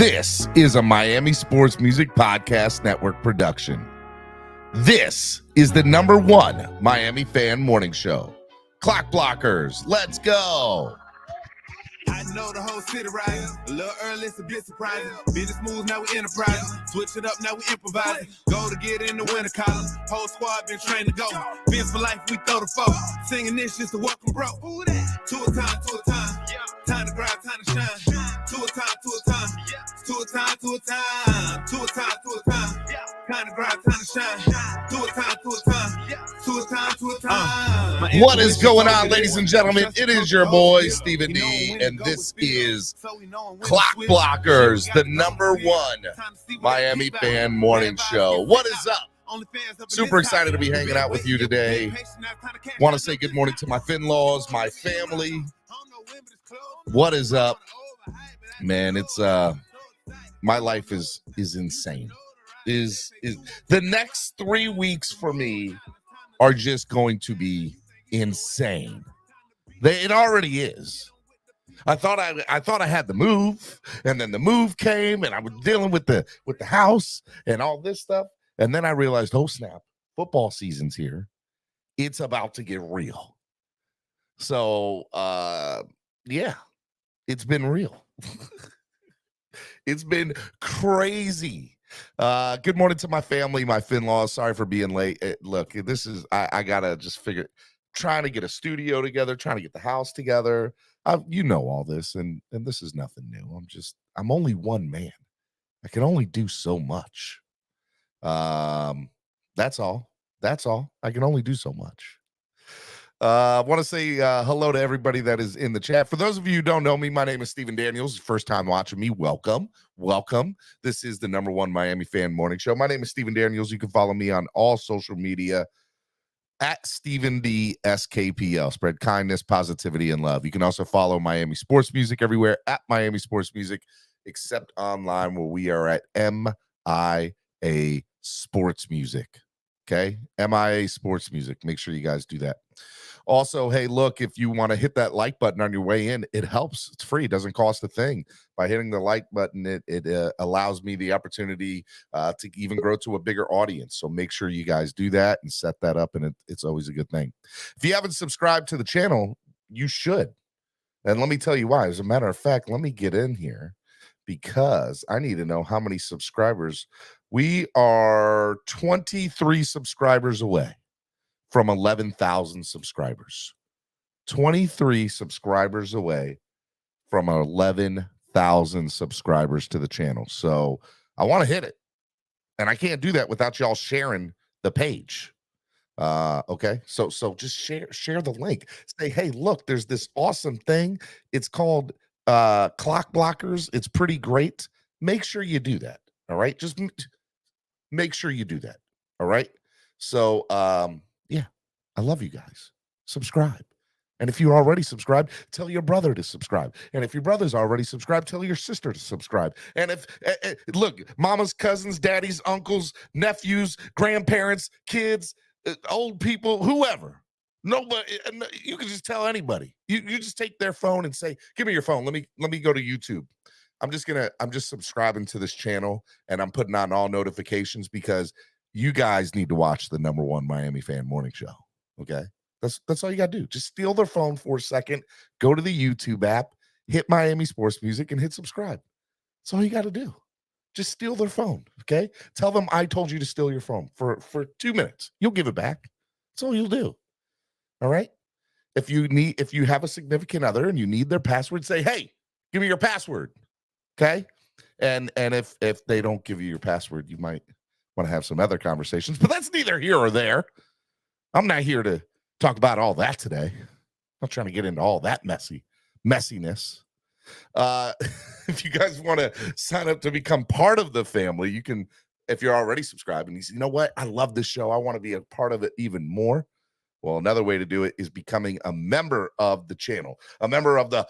This is a Miami Sports Music Podcast Network production. This is the #1 Miami fan morning show. Clock blockers, let's go. I know the whole city riding. A little early, it's a bit surprising. Business moves, now we enterprising. Switch it up, now we improvising. Go to get in the winter column. Whole squad been trained to go. Fins for life, we throw the foe. Singing this just to welcome bro. To a time, to a time. Time to grind, time to shine. To a time, to a time. To a time, to a time. To a time, to a time. Time to grind, time to shine. To a time, to a time. To a time, to a time. What is going on, ladies and gentlemen? It is your boy, Stephen D., and this is Clock Blockers, the #1 Miami fan morning show. What is up? Super excited to be hanging out with you today. Want to say good morning to my Finlaws, my family. What is up? Man, it's my life is insane. Is the next 3 weeks for me are just going to be insane. It already is. I thought I had the move, and then the move came, and I was dealing with the house and all this stuff, and then I realized, oh snap, football season's here. It's about to get real. So yeah, it's been real. It's been crazy. Good morning to my family, my Finlaws. Sorry for being late. Look, this is I gotta just figure, trying to get a studio together, trying to get the house together. You know all this, and this is nothing new. I'm only one man. I can only do so much. That's all. I can only do so much. I want to say hello to everybody that is in the chat. For those of you who don't know me, my name is Stephen Daniels. First time watching me, welcome. This is the #1 Miami fan morning show. My name is Stephen Daniels. You can follow me on all social media at Stephen D SKPL. Spread kindness, positivity, and love. You can also follow Miami Sports Music everywhere at Miami Sports Music, except online where we are at MIA Sports Music. Okay, MIA Sports Music. Make sure you guys do that. Also, hey, look, if you want to hit that like button on your way in, it helps. It's free. It doesn't cost a thing. By hitting the like button, it allows me the opportunity to even grow to a bigger audience. So make sure you guys do that and set that up, and it's always a good thing. If you haven't subscribed to the channel, you should. And let me tell you why. As a matter of fact, let me get in here because I need to know how many subscribers. We are 23 subscribers away from 11,000 subscribers. 23 subscribers away from 11,000 subscribers to the channel. So I want to hit it. And I can't do that without y'all sharing the page. Okay. So just share the link. Say, hey, look, there's this awesome thing. It's called Clock Blockers. It's pretty great. Make sure you do that. All right. Just make sure you do that. All right. So yeah, I love you guys. Subscribe. And if you're already subscribed, tell your brother to subscribe. And if your brother's already subscribed, tell your sister to subscribe. And if, look, mamas, cousins, daddies, uncles, nephews, grandparents, kids, old people, whoever. Nobody, you can just tell anybody. You just take their phone and say, give me your phone. Let me go to YouTube. I'm just subscribing to this channel, and I'm putting on all notifications because you guys need to watch the #1 Miami fan morning show. Okay. That's all you got to do. Just steal their phone for a second, go to the YouTube app, hit Miami Sports Music, and hit subscribe. That's all you got to do. Just steal their phone. Okay. Tell them I told you to steal your phone for 2 minutes. You'll give it back. That's all you'll do. All right. If you have a significant other and you need their password, say, hey, give me your password. Okay. And if they don't give you your password, you might want to have some other conversations, but that's neither here or there. I'm not here to talk about all that today. I'm not trying to get into all that messiness. If you guys want to sign up to become part of the family, you can, if you're already subscribed and you say, you know what, I love this show, I want to be a part of it even more. Well, another way to do it is becoming a member of the channel, a member of the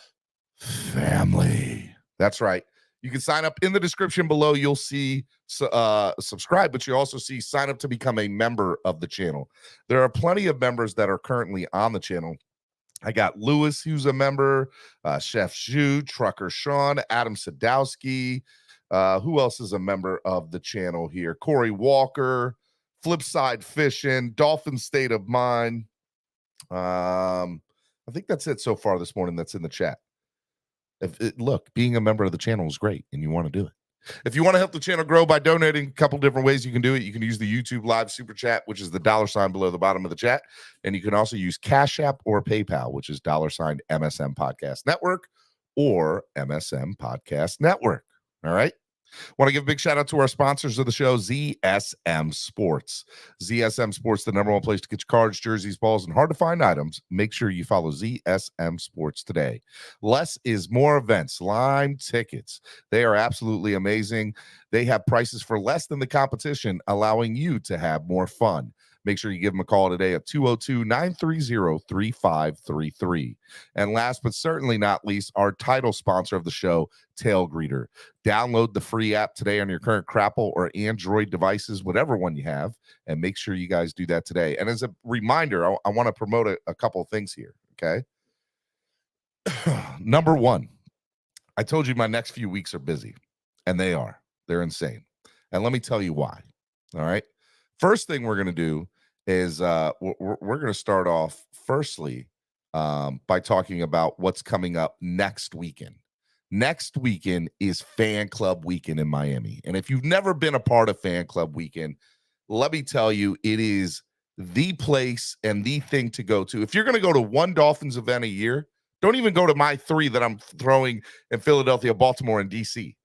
family. That's right. You can sign up in the description below. You'll see subscribe, but you also see sign up to become a member of the channel. There are plenty of members that are currently on the channel. I got Lewis, who's a member, Chef Zhu, Trucker Sean, Adam Sadowski, Who else is a member of the channel here? Corey Walker, Flipside Fishing, Dolphin State of Mind. I think that's it so far this morning that's in the chat. Look, being a member of the channel is great, and you want to do it. If you want to help the channel grow by donating, a couple different ways you can do it. You can use the YouTube Live Super Chat, which is the $ below the bottom of the chat. And you can also use Cash App or PayPal, which is $MSM Podcast Network or MSM Podcast Network. All right. Want to give a big shout out to our sponsors of the show, ZSM Sports. ZSM Sports, the #1 place to get your cards, jerseys, balls, and hard to find items. Make sure you follow ZSM Sports today. Less is more events, Lime tickets. They are absolutely amazing. They have prices for less than the competition, allowing you to have more fun. Make sure you give them a call today at 202-930-3533. And last but certainly not least, our title sponsor of the show, Tailgreeter. Download the free app today on your current Crapple or Android devices, whatever one you have, and make sure you guys do that today. And as a reminder, I want to promote a couple of things here, okay? Number one, I told you my next few weeks are busy, and they are. They're insane. And let me tell you why, all right? First thing we're going to do is we're going to start off firstly by talking about what's coming up next weekend. Next weekend is Fan Club Weekend in Miami. And if you've never been a part of Fan Club Weekend, let me tell you, it is the place and the thing to go to. If you're going to go to one Dolphins event a year, don't even go to my 3 that I'm throwing in Philadelphia, Baltimore, and DC.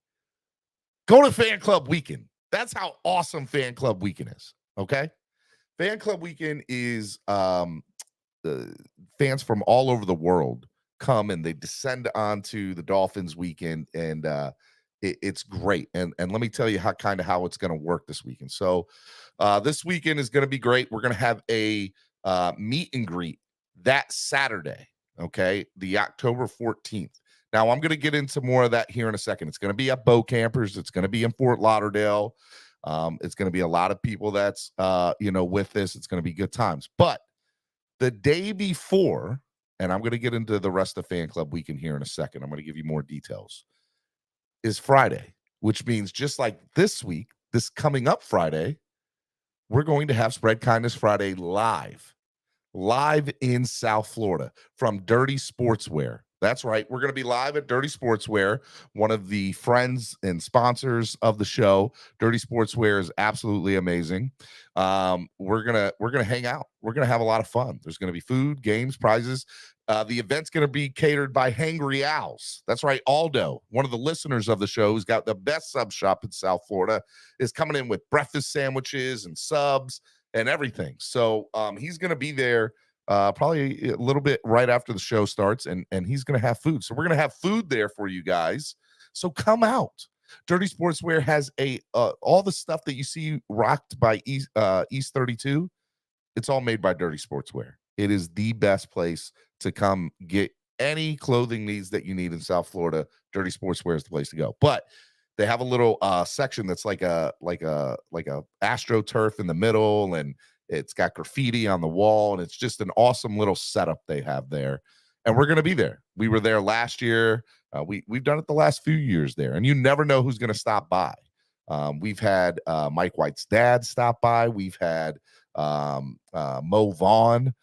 Go to Fan Club Weekend. That's how awesome Fan Club Weekend is, okay? Fan Club Weekend is fans from all over the world come and they descend onto the Dolphins weekend, and it's great. And let me tell you how it's going to work this weekend. So this weekend is going to be great. We're going to have a meet and greet that Saturday, okay, the October 14th. Now, I'm going to get into more of that here in a second. It's going to be at Bow Campers. It's going to be in Fort Lauderdale. It's going to be a lot of people that's, with this. It's going to be good times. But the day before, and I'm going to get into the rest of Fan Club Weekend here in a second, I'm going to give you more details, is Friday, which means just like this week, this coming up Friday, we're going to have Spread Kindness Friday live in South Florida from Dirty Sportswear. That's right. We're going to be live at Dirty Sportswear, one of the friends and sponsors of the show. Dirty Sportswear is absolutely amazing. We're gonna hang out. We're gonna have a lot of fun. There's going to be food, games, prizes. The event's going to be catered by Hangry Owls. That's right. Aldo, one of the listeners of the show, who's got the best sub shop in South Florida, is coming in with breakfast sandwiches and subs and everything. So he's going to be there probably a little bit right after the show starts, and he's going to have food. So we're going to have food there for you guys. So come out. Dirty Sportswear has all the stuff that you see rocked by East 32. It's all made by Dirty Sportswear. It is the best place to come get any clothing needs that you need in South Florida. Dirty Sportswear is the place to go. But they have a little section that's like a AstroTurf in the middle, and it's got graffiti on the wall, and it's just an awesome little setup they have there. And we're going to be there. We were there last year. We've done it the last few years there, and you never know who's going to stop by. We've had Mike White's dad stop by. We've had Mo Vaughn,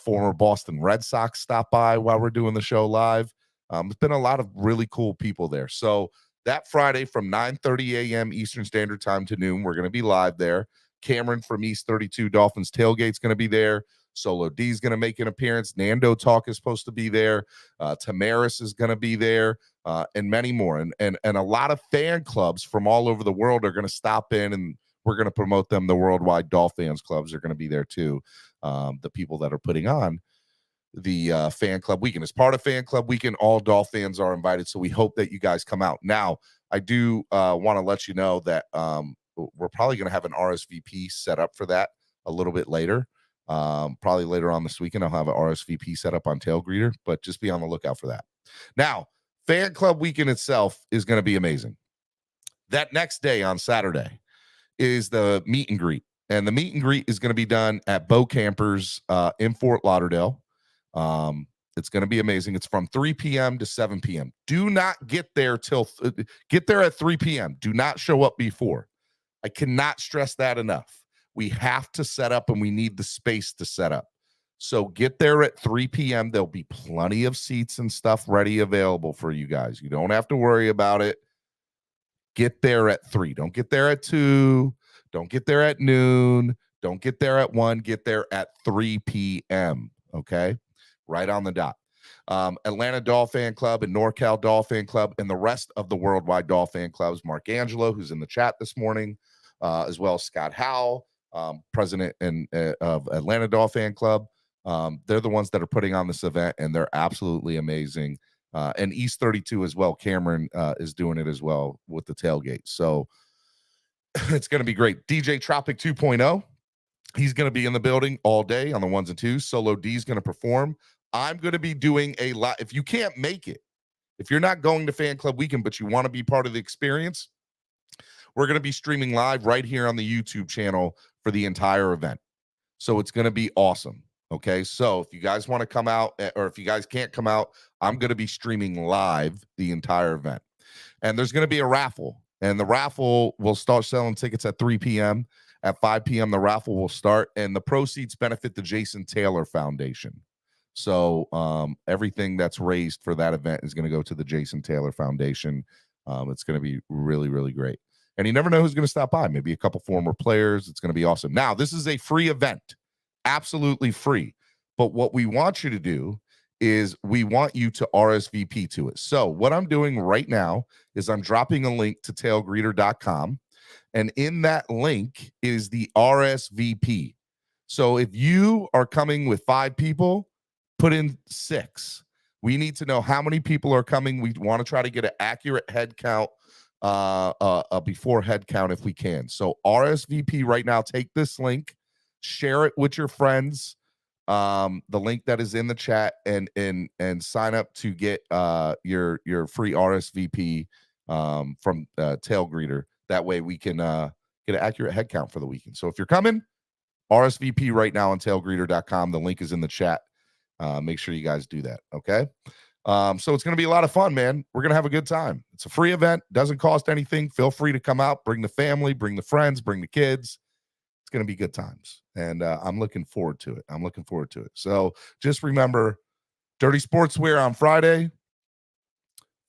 former Boston Red Sox, stop by while we're doing the show live. It's been a lot of really cool people there. So that Friday from 9:30 a.m. Eastern Standard Time to noon, we're going to be live there. Cameron from East 32 Dolphins Tailgate's going to be there. Solo D's going to make an appearance. Nando Talk is supposed to be there. Tamaris is going to be there, and many more. And a lot of fan clubs from all over the world are going to stop in, and we're going to promote them. The Worldwide Dolphins clubs are going to be there too. The people that are putting on the Fan Club Weekend. As part of Fan Club Weekend, all Dolphins are invited, so we hope that you guys come out. Now, I do want to let you know that we're probably going to have an RSVP set up for that a little bit later. Probably later on this weekend, I'll have an RSVP set up on Tailgreeter, but just be on the lookout for that. Now, Fan Club Weekend itself is going to be amazing. That next day on Saturday is the meet and greet, and the meet and greet is going to be done at Bow Campers in Fort Lauderdale. It's going to be amazing. It's from 3 p.m. to 7 p.m. Do not get there get there at 3 p.m. Do not show up before. I cannot stress that enough. We have to set up and we need the space to set up. So get there at 3 p.m. There'll be plenty of seats and stuff ready available for you guys. You don't have to worry about it. Get there at 3. Don't get there at 2. Don't get there at noon. Don't get there at 1. Get there at 3 p.m. Okay? Right on the dot. Atlanta Dolphin Club and NorCal Dolphin Club and the rest of the worldwide Dolphin Clubs. Mark Angelo, who's in the chat this morning, as well as Scott Howell, president of Atlanta Dolphin Club. They're the ones that are putting on this event, and they're absolutely amazing. And East 32 as well. Cameron is doing it as well with the tailgate. So it's going to be great. DJ Tropic 2.0. He's going to be in the building all day on the 1s and 2s. Solo D is going to perform. I'm going to be doing a lot. If you can't make it, if you're not going to Fan Club Weekend, but you want to be part of the experience, we're going to be streaming live right here on the YouTube channel for the entire event. So it's going to be awesome. Okay. So if you guys want to come out, or if you guys can't come out, I'm going to be streaming live the entire event. And there's going to be a raffle. And the raffle will start selling tickets at 3 p.m. At 5 p.m., the raffle will start. And the proceeds benefit the Jason Taylor Foundation. So everything that's raised for that event is going to go to the Jason Taylor Foundation. It's going to be really, really great. And you never know who's going to stop by. Maybe a couple former players. It's going to be awesome. Now, this is a free event. Absolutely free. But what we want you to do is we want you to RSVP to it. So what I'm doing right now is I'm dropping a link to tailgreeter.com. And in that link is the RSVP. So if you are coming with 5 people, put in 6. We need to know how many people are coming. We want to try to get an accurate head count before head count if we can. So RSVP right now. Take this link, share it with your friends. The link that is in the chat, and sign up to get your free RSVP from Tailgreeter. That way we can get an accurate head count for the weekend. So if you're coming, RSVP right now on tailgreeter.com. The link is in the chat. Make sure you guys do that. Okay. So it's going to be a lot of fun, man. We're going to have a good time. It's a free event. Doesn't cost anything. Feel free to come out, bring the family, bring the friends, bring the kids. It's going to be good times. And I'm looking forward to it. So just remember, Dirty Sportswear on Friday,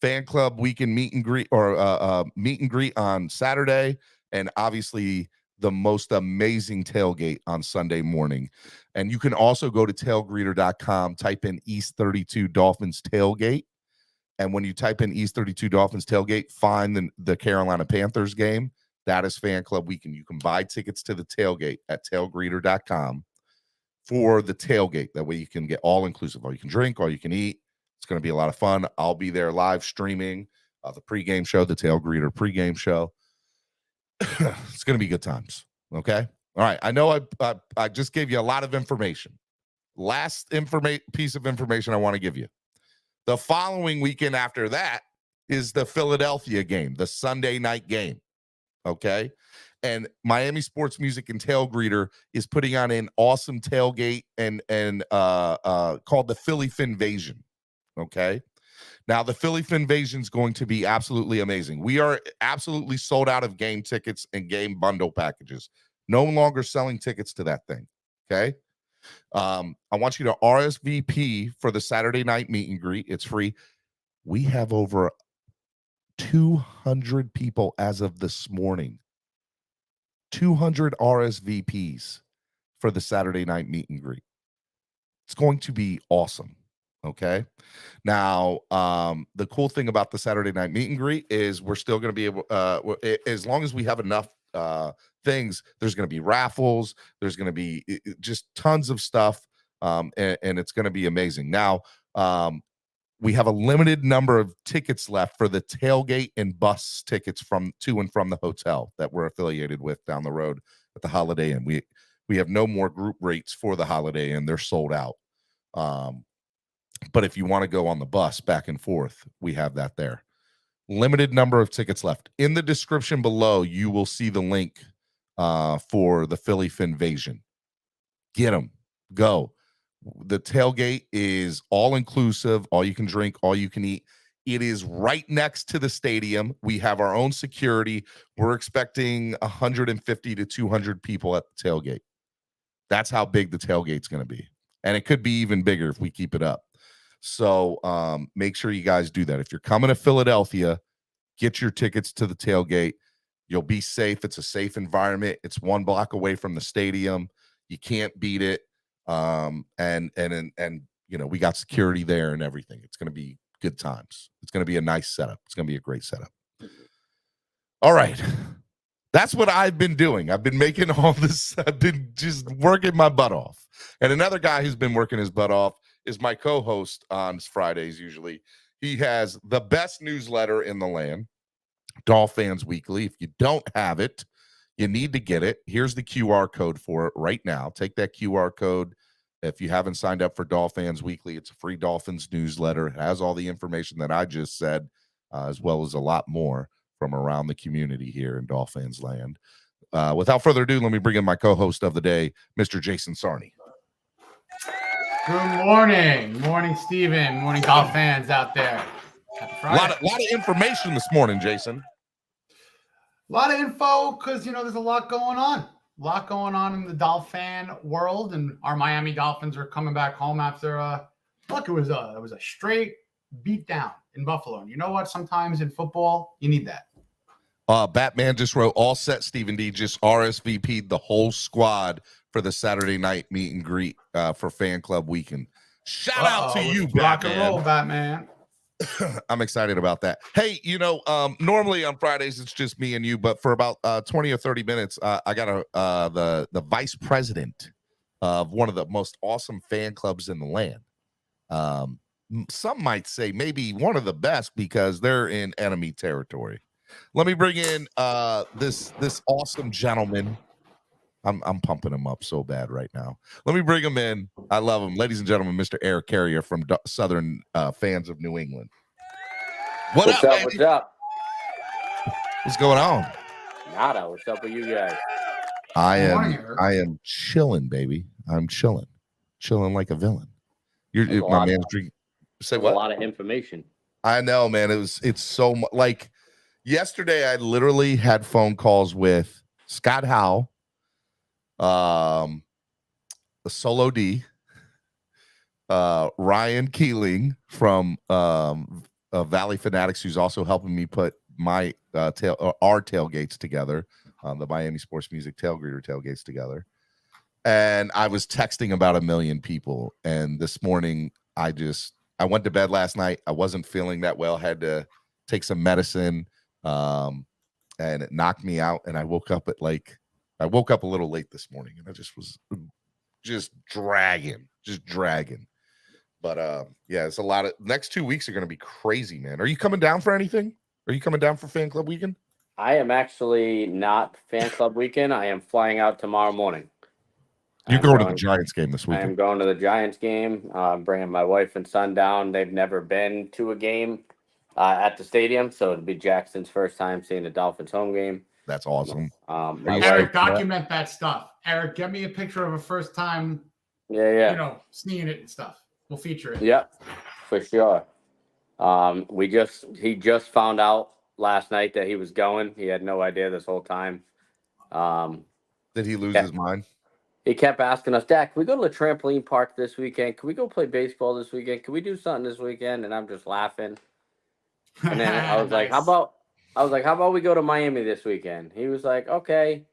Fan Club Weekend meet and greet, or meet and greet on Saturday, and obviously the most amazing tailgate on Sunday morning. And you can also go to tailgreeter.com, type in East 32 Dolphins tailgate. And when you type in East 32 Dolphins tailgate, find the Carolina Panthers game. That is Fan Club Weekend. You can buy tickets to the tailgate at tailgreeter.com for the tailgate. That way you can get all inclusive. All you can drink, all you can eat. It's going to be a lot of fun. I'll be there live streaming the pregame show, the Tailgreeter pregame show. It's going to be good times. Okay. All right. I know I just gave you a lot of information. Last piece of information I want to give you. The following weekend after that is the Philadelphia game, the Sunday night game. Okay. And Miami Sports Music and Tailgreeter is putting on an awesome tailgate and called the Philly Phinvasion. Okay. Now, the Philly Phinvasion is going to be absolutely amazing. We are absolutely sold out of game tickets and game bundle packages. No longer selling tickets to that thing. Okay. I want you to RSVP for the Saturday night meet and greet. It's free. We have over 200 people as of this morning. 200 RSVPs for the Saturday night meet and greet. It's going to be awesome. Okay. Now, the cool thing about the Saturday night meet and greet is we're still going to be able, as long as we have enough things, there's going to be raffles. There's going to be just tons of stuff. And it's going to be amazing. Now, we have a limited number of tickets left for the tailgate and bus tickets to and from the hotel that we're affiliated with down the road at the Holiday Inn. We have no more group rates for the Holiday Inn. They're sold out. But if you want to go on the bus back and forth, we have that there. Limited number of tickets left. In the description below, you will see the link for the Philly Phinvasion. Get them. Go. The tailgate is all inclusive, all you can drink, all you can eat. It is right next to the stadium. We have our own security. We're expecting 150 to 200 people at the tailgate. That's how big the tailgate's going to be. And it could be even bigger if we keep it up. So make sure you guys do that. If you're coming to Philadelphia, get your tickets to the tailgate. You'll be safe. It's a safe environment. It's 1 block away from the stadium. You can't beat it. And we got security there and everything. It's going to be good times. It's going to be a nice setup. It's going to be a great setup. All right. That's what I've been doing. I've been making all this. I've been just working my butt off. And another guy who's been working his butt off is my co-host on Fridays usually. He has the best newsletter in the land, Dolphins Weekly. If you don't have it, you need to get it. Here's the QR code for it right now. Take that QR code. If you haven't signed up for Dolphins Weekly, it's a free Dolphins newsletter. It has all the information that I just said, as well as a lot more from around the community here in Dolphins land. Without further ado, let me bring in my co-host of the day, Mr. Jason Sarney. Good morning. Morning, Steven. Morning, Dolphins out there. A lot of information this morning, Jason. A lot of info because, there's a lot going on. A lot going on in the Dolphin world, and our Miami Dolphins are coming back home after it was a straight beatdown in Buffalo. And you know what? Sometimes in football, you need that. Batman just wrote, all set, Stephen D. Just RSVP'd the whole squad for the Saturday night meet and greet for Fan Club Weekend. Shout out to you, rock Batman. and roll, Batman. I'm excited about that. Hey, normally on Fridays it's just me and you, but for about 20 or 30 minutes, I got the vice president of one of the most awesome fan clubs in the land. Some might say maybe one of the best because they're in enemy territory. Let me bring in this awesome gentleman. I'm pumping him up so bad right now. Let me bring him in. I love him. Ladies and gentlemen, Mr. Eric Carrier from Southern Fans of New England. What's up? What's up? What's going on? Nada. What's up with you guys? I am chilling, baby. I'm chilling like a villain. You're my man's drink. Say what? A lot of information. I know, man. It's so much. Like yesterday, I literally had phone calls with Scott Howe, Solo D, Ryan Keeling from Valley Fanatics, who's also helping me put my our tailgates together, the Miami Sports Music Tailgreeter tailgates together. And I was texting about 1 million people. And this morning, I went to bed last night. I wasn't feeling that well. Had to take some medicine, and it knocked me out. And I woke up a little late this morning, and I just was dragging. But yeah, it's a lot of next 2 weeks are going to be crazy, man. Are you coming down for anything? Are you coming down for Fan Club Weekend? I am actually not Fan Club Weekend. I am flying out tomorrow morning. You're going to the Giants game this weekend. I am going to the Giants game. Bringing my wife and son down. They've never been to a game at the stadium, so it'll be Jackson's first time seeing the Dolphins home game. That's awesome. Eric, document that stuff. Eric, get me a picture of a first time. Yeah. Seeing it and stuff. We'll feature it. Yep, for sure. He just found out last night that he was going. He had no idea this whole time. Did he lose his mind? He kept asking us, Dad, can we go to the trampoline park this weekend? Can we go play baseball this weekend? Can we do something this weekend? And I'm just laughing. And then I was like, how about we go to Miami this weekend? He was like, okay.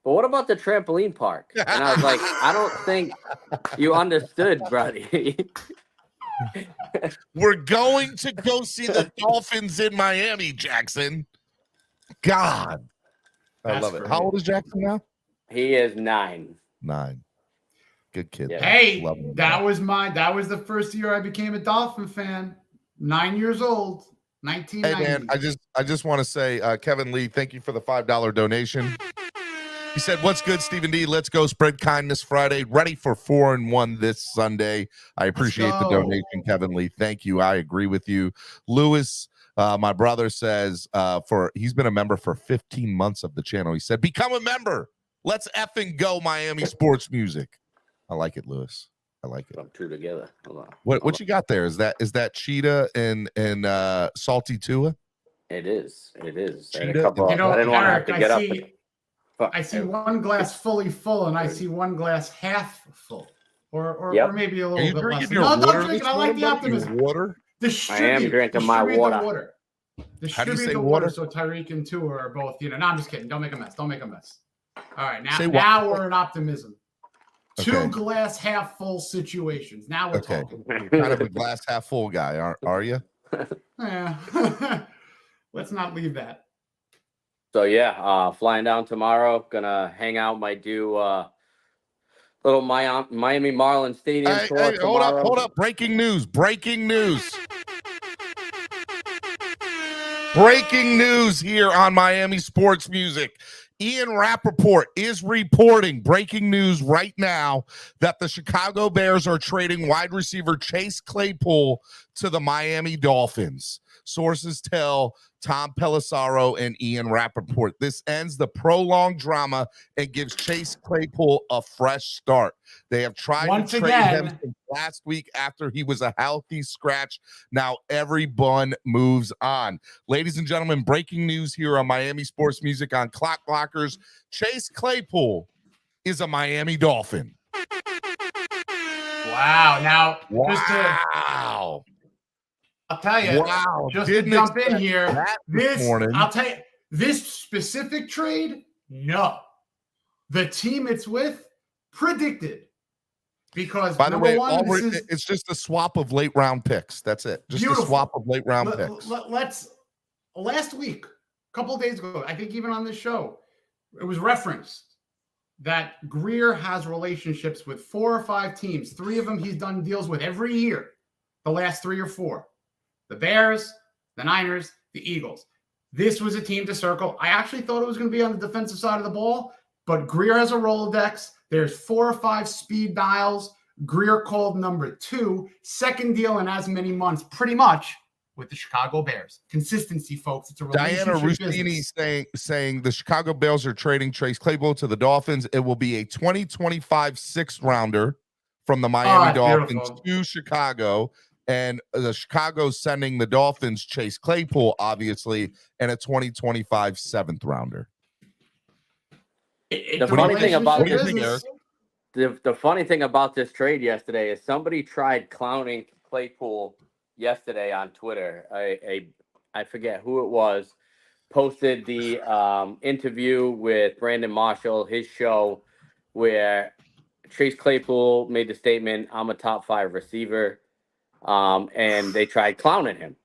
But what about the trampoline park? And I was like, I don't think you understood, buddy. We're going to go see the Dolphins in Miami, Jackson. God. I love it. Great. How old is Jackson now? He is 9. 9. Good kid. Yeah. Hey, that was the first year I became a Dolphin fan. 9 years old. 1990. Hey man, I just want to say, Kevin Lee, thank you for the $5 donation. He said, "What's good, Stephen D? Let's go spread kindness Friday. Ready for 4-1 this Sunday." I appreciate the donation, Kevin Lee. Thank you. I agree with you. Lewis, my brother, says he's been a member for 15 months of the channel. He said, "Become a member. Let's effing go Miami sports music." I like it, Lewis. I like it. Put two together. Hold on. What you got there? Is that cheetah and salty Tua? It is. It is. I had a Cheetah couple. You know, I didn't want to have Eric, to get up. I see one glass fully full, and I see one glass half full, or Yep. or maybe a Are little you bit less. drinking your No, water? don't drink it. I like the optimism. Water? I am drinking my water. Water. Distribute say the water? water so Tyreek and Tua are both, No, I'm just kidding. Don't make a mess. Don't make a mess. All right, Say now we're in optimism. Okay. 2 glass half full situations. Now we're Okay. talking. You're kind of a glass half full guy, are you? Yeah. Let's not leave that. So yeah, flying down tomorrow. Gonna hang out. Might do little Miami Marlins Stadium tour tomorrow. Hold up. Breaking news. Breaking news here on Miami Sports Music. Ian Rappaport is reporting breaking news right now that the Chicago Bears are trading wide receiver Chase Claypool to the Miami Dolphins. Sources tell Tom Pelissero and Ian Rappaport. This ends the prolonged drama and gives Chase Claypool a fresh start. They have tried to trade him since last week after he was a healthy scratch. Now everyone moves on. Ladies and gentlemen, breaking news here on Miami Sports Music on Clock Blockers. Chase Claypool is a Miami Dolphin. Wow. Now, wow. I'll tell you, just to jump in here, I'll tell you, this specific trade, no. The team it's with predicted. Because, by the way, one, it's just a swap of late round picks. That's it. Just beautiful. a swap of late round picks. Last week, a couple of days ago, I think even on this show, it was referenced that Greer has relationships with 4 or 5 teams. 3 of them he's done deals with every year, the last 3 or 4. The Bears, the Niners, the Eagles. This was a team to circle. I actually thought it was going to be on the defensive side of the ball, but Greer has a Rolodex. There's 4 or 5 speed dials. Greer called number 2, second deal in as many months, pretty much with the Chicago Bears. Consistency, folks. It's a Diana Russini saying the Chicago Bears are trading Chase Claypool to the Dolphins. It will be a 2025 6th rounder from the Miami Dolphins to Chicago. And the Chicago's sending the Dolphins Chase Claypool, obviously, and a 2025 7th rounder. The funny thing about this, the funny thing about this trade yesterday is somebody tried clowning Claypool yesterday on Twitter. I forget who it was. Posted the interview with Brandon Marshall, his show, where Chase Claypool made the statement, "I'm a top 5 receiver." And they tried clowning him.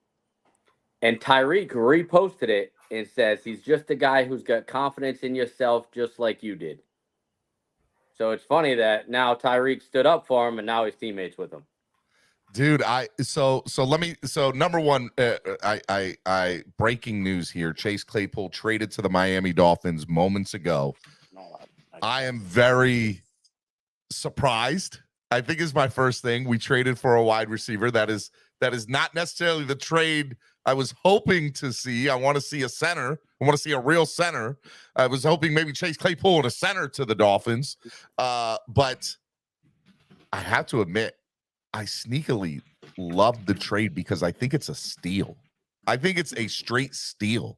And Tyreek reposted it and says he's just a guy who's got confidence in yourself just like you did. So it's funny that now Tyreek stood up for him and now he's teammates with him. Dude, so number one, I breaking news here. Chase Claypool traded to the Miami Dolphins moments ago. I am very surprised. I think is my first thing. We traded for a wide receiver. That is not necessarily the trade I was hoping to see. I want to see a center. I want to see a real center. I was hoping maybe Chase Claypool and a center to the Dolphins. But I have to admit, I sneakily love the trade because I think it's a steal. I think it's a straight steal.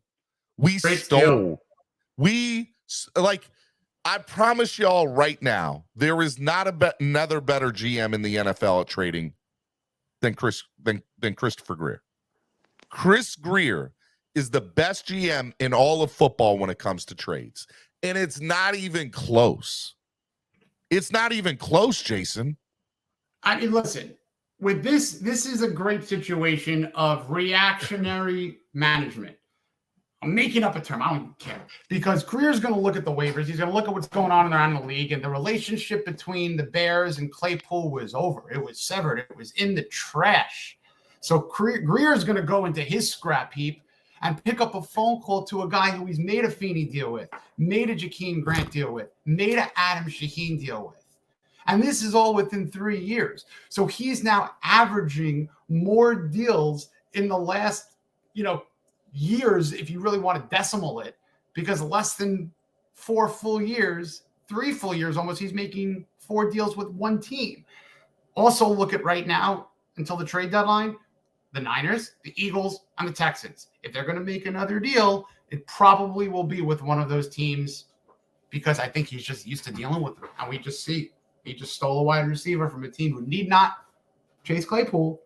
I promise y'all right now, there is not another better GM in the NFL at trading than Christopher Greer. Chris Greer is the best GM in all of football when it comes to trades. And it's not even close. It's not even close, Jason. I mean, listen, with this is a great situation of reactionary management. I'm making up a term. I don't care. Because Greer's going to look at the waivers. He's going to look at what's going on around the league. And the relationship between the Bears and Claypool was over. It was severed. It was in the trash. So Greer's going to go into his scrap heap and pick up a phone call to a guy who he's made a Feeney deal with, made a Jakeem Grant deal with, made an Adam Shaheen deal with. And this is all within 3 years. So he's now averaging more deals in the last, years, if you really want to decimal it, because less than 4 full years, 3 full years almost, he's making 4 deals with one team. Also, look at right now until the trade deadline, the Niners, the Eagles, and the Texans. If they're going to make another deal, it probably will be with one of those teams because I think he's just used to dealing with them. And we just see he just stole a wide receiver from a team who need not chase Claypool.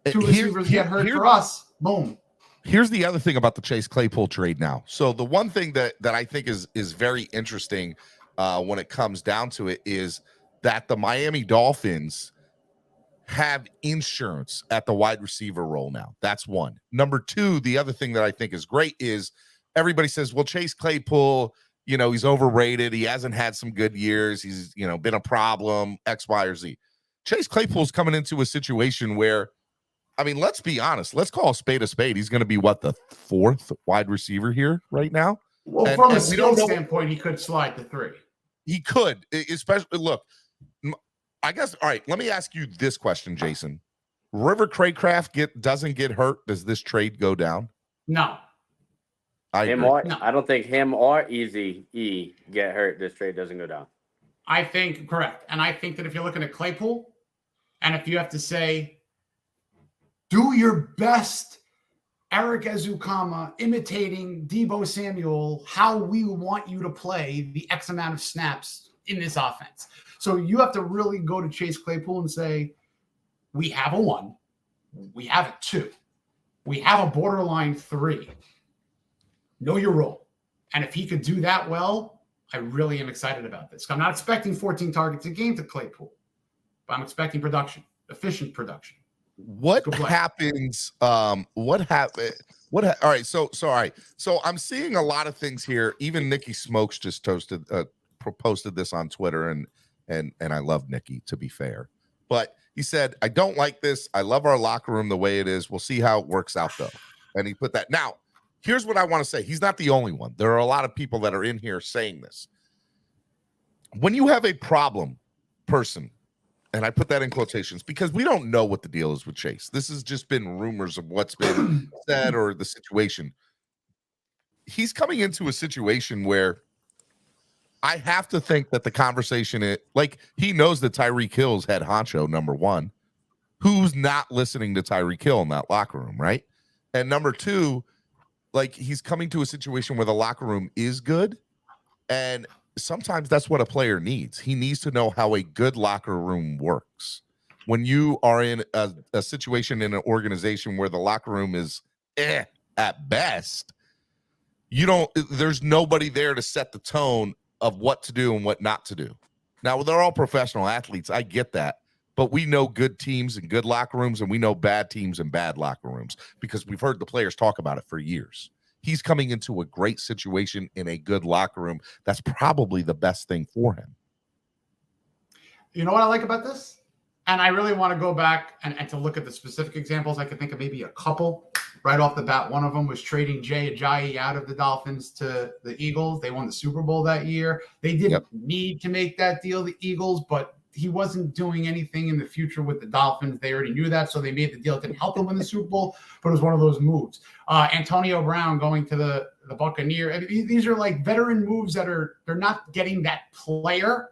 Two receivers get hurt for us. Boom. Here's the other thing about the Chase Claypool trade now. So the one thing that I think is very interesting when it comes down to it is that the Miami Dolphins have insurance at the wide receiver role now. That's one. Number two, the other thing that I think is great is everybody says, well, Chase Claypool, he's overrated. He hasn't had some good years. He's, been a problem, X, Y, or Z. Chase Claypool's coming into a situation where, I mean, let's be honest. Let's call a spade a spade. He's going to be the fourth wide receiver here right now. Well, from a skill standpoint, he could slide to 3. He could, especially look. I guess. All right. Let me ask you this question, Jason. River Craycraft doesn't get hurt. Does this trade go down? No. I don't think him or Easy E get hurt. This trade doesn't go down. I think correct, and I think that if you're looking at Claypool, and if you have to say, do your best, Eric Ezukama imitating Deebo Samuel, how we want you to play the X amount of snaps in this offense. So you have to really go to Chase Claypool and say, we have a 1, we have a 2, we have a borderline 3. Know your role. And if he could do that well, I really am excited about this. I'm not expecting 14 targets a game to Claypool, but I'm expecting production, efficient production. What happens? All right. So all right. So I'm seeing a lot of things here. Even Nikki Smokes just posted this on Twitter, and I love Nikki, to be fair. But he said, I don't like this. I love our locker room the way it is. We'll see how it works out, though. And he put that. Now, here's what I want to say. He's not the only one. There are a lot of people that are in here saying this. When you have a problem person, and I put that in quotations because we don't know what the deal is with Chase. This has just been rumors of what's been said or the situation. He's coming into a situation where I have to think that the conversation, he knows that Tyreek Hill's head honcho, number one. Who's not listening to Tyreek Hill in that locker room, right? And number two, he's coming to a situation where the locker room is good. And sometimes that's what a player needs. He needs to know how a good locker room works. When you are in a situation in an organization where the locker room is at best, there's nobody there to set the tone of what to do and what not to do. Now, they're all professional athletes. I get that. But we know good teams and good locker rooms, and we know bad teams and bad locker rooms because we've heard the players talk about it for years. He's coming into a great situation in a good locker room. That's probably the best thing for him. You know what I like about this? And I really want to go back and to look at the specific examples. I could think of maybe a couple right off the bat. One of them was trading Jay Ajayi out of the Dolphins to the Eagles. They won the Super Bowl that year. They didn't need to make that deal, the Eagles, but he wasn't doing anything in the future with the Dolphins. They already knew that, so they made the deal. It didn't help them win the Super Bowl, but it was one of those moves. Antonio Brown going to the Buccaneers. I mean, these are veteran moves that they're not getting that player,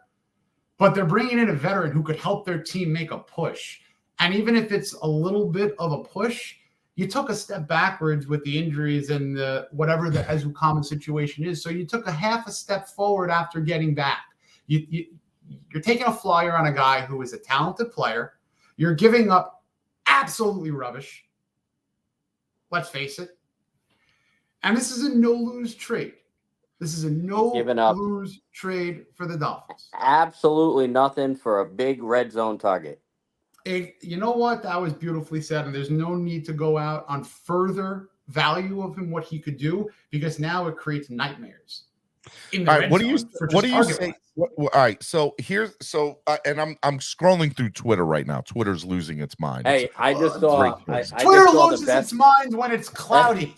but they're bringing in a veteran who could help their team make a push. And even if it's a little bit of a push, you took a step backwards with the injuries and whatever the Ezukama situation is. So you took a half a step forward after getting back. You're taking a flyer on a guy who is a talented player. You're giving up absolutely rubbish. Let's face it. And this is a no-lose trade. This is a no-lose trade for the Dolphins. Absolutely nothing for a big red zone target. You know what? That was beautifully said. And there's no need to go out on further value of him, what he could do, because now it creates nightmares. All right, what do you say? All right, so and I'm scrolling through Twitter right now. Twitter's losing its mind. Hey, I just saw Twitter loses its mind when it's cloudy.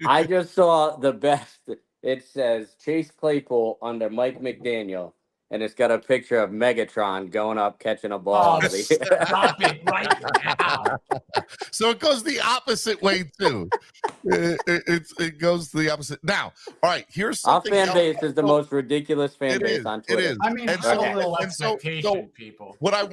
I just saw the best. It says Chase Claypool under Mike McDaniel, and it's got a picture of Megatron going up catching a ball. Oh, stop it right now. So it goes the opposite way too. It goes the opposite. Now, all right. Here's Our something fan else. base is the most ridiculous fan It base is, on it Twitter. is. I mean, And have so- a little and so- expectation, people. What I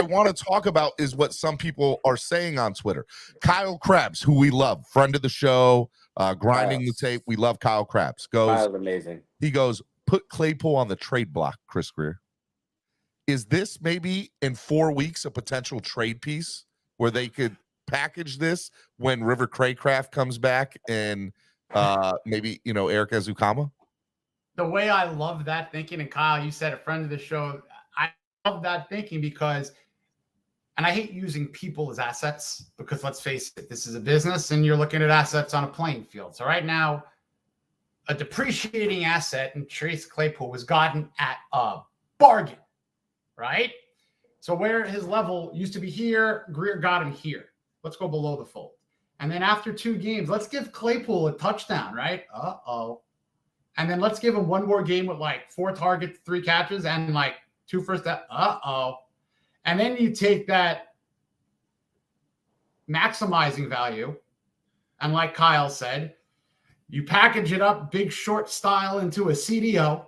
want to talk about is what some people are saying on Twitter. Kyle Krabs, who we love, friend of the show, grinding the tape. We love Kyle Krabs. Kyle's amazing. He goes, put Claypool on the trade block, Chris Greer. Is this maybe in 4 weeks a potential trade piece where they could package this when River Craycraft comes back and maybe, Eric Ezukama? The way I love that thinking, and Kyle, you said a friend of the show, I love that thinking because, and I hate using people as assets because let's face it, this is a business and you're looking at assets on a playing field. So right now, a depreciating asset in Chase Claypool was gotten at a bargain, right? So where his level used to be here, Greer got him here. Let's go below the fold. And then after 2 games, let's give Claypool a touchdown, right? Uh-oh. And then let's give him one more game with like 4 targets, 3 catches, and like 2 first down. Uh-oh. And then you take that maximizing value, and like Kyle said, you package it up big short style into a CDO,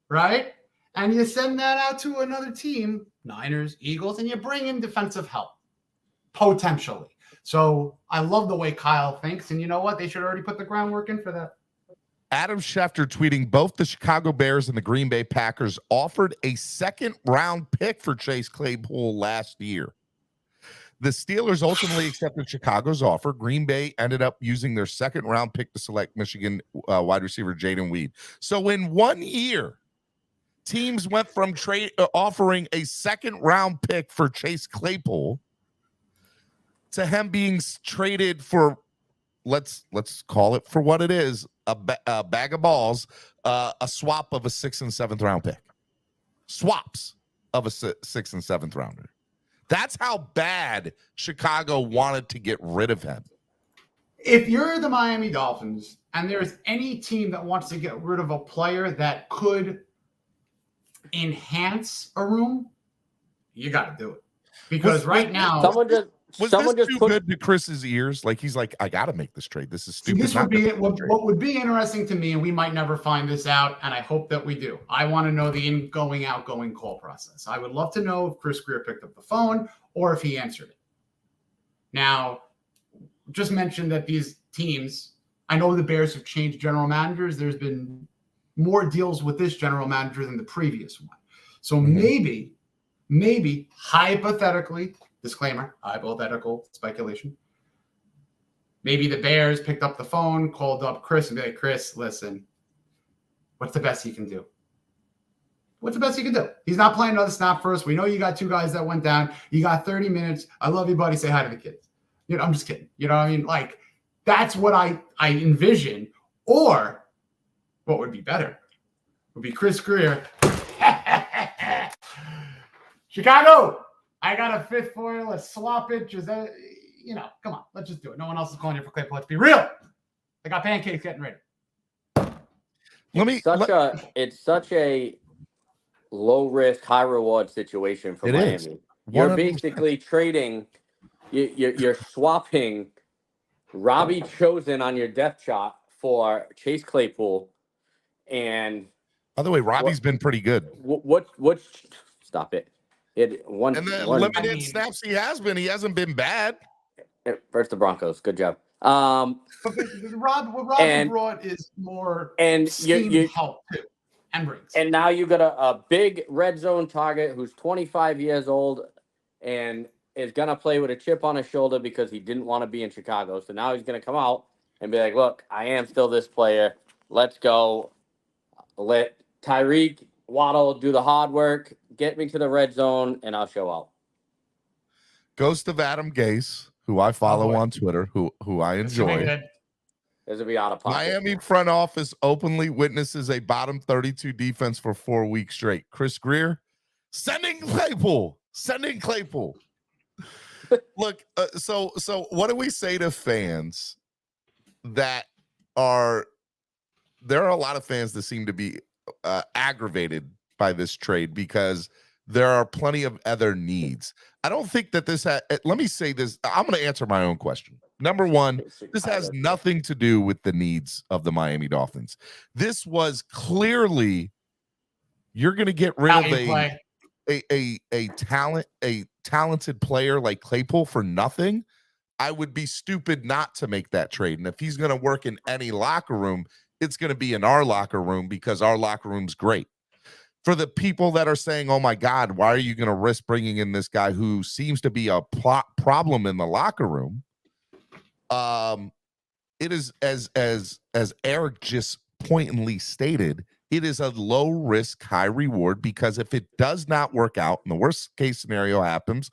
right? And you send that out to another team, Niners, Eagles, and you bring in defensive help, potentially. So I love the way Kyle thinks, and you know what? They should already put the groundwork in for that. Adam Schefter tweeting, both the Chicago Bears and the Green Bay Packers offered a 2nd-round pick for Chase Claypool last year. The Steelers ultimately accepted Chicago's offer. Green Bay ended up using their 2nd-round pick to select Michigan wide receiver Jaden Weed. So in 1 year, teams went from offering a 2nd-round pick for Chase Claypool to him being traded for, let's call it for what it is, a bag of balls, a swap of a 6th and 7th round pick. Swaps of a 6th and 7th rounder. That's how bad Chicago wanted to get rid of him. If you're the Miami Dolphins and there's any team that wants to get rid of a player that could enhance a room, you got to do it. Because now, someone this too good to Chris's ears? Like he's like, I got to make this trade. This is stupid. This would be what would be interesting to me, and we might never find this out, and I hope that we do. I want to know the ingoing, outgoing call process. I would love to know if Chris Greer picked up the phone or if he answered it. Now, just mentioned that these teams, I know the Bears have changed general managers. There's been more deals with this general manager than the previous one. So maybe, hypothetically, disclaimer, hypothetical speculation, maybe the Bears picked up the phone, called up Chris and be like, Chris, listen, what's the best he can do? What's the best he can do? He's not playing another snap for us. We know you got 2 guys that went down. You got 30 minutes. I love you, buddy. Say hi to the kids. I'm just kidding. You know what I mean? Like, that's what I envision. Or what would be better would be Chris Greer. Chicago, I got a 5th for you. Let's swap it. Just, come on. Let's just do it. No one else is calling you for Claypool. Let's be real. I got pancakes getting ready. It's such a low risk, high reward situation for Miami. You're basically trading. You're swapping Robbie Chosen on your depth chart for Chase Claypool. And by the way, Robbie's been pretty good. Stop it. Limited snaps he hasn't been bad. First the Broncos. Good job. What Rob brought is more scheme help too. And rings. And now you got a big red zone target who's 25 years old and is going to play with a chip on his shoulder because he didn't want to be in Chicago. So now he's going to come out and be like, look, I am still this player. Let's go. Let Tyreek Waddle do the hard work, get me to the red zone, and I'll show out. Ghost of Adam Gase, who I follow on Twitter, who I enjoy. This will be out of pocket. Miami front office openly witnesses a bottom 32 defense for 4 weeks straight. Chris Greer, sending Claypool. Look, so what do we say to fans that are – there are a lot of fans that seem to be aggravated by this trade because there are plenty of other needs. I don't think that this let me say this. I'm going to answer my own question. Number one, this has nothing to do with the needs of the Miami Dolphins. This was clearly you're going to get rid of a talented player like Claypool for nothing. I would be stupid not to make that trade. And if he's going to work in any locker room, it's going to be in our locker room because our locker room's great. For the people that are saying, oh my God, why are you going to risk bringing in this guy who seems to be a problem in the locker room? It is as Eric just pointedly stated, it is a low risk, high reward, because if it does not work out and the worst case scenario happens,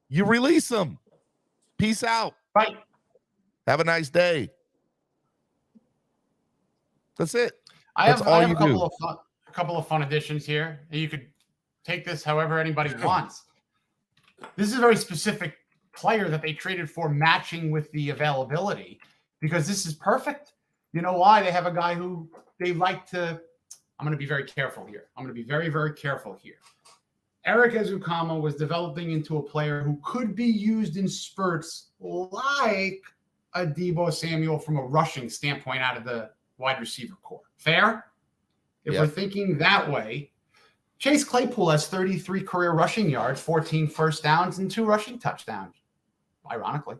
you release them. Peace out. Right. Have a nice day. That's it. I have a couple of fun additions here. You could take this however anybody wants. This is a very specific player that they traded for, matching with the availability, because this is perfect. You know why? They have a guy who they like to. I'm going to be very careful here. I'm going to be very, very careful here. Eric Ezukama was developing into a player who could be used in spurts like a Deebo Samuel from a rushing standpoint out of the wide receiver core. Fair? If we're thinking that way, Chase Claypool has 33 career rushing yards, 14 first downs, and 2 rushing touchdowns, ironically.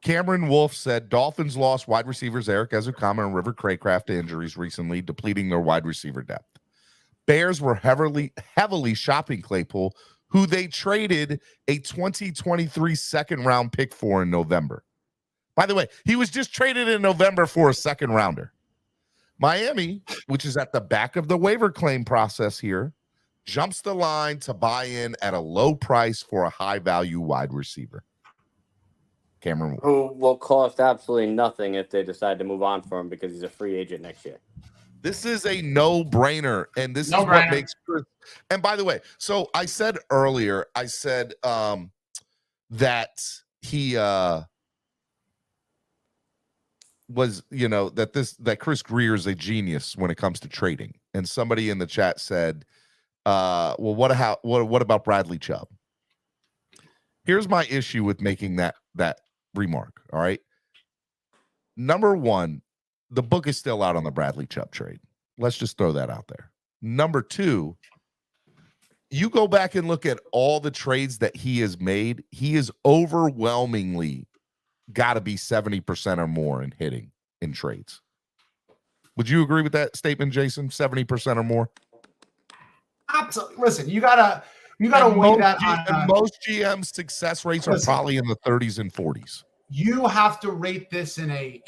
Cameron Wolf said Dolphins lost wide receivers Eric Ezukama and River Craycraft to injuries recently, depleting their wide receiver depth. Bears were heavily shopping Claypool, who they traded a 2023 second-round pick for in November. By the way, he was just traded in November for a second-rounder. Miami, which is at the back of the waiver claim process here, jumps the line to buy in at a low price for a high-value wide receiver. Cameron, who will cost absolutely nothing if they decide to move on for him because he's a free agent next year. This is a no-brainer, and this is what makes. And by the way, so I said earlier, that he was, that Chris Greer is a genius when it comes to trading. And somebody in the chat said, well, what about Bradley Chubb? Here's my issue with making that remark. All right. Number one, the book is still out on the Bradley Chubb trade. Let's just throw that out there. Number two, you go back and look at all the trades that he has made. He is overwhelmingly got to be 70% or more in hitting in trades. Would you agree with that statement, Jason? 70% or more? Absolutely. Listen, you gotta weigh that on. Most GM's success rates are probably in the 30s and 40s. You have to rate this in a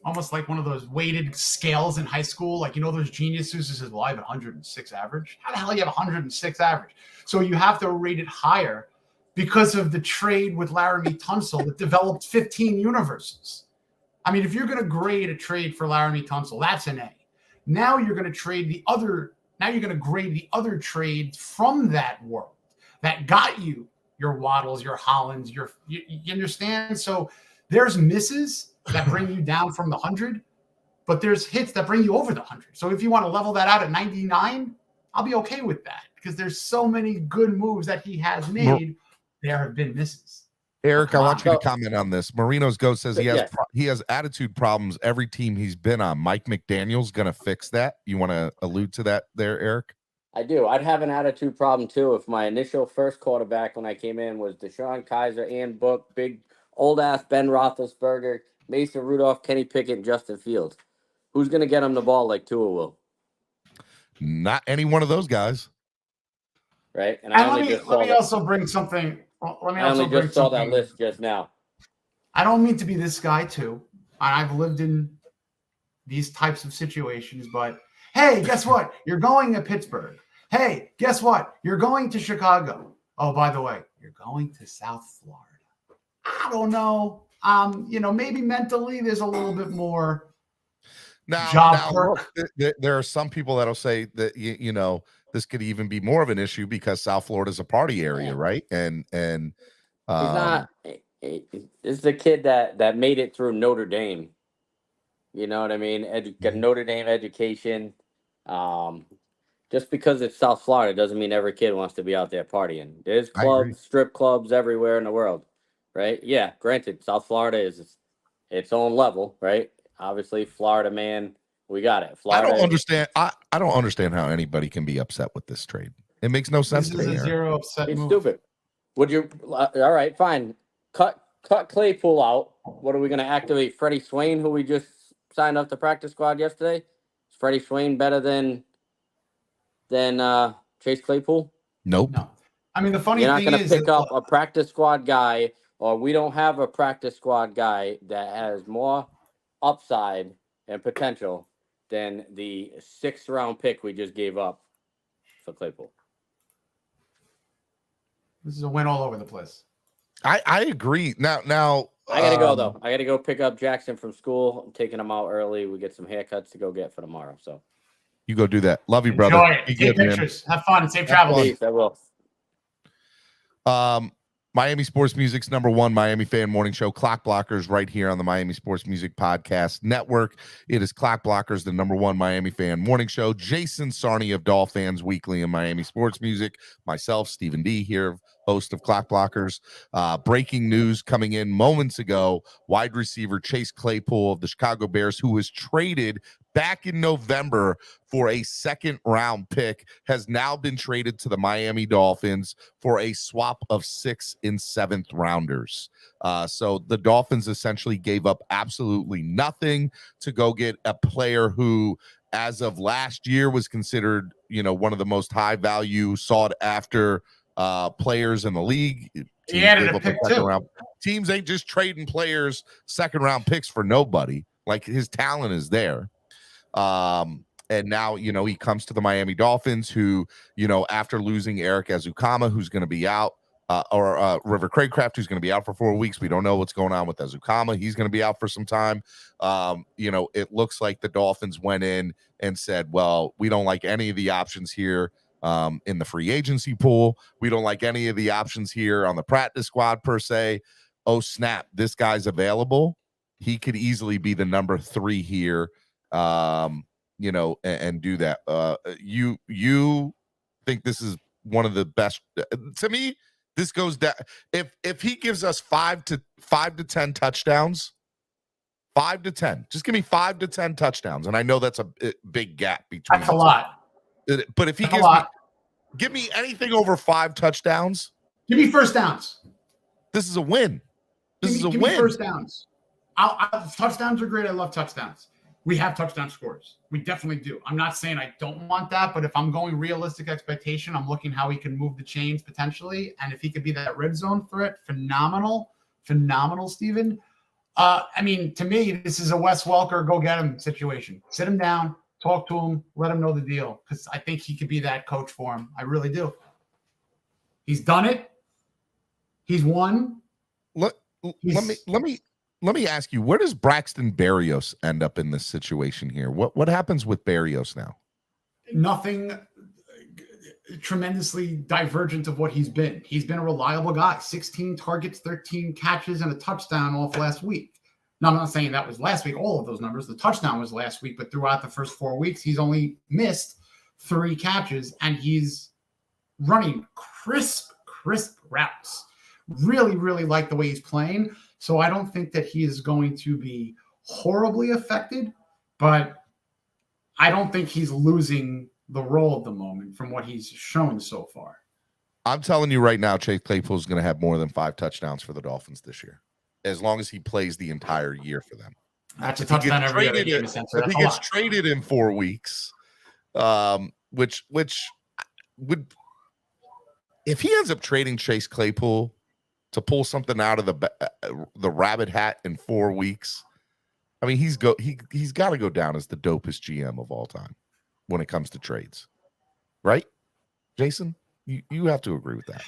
almost like one of those weighted scales in high school. Like, those geniuses who says, well, I have 106 average. How the hell do you have 106 average? So you have to rate it higher because of the trade with Laramie Tunsil that developed 15 universes. I mean, if you're going to grade a trade for Laramie Tunsil, that's an A. Now you're going to grade the other trades from that world that got you your Waddles, your Hollands, you understand? So there's misses that bring you down from the 100, but there's hits that bring you over the 100. So if you want to level that out at 99, I'll be okay with that because there's so many good moves that he has made. There have been misses. Eric, I want you to comment on this. Marino's Ghost says he has attitude problems every team he's been on. Mike McDaniel's going to fix that. You want to allude to that there, Eric? I do. I'd have an attitude problem, too, if my initial first quarterback when I came in was Deshaun Kaiser, Ian Book, big old-ass Ben Roethlisberger, Mason Rudolph, Kenny Pickett, and Justin Fields. Who's going to get him the ball like Tua will? Not any one of those guys. Right? And let me also bring something. I only just saw that list just now. I don't mean to be this guy, too. I've lived in these types of situations, but hey, guess what? You're going to Pittsburgh. Hey, guess what? You're going to Chicago. Oh, by the way, you're going to South Florida. I don't know. Maybe mentally there's a little bit more job work. There are some people that'll say that, this could even be more of an issue because South Florida is a party area, right? And he's not. It's the kid that made it through Notre Dame. You know what I mean? Got Notre Dame education. just because it's South Florida doesn't mean every kid wants to be out there partying. There's I agree. clubs, strip clubs everywhere in the world, right? Yeah, granted, South Florida is its own level, right? Obviously, Florida man, we got it. I Florida. don't understand. I don't understand how anybody can be upset with this trade. It makes no sense This to is me. a Aaron. zero upset It's move. stupid. Would you? All right, fine. Cut Claypool out. What are we going to activate? Freddie Swain, who we just signed up the practice squad yesterday. Is Freddie Swain better than Chase Claypool? Nope. No. I mean, the funny You're not thing going to is, pick up a practice squad guy, or we don't have a practice squad guy that has more upside and potential than the 6th round pick we just gave up for Claypool. this is a win all over the place. I agree. Now I gotta go though. I gotta go pick up Jackson from school. I'm taking him out early. We get some haircuts to go get for tomorrow. So you go do that. Love you, brother. Enjoy it. Be Take good, man. pictures. Have fun and safe travels. peace. I will. Miami Sports Music's #1 Miami fan morning show, Clock Blockers, right here on the Miami Sports Music Podcast Network. It is Clock Blockers, the #1 Miami fan morning show. Jason Sarney of Dolphins Weekly and Miami Sports Music. Myself, Stephen D. here, host of Clock Blockers. Breaking news coming in moments ago: wide receiver Chase Claypool of the Chicago Bears, who was traded back in November for a 2nd round pick, has now been traded to the Miami Dolphins for a swap of 6th and 7th rounders. So the Dolphins essentially gave up absolutely nothing to go get a player who, as of last year, was considered, one of the most high value, sought after players in the league. He added a pick too. Teams ain't just trading players 2nd round picks for nobody. Like, his talent is there. And now, he comes to the Miami Dolphins, who, after losing Eric Azukama, who's going to be out, or River Craycraft, who's going to be out for 4 weeks. We don't know what's going on with Azukama. He's going to be out for some time. It looks like the Dolphins went in and said, well, we don't like any of the options here in the free agency pool. We don't like any of the options here on the practice squad per se. Oh, snap. This guy's available. He could easily be the number 3 here. And do that. You think this is one of the best? To me, this goes down. If he gives us 5 to 10 touchdowns, 5 to 10, just give me 5 to 10 touchdowns, and I know that's a big gap between. That's a lot. But if he give me anything over 5 touchdowns, give me first downs. This is a win. Give me first downs. Touchdowns are great. I love touchdowns. We have touchdown scores. We definitely do. I'm not saying I don't want that, but if I'm going realistic expectation, I'm looking how he can move the chains potentially. And if he could be that red zone threat, phenomenal, Steven. To me, this is a Wes Welker, go get him situation. Sit him down, talk to him, let him know the deal. Because I think he could be that coach for him. I really do. He's done it. He's won. Let me ask you, where does Braxton Berrios end up in this situation here? What happens with Berrios now? Nothing tremendously divergent of what he's been. He's been a reliable guy. 16 targets, 13 catches, and a touchdown off last week. Now, I'm not saying that was last week, all of those numbers. The touchdown was last week, but throughout the first 4 weeks, he's only missed 3 catches, and he's running crisp routes. Really, really like the way he's playing. So I don't think that he is going to be horribly affected, but I don't think he's losing the role at the moment from what he's shown so far. I'm telling you right now, Chase Claypool is going to have more than 5 touchdowns for the Dolphins this year, as long as he plays the entire year for them. That's a touchdown every other game. If he gets traded in 4 weeks, which would, if he ends up trading Chase Claypool to pull something out of the rabbit hat in 4 weeks, I mean, he's got to go down as the dopest GM of all time when it comes to trades, right, Jason? You have to agree with that.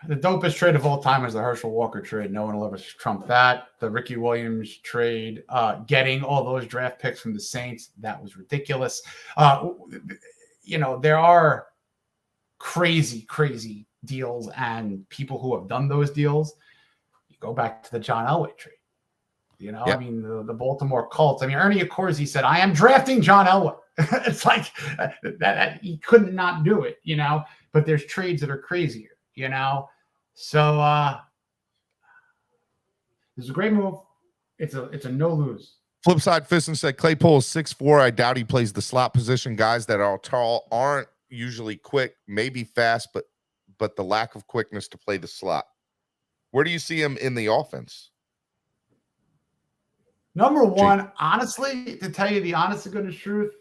The dopest trade of all time is the Herschel Walker trade. No one will ever trump that. The Ricky Williams trade, getting all those draft picks from the Saints, that was ridiculous. There are crazy deals and people who have done those deals. You go back to the John Elway trade. Yep. The Baltimore Colts. Ernie Accorsi said, I am drafting John Elway. It's like that he couldn't not do it, but there's trades that are crazier, so it's a great move. It's a no lose. Flip side, Fiston said Claypool is 6'4". I doubt he plays the slot position. Guys that are tall aren't usually quick, maybe fast, but the lack of quickness to play the slot. Where do you see him in the offense? Number one, honestly, to tell you the honest to goodness truth,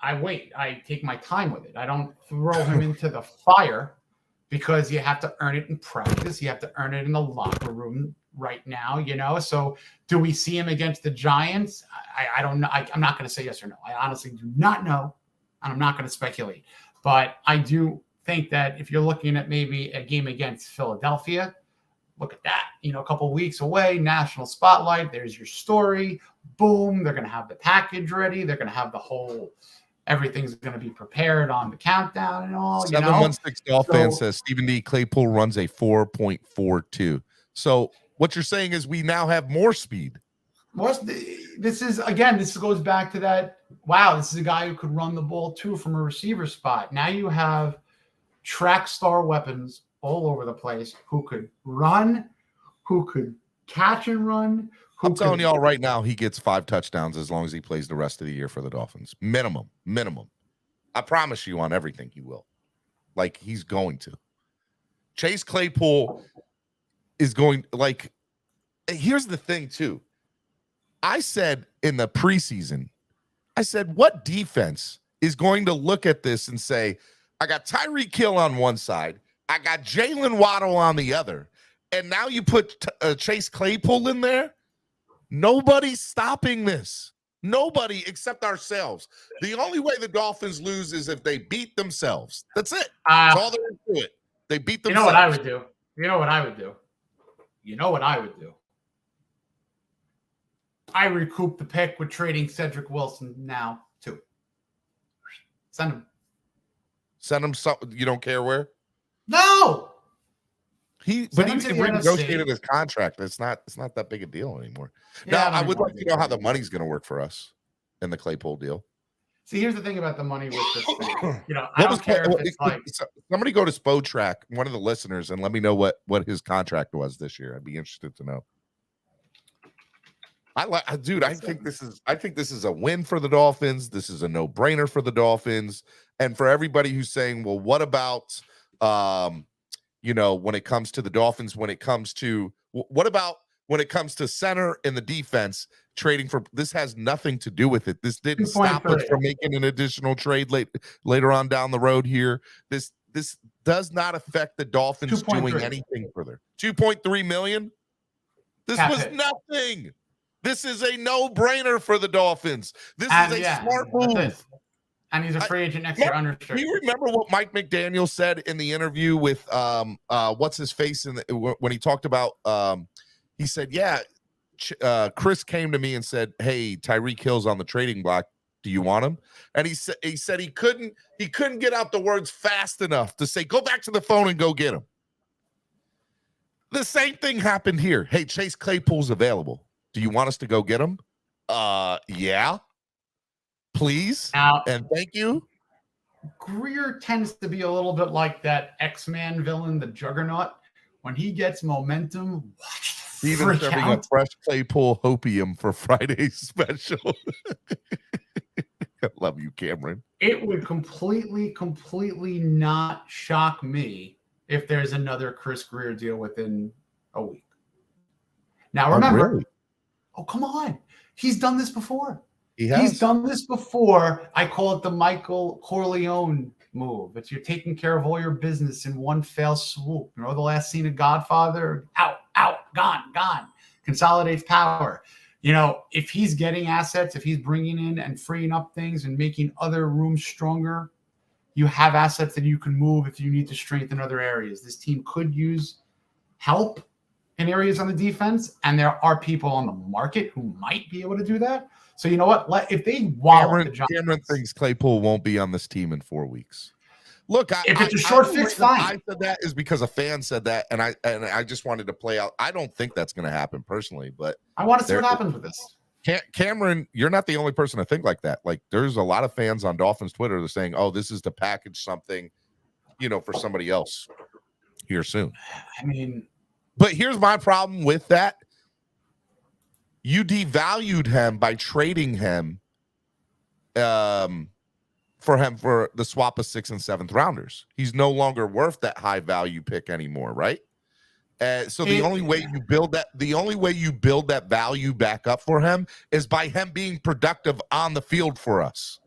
I wait. I take my time with it. I don't throw him into the fire because you have to earn it in practice. You have to earn it in the locker room right now, So do we see him against the Giants? I don't know. I'm not going to say yes or no. I honestly do not know, and I'm not going to speculate. But I do think that if you're looking at maybe a game against Philadelphia, look at that. A couple of weeks away, national spotlight. There's your story. Boom. They're going to have the package ready. They're going to have the whole everything's going to be prepared on the countdown and all. 716 Dolphins says Stephen D. Claypool runs a 4.42. So what you're saying is we now have more speed. This goes back to that. Wow, this is a guy who could run the ball too from a receiver spot. Now you have track star weapons all over the place who could run, who could catch and run. I'm telling y'all right now, he gets 5 touchdowns as long as he plays the rest of the year for the Dolphins. Minimum. I promise you on everything he will. Like, he's going to. Chase Claypool is going, here's the thing, too. I said in the preseason, what defense is going to look at this and say, I got Tyreek Hill on one side, I got Jalen Waddle on the other, and now you put Chase Claypool in there? Nobody's stopping this. Nobody except ourselves. The only way the Dolphins lose is if they beat themselves. That's it. That's all there is to it. They beat themselves. You know what I would do? You know what I would do? I recoup the pick with trading Cedric Wilson now, too. Send him. You don't care where? No. But he renegotiated his contract. It's not that big a deal anymore. Now, I would like to know how the money's going to work for us in the Claypool deal. See, here's the thing about the money with this thing. I don't care if it's like somebody go to Spotrac, one of the listeners, and let me know what his contract was this year. I'd be interested to know. I think this is a win for the Dolphins. This is a no-brainer for the Dolphins, and for everybody who's saying, well, what about when it comes to the Dolphins, what about when it comes to center in the defense trading for, this has nothing to do with it. This didn't stop us from making an additional trade later on down the road here. This does not affect the Dolphins doing anything further. 2.3 million. This was nothing. This is a no-brainer for the Dolphins. This is a smart move. And he's a free agent next year, unrestricted. Do you remember what Mike McDaniel said in the interview with what's his face when he talked about he said, Chris came to me and said, hey, Tyreek Hill's on the trading block. Do you want him? And he said he couldn't get out the words fast enough to say, go back to the phone and go get him. The same thing happened here. Hey, Chase Claypool's available. Do you want us to go get him? Yeah. Please and thank you. Greer tends to be a little bit like that X-Man villain, the Juggernaut. When he gets momentum, watch the even serving a fresh Claypool hopium for Friday's special. I love you, Cameron. It would completely not shock me if there's another Chris Greer deal within a week. Now remember, come on, he's done this before. He's done this before. I call it the Michael Corleone move. It's you're taking care of all your business in one fell swoop. The last scene of Godfather? Out, gone. Consolidates power. If he's getting assets, if he's bringing in and freeing up things and making other rooms stronger, you have assets that you can move if you need to strengthen other areas. This team could use help in areas on the defense, and there are people on the market who might be able to do that. So you know what? If they wallow the Giants, Cameron thinks Claypool won't be on this team in 4 weeks. Look, if it's a short fix, fine. I said that is because a fan said that, and I just wanted to play out. I don't think that's going to happen personally, but I want to see what happens with this. Cameron, you're not the only person to think like that. Like, there's a lot of fans on Dolphins Twitter that are saying, "Oh, this is to package something, for somebody else here soon." I mean, but here's my problem with that: you devalued him by trading him, for the swap of 6th and 7th rounders. He's no longer worth that high value pick anymore, right? So the only way you build that value back up for him is by him being productive on the field for us.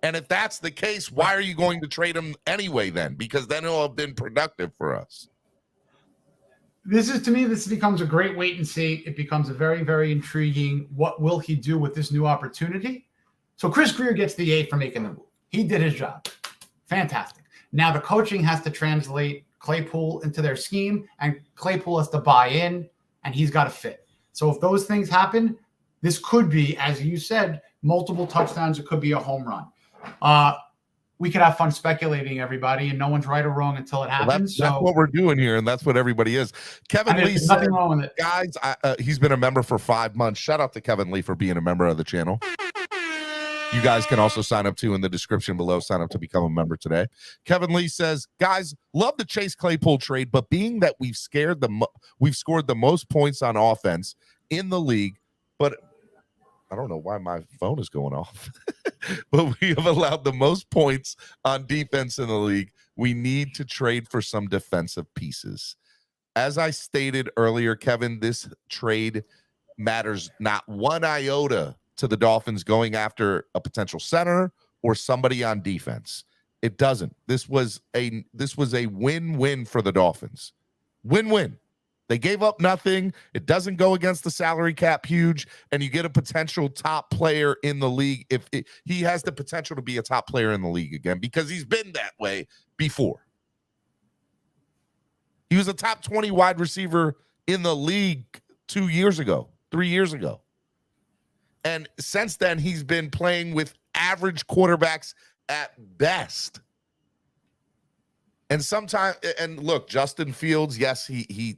And if that's the case, why are you going to trade him anyway then? Because then he'll have been productive for us. To me, this becomes a great wait and see. It becomes a very, very intriguing. What will he do with this new opportunity? So Chris Grier gets the A for making the move. He did his job. Fantastic. Now the coaching has to translate Claypool into their scheme, and Claypool has to buy in, and he's got to fit. So if those things happen, this could be, as you said, multiple touchdowns. It could be a home run. We could have fun speculating, everybody, and no one's right or wrong until it happens. That's what we're doing here, and that's what everybody is. Kevin Lee said, nothing wrong with it. Guys, he's been a member for 5 months. Shout out to Kevin Lee for being a member of the channel. You guys can also sign up in the description below. Sign up to become a member today. Kevin Lee says, guys, love the Chase Claypool trade, but being that we've scored the most points on offense in the league, but I don't know why my phone is going off, but we have allowed the most points on defense in the league. We need to trade for some defensive pieces. As I stated earlier, Kevin, this trade matters not one iota to the Dolphins going after a potential center or somebody on defense. It doesn't. This was a win-win for the Dolphins. Win-win. They gave up nothing. It doesn't go against the salary cap huge, and you get a potential top player in the league. He has the potential to be a top player in the league again, because he's been that way before. He was a top 20 wide receiver in the league 2 years ago, 3 years ago. And since then, he's been playing with average quarterbacks at best. And sometimes, and look, Justin Fields, yes, he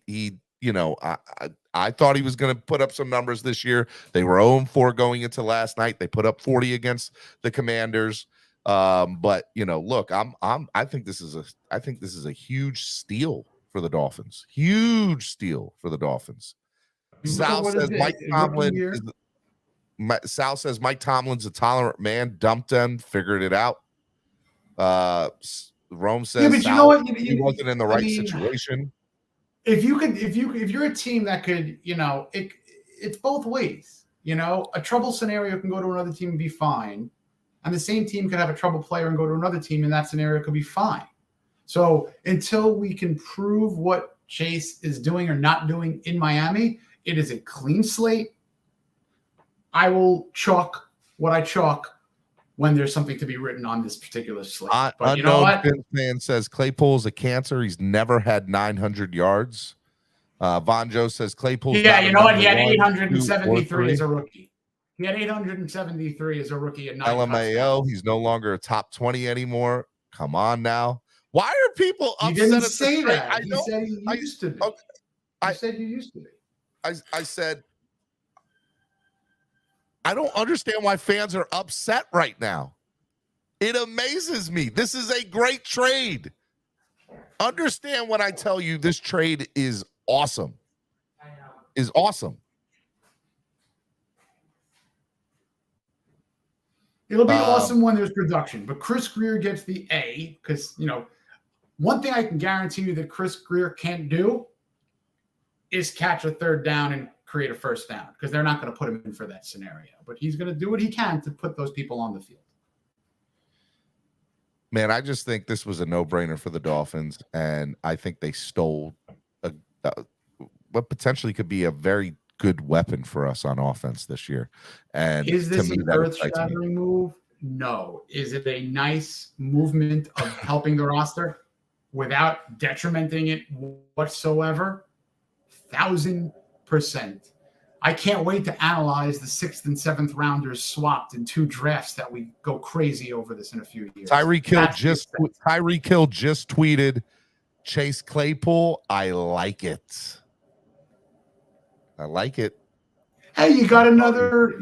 I thought he was going to put up some numbers this year. They were 0-4 going into last night. They put up 40 against the Commanders. But look, I think this is a huge steal for the Dolphins. Huge steal for the Dolphins. Sal says Mike Tomlin's a tolerant man. Dumped him, figured it out. Rome says, but you know what? He wasn't in the right situation. If you're a team that could, it's both ways. A trouble scenario can go to another team and be fine, and the same team could have a trouble player and go to another team, and that scenario could be fine. So until we can prove what Chase is doing or not doing in Miami, it is a clean slate. I will chalk what I chalk when there's something to be written on this particular slate. But you know what? Fan says Claypool's a cancer. He's never had 900 yards. Von Joe says Claypool's. Yeah, you know what? He had 873 as a rookie. He had 873 as a rookie at 9. LMAO. He's no longer a top 20 anymore. Come on now. Why are people upset? You didn't say that. I know. You said you used to be. Okay. You said you used to be. I said, I don't understand why fans are upset right now. It amazes me. This is a great trade. Understand when I tell you this trade is awesome. Is awesome. It'll be awesome when there's production, but Chris Grier gets the A because, one thing I can guarantee you that Chris Grier can't do is catch a third down and create a first down, because they're not going to put him in for that scenario. But he's going to do what he can to put those people on the field. Man, I just think this was a no-brainer for the Dolphins, and I think they stole what potentially could be a very good weapon for us on offense this year. And is this an earth-shattering move? No. Is it a nice movement of helping the roster without detrimenting it whatsoever? 1,000%. I can't wait to analyze the 6th and 7th rounders swapped in 2 drafts that we go crazy over this in a few years. Tyreek Hill just tweeted Chase Claypool. I like it. Hey, you got another.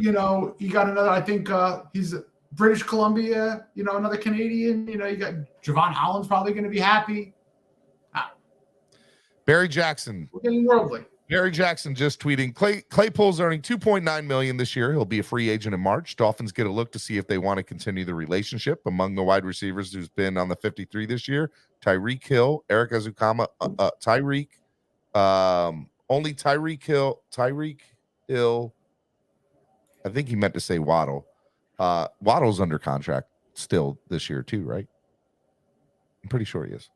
I think he's British Columbia. Another Canadian. You got Javon Holland's probably going to be happy. Barry Jackson. We're getting worldly. Barry Jackson just tweeting, Claypool's earning $2.9 million this year. He'll be a free agent in March. Dolphins get a look to see if they want to continue the relationship. Among the wide receivers who's been on the 53 this year, Tyreek Hill, Eric Azukama, Tyreek, only Tyreek Hill. I think he meant to say Waddle. Waddle's under contract still this year too, right? I'm pretty sure he is.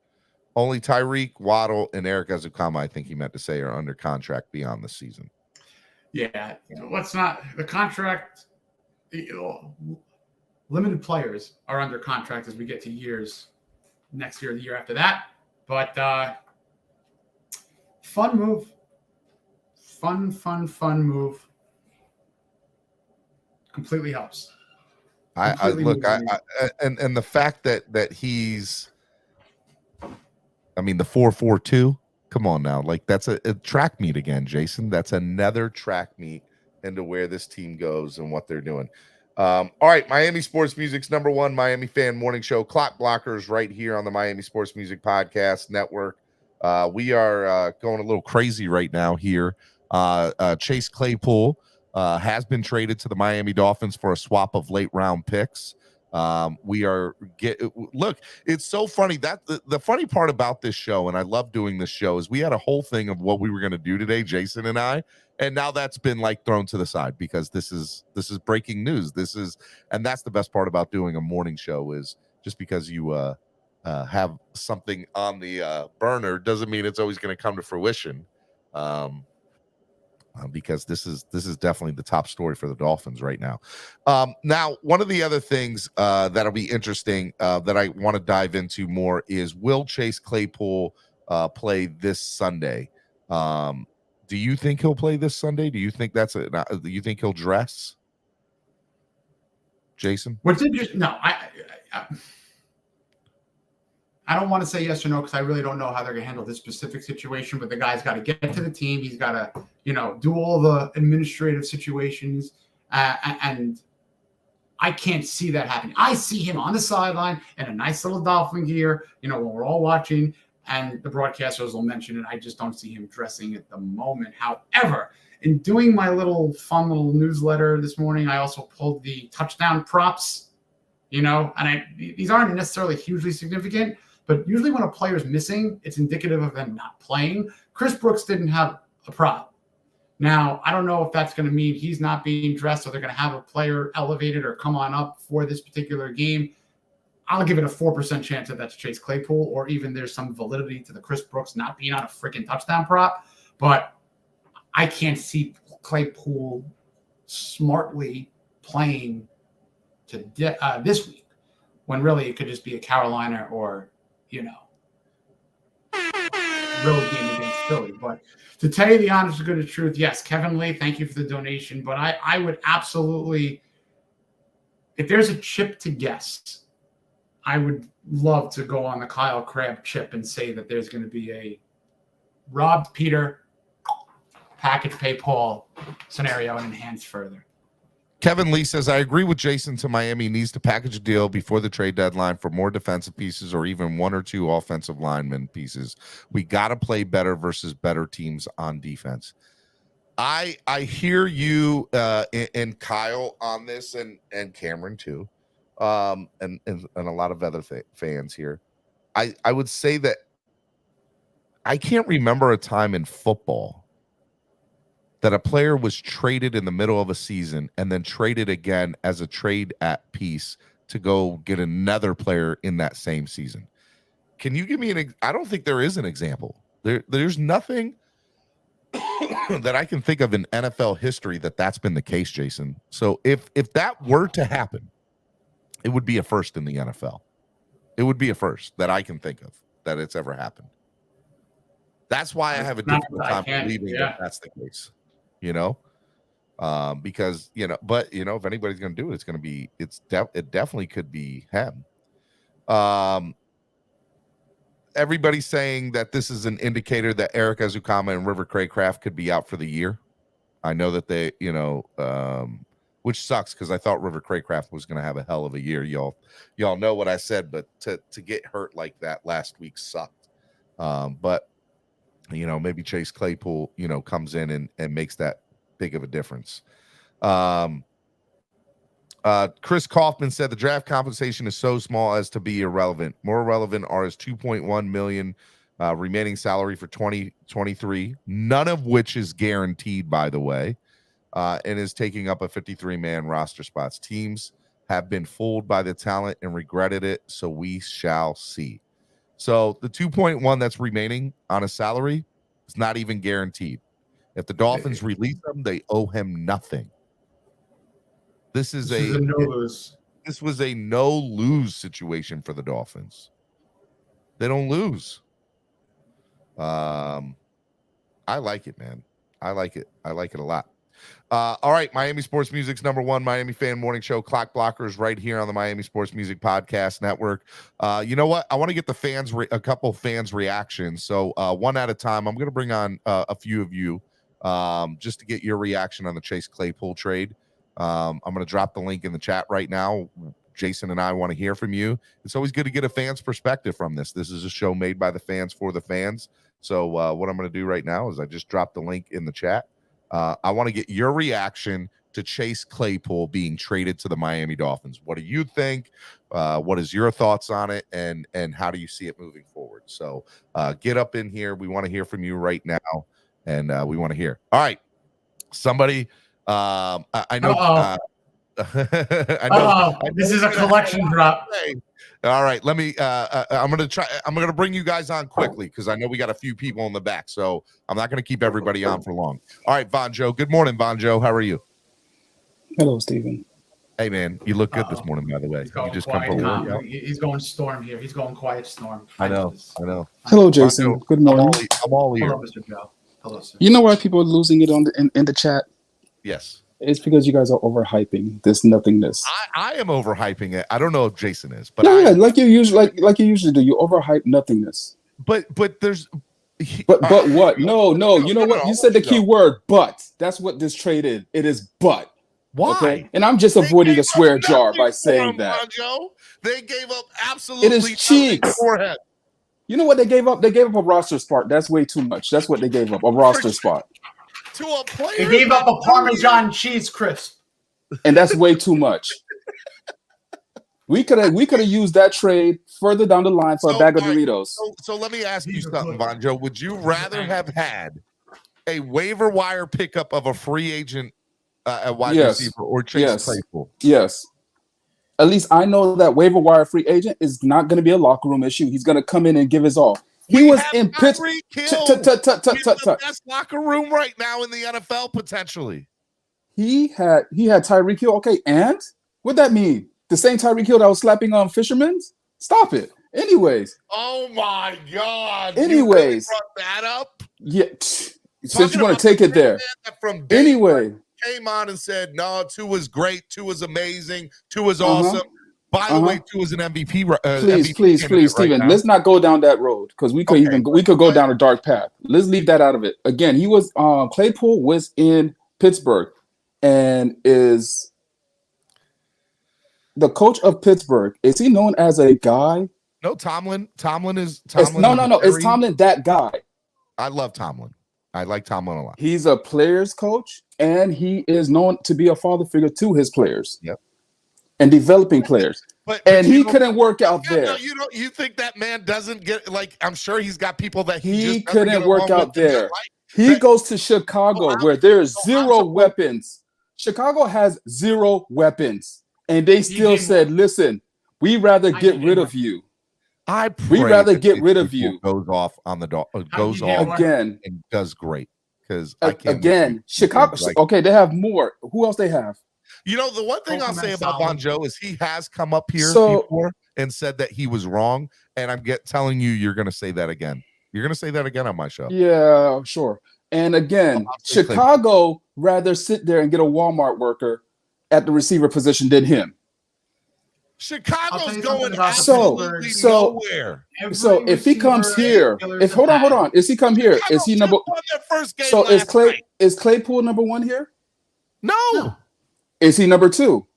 Only Tyreek, Waddle, and Eric Azukama, I think he meant to say, are under contract beyond the season. Yeah, let's not. The contract, limited players are under contract as we get to years next year, the year after that. But fun move. Fun move. Completely helps. And the fact that he's, I mean, the 4.42. Come on now, like that's a track meet again, Jason. That's another track meet into where this team goes and what they're doing. All right, Miami Sports Music's #1 Miami fan morning show. Clock Blockers right here on the Miami Sports Music Podcast Network. We are going a little crazy right now here. Chase Claypool has been traded to the Miami Dolphins for a swap of late round picks. Look, it's so funny that the funny part about this show, and I love doing this show, is we had a whole thing of what we were going to do today, Jason and I, and now that's been like thrown to the side because this is breaking news. And that's the best part about doing a morning show, is just because you have something on the burner doesn't mean it's always going to come to fruition. Because this is definitely the top story for the Dolphins right now. Now, one of the other things that'll be interesting that I want to dive into more is, will Chase Claypool play this Sunday? Do you think he'll play this Sunday? Do you think do you think he'll dress, Jason? What's interesting? No, I don't want to say yes or no because I really don't know how they're going to handle this specific situation. But the guy's got to get to the team. He's got to, do all the administrative situations. And I can't see that happening. I see him on the sideline in a nice little Dolphin gear, when we're all watching. And the broadcasters will mention it. I just don't see him dressing at the moment. However, in doing my fun little newsletter this morning, I also pulled the touchdown props, and these aren't necessarily hugely significant. But usually when a player's missing, it's indicative of them not playing. Chris Brooks didn't have a prop. Now, I don't know if that's going to mean he's not being dressed or they're going to have a player elevated or come on up for this particular game. I'll give it a 4% chance that that's Chase Claypool, or even there's some validity to the Chris Brooks not being on a freaking touchdown prop. But I can't see Claypool smartly playing this week, when really it could just be a Carolina or road game against Philly. But to tell you the honest to goodness truth, yes, Kevin Lee, thank you for the donation. But I would absolutely, if there's a chip to guess, I would love to go on the Kyle Crabb chip and say that there's going to be a robbed Peter, package pay Paul scenario and enhance further. Kevin Lee says, I agree with Jason to Miami needs to package a deal before the trade deadline for more defensive pieces or even one or two offensive lineman pieces. We got to play better versus better teams on defense. I hear you and Kyle on this, and Cameron too, and a lot of other fans here. I would say that I can't remember a time in football that a player was traded in the middle of a season and then traded again as a trade at piece to go get another player in that same season. Can you give me I don't think there is an example. There's nothing that I can think of in NFL history that's been the case, Jason. So if that were to happen, it would be a first in the NFL. It would be a first that I can think of that it's ever happened. That's why I have a difficult time believing that that's the case. Because but if anybody's going to do it, it's going to be it definitely could be him. Everybody's saying that this is an indicator that Eric Azukama and River Craycraft could be out for the year. I know that they, which sucks because I thought River Craycraft was going to have a hell of a year. Y'all know what I said, but to get hurt like that last week sucked. But maybe Chase Claypool, comes in and makes that big of a difference. Chris Kaufman said the draft compensation is so small as to be irrelevant. More relevant are his $2.1 million remaining salary for 2023, none of which is guaranteed, by the way, and is taking up a 53-man roster spots. Teams have been fooled by the talent and regretted it, so we shall see. So the 2.1 that's remaining on a salary is not even guaranteed. If the Dolphins release him, they owe him nothing. This was a no-lose situation for the Dolphins. They don't lose. I like it, man. I like it a lot. All right, Miami Sports Music's #1 Miami Fan Morning Show. Clock Blockers right here on the Miami Sports Music Podcast Network. You know what? I want to get the fans, a couple fans' reactions. So one at a time. I'm going to bring on a few of you just to get your reaction on the Chase Claypool trade. I'm going to drop the link in the chat right now. Jason and I want to hear from you. It's always good to get a fan's perspective from this. This is a show made by the fans for the fans. So what I'm going to do right now is I just dropped the link in the chat. I want to get your reaction to Chase Claypool being traded to the Miami Dolphins. What do you think? What is your thoughts on it? And how do you see it moving forward? So get up in here. We want to hear from you right now. And we want to hear. All right. Somebody, I know. I know this is a collection drop. All right, let me I'm gonna bring you guys on quickly because I know we got a few people in the back, so I'm not gonna keep everybody on for long. All right, Von Joe. Good morning, Von Joe. How are you? Hello, Steven. Hey man, you look good this morning, by the way. You just come from work. He's going storm here. He's going quiet storm. I know. Hello, Jason. Good morning. I'm all ears. Hello, Mr. Joe. Hello, sir. You know why people are losing it in the chat? Yes. It's because you guys are overhyping this nothingness. I am overhyping it. I don't know if Jason is, but yeah, like you usually do. You overhype nothingness. But there's. But what? No. You know what? You said the key word, but. That's what this trade is. It is but. Why? Okay? And I'm just avoiding the swear jar by saying that. Joe. They gave up absolutely. It is cheeks. You know what they gave up? They gave up a roster spot. That's way too much. That's what they gave up. A roster spot. To a player. They gave up a Parmesan cheese crisp. And that's way too much. We could have used that trade further down the line for a bag of Doritos. So let me ask you something, Von Joe. Would you rather have had a waiver wire pickup of a free agent at wide receiver or Chase Claypool? Yes. At least I know that waiver wire free agent is not going to be a locker room issue. He's going to come in and give his all. He was in Pittsburgh. The best locker room right now in the NFL potentially. He had Tyreek Hill. Okay, and what that mean? The same Tyreek Hill that was slapping on Fisherman's? Stop it. Anyways. Oh my God. Anyways. You really brought that up? Yeah. Since you want to take it there. Anyway. Came on and said, no, Tua's great. Tua's amazing. Tua's awesome. By the way, Tua's an MVP. Please, Steven, let's not go down that road because we could go down a dark path. Let's leave that out of it. Again, he was Claypool was in Pittsburgh and is the coach of Pittsburgh. Is he known as a guy? No, Tomlin. It's Tomlin that guy. I love Tomlin. I like Tomlin a lot. He's a players coach and he is known to be a father figure to his players. Yep. And developing players, but he couldn't work out there. No, you think that man doesn't get I'm sure he's got people that he couldn't work out there. He goes to Chicago where there's zero weapons. Chicago has zero weapons, and they still said, "Listen, we rather get rid of you. We rather get rid of you." Goes off on the goes off again and does great because again Chicago. Okay, they have more. Who else they have? You know, the one thing I'll say about Von Joe is he has come up here before and said that he was wrong. And I'm telling you, you're going to say that again. You're going to say that again on my show. Yeah, sure. And again, Chicago rather sit there and get a Walmart worker at the receiver position than him. Chicago's you going something about the absolutely Pittsburgh. nowhere. So if he comes here, if hold on, is he come here? Is Chicago he just number? won their first game So last night. is Claypool number 1 here? No, Is he number 2?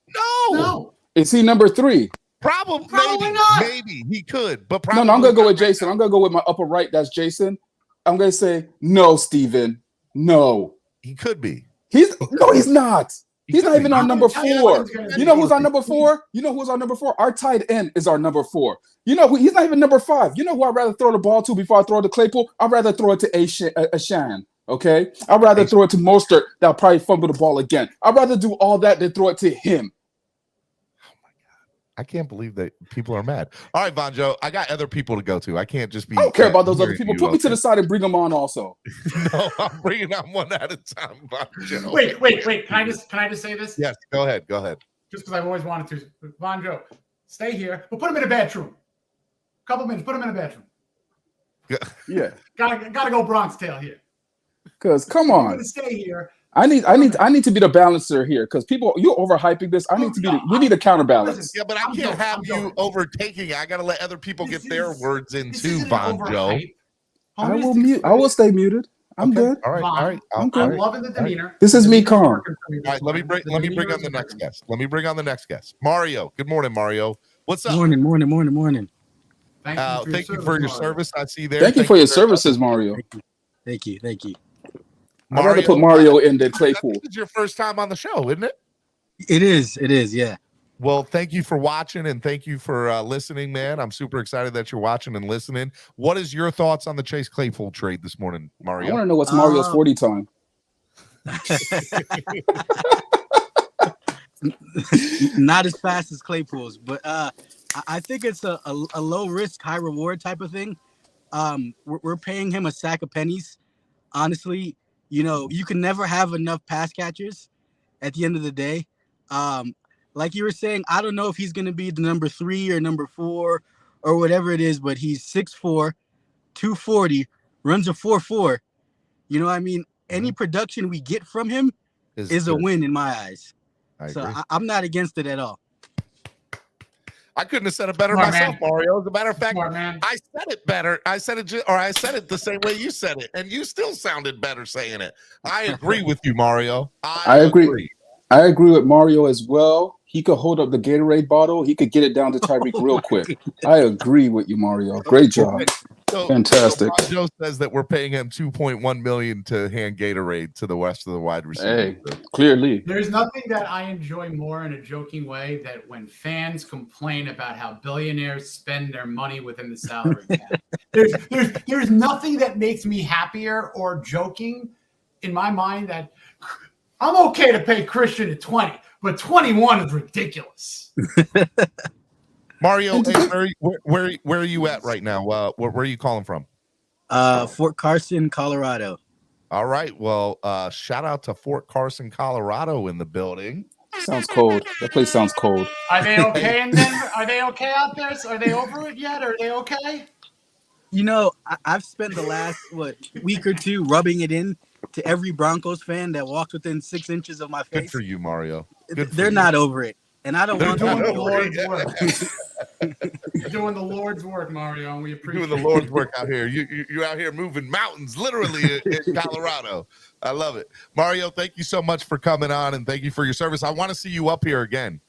No. Is he number 3? Probably Probably not. Maybe he could, but No, probably I'm gonna go not with Jason. I'm gonna go with my upper right. That's Jason. I'm gonna say no, Steven. No. He could be. He's not. He's not even on number 4. You know who's our number 4? You know who's our number 4? Our tight end is our number 4. You know who? He's not even number 5. You know who I'd rather throw the ball to before I throw it to Claypool? I'd rather throw it to Ashan. Okay, I'd rather throw it to Mostert. That'll probably fumble the ball again. I'd rather do all that than throw it to him. I can't believe that people are mad. All right, Vonjo, I got other people to go to. I can't just be. I don't care about those other people. Put me to the side and bring them on also. No, I'm bringing on one at a time, Vonjo. Wait. Can I just say this? Yes, go ahead. Just because I've always wanted to. Vonjo, stay here. We'll put him in a bedroom. Couple minutes. Put him in a bedroom. Yeah. Gotta go Bronx Tale here. Because come We're on. gonna stay here. I need to be the balancer here because people, you're overhyping this. We need a counterbalance. Listen, Yeah, but I can't have you overtaking it. I got to let other people get their words in too, Vonjo. I will mute. I will stay muted. I'm good. All right. I'm good. I'm loving the demeanor. This is me calm. All right, let me bring on the next guest. Mario. Good morning, Mario. What's up? Morning. Thank you for your service. I see there. Thank you for your services, Mario. Thank you. I'd rather put Mario in than Claypool. This is your first time on the show, isn't it? It is, yeah. Well, thank you for watching and thank you for listening, man. I'm super excited that you're watching and listening. What is your thoughts on the Chase Claypool trade this morning, Mario? I want to know what's Mario's 40 time. Not as fast as Claypool's, but I think it's a low risk, high reward type of thing. We're paying him a sack of pennies. Honestly, you can never have enough pass catchers at the end of the day. Like you were saying, I don't know if he's going to be the number 3 or number 4 or whatever it is, but he's 6'4", 240, runs a 4.4. You know what I mean? Any production we get from him is a win in my eyes. I'm not against it at all. I couldn't have said it better myself, Mario. As a matter of fact, I said it better. I said it the same way you said it, and you still sounded better saying it. I agree with you, Mario. I agree. I agree with Mario as well. He could hold up the Gatorade bottle. He could get it down to Tyreek real quick. I agree with you, Mario. Great job. Fantastic. Joe says that we're paying him $2.1 million to hand Gatorade to the rest of the wide receivers. Hey, clearly. There's nothing that I enjoy more in a joking way that when fans complain about how billionaires spend their money within the salary cap. There's nothing that makes me happier or joking in my mind that I'm okay to pay Christian at 20, but 21 is ridiculous. Mario, where are you at right now? Where are you calling from? Fort Carson, Colorado. All right. Well, shout out to Fort Carson, Colorado in the building. Sounds cold. That place sounds cold. Are they okay in Denver? Are they okay out there? Are they over it yet? Are they okay? I've spent the last week or two rubbing it in to every Broncos fan that walked within 6 inches of my face. Good for you, Mario. They're not over it. And I don't want doing the Lord's work. You're doing the Lord's work, Mario, and we appreciate doing the Lord's work out here. You're out here moving mountains, literally in Colorado. I love it. Mario, thank you so much for coming on, and thank you for your service. I want to see you up here again.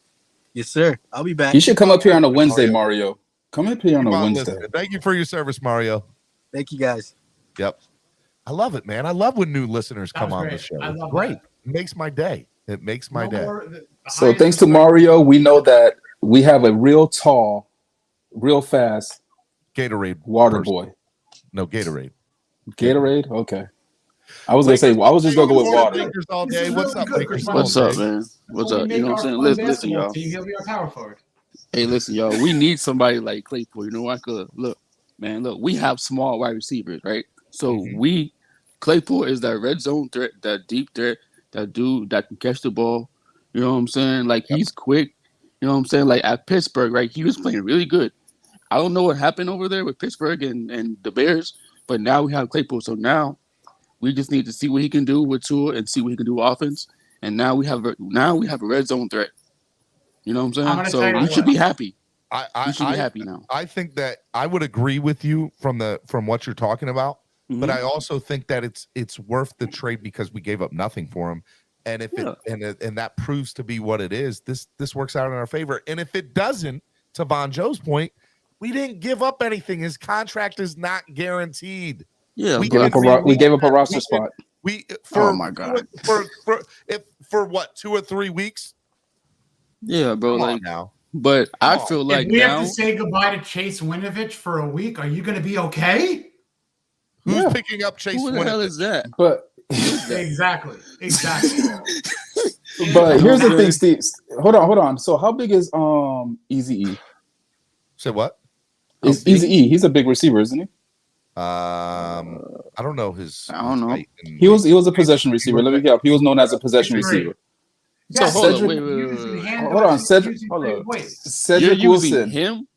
Yes, sir. I'll be back. You should come up here on a Wednesday, Mario. Come up here on a Wednesday. Thank you for your service, Mario. Thank you, guys. Yep. I love it, man. I love when new listeners come on the show. It's great. It makes my day. It makes my day. So thanks to Mario, we know that we have a real tall, real fast Gatorade water boy. No, Gatorade. Gatorade? Okay. I was just gonna go with water. All day. What's up, Lakers? What's up, man? What's up? You know what I'm saying? Listen, y'all. He'll be our power forward. Hey, listen, y'all. We need somebody like Claypool. You know what? Look, we have small wide receivers, right? So Claypool is that red zone threat, that deep threat, that dude that can catch the ball. You know what I'm saying? Like, he's quick. You know what I'm saying? Like, at Pittsburgh, right, he was playing really good. I don't know what happened over there with Pittsburgh and the Bears, but now we have Claypool. So now we just need to see what he can do with Tua and see what he can do with offense. And now we have a red zone threat. You know what I'm I'm gonna saying? So tell you you what. should be happy. I You should be happy now. I think that I would agree with you from what you're talking about, but Mhm. I also think that it's worth the trade because we gave up nothing for him. And if Yeah. and that proves to be what it is, this works out in our favor. And if it doesn't, to Von Joe's point, we didn't give up anything. His contract is not guaranteed. Yeah, We but gave up a roster spot. Oh my God. For what, 2 or 3 weeks? yeah, bro. Come on Like, now. but I on. feel like If we have now. to say goodbye to Chase Winovich for a week, are you going to be okay? Who's Yeah. picking up Chase Who the hell Winovich? is that? But Exactly. but here's the thing, Steve. Hold on. So how big is Eazy-E? Say what? Is Eazy-E? He's a big receiver, isn't he? I don't know his. I don't know. height and He was a possession receiver. Let me help. He was known as a possession receiver. So Yes, hold on, Cedric- wait. Hold on, Cedric. Using Hold big on. weight. Cedric You're using Wilson. him?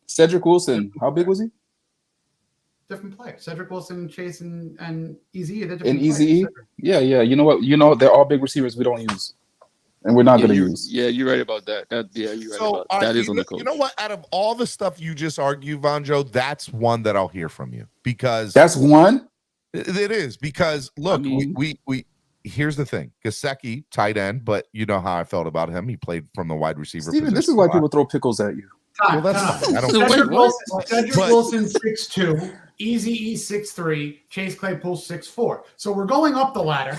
Cedric Wilson. How big was he? Different players. Cedric Wilson, Chase, and Easy. They're different And players. Eazy-E? Yeah. You know what? They're all big receivers we don't use, and we're not going to use. Yeah, you're right about that. You're right So about that. Is on the coach. you know what? Out of all the stuff you just argue, Von Joe, that's one that I'll hear from you because That's one. it is because look, I mean- we here's the thing: Gesicki, tight end, but you know how I felt about him. He played from the wide receiver. Steven, this is position why a lot. people throw pickles at you. Well, that's fine. I don't. So wait, Cedric what? Wilson 6'2", Eazy-E 6'3", Chase Claypool 6'4". So we're going up the ladder,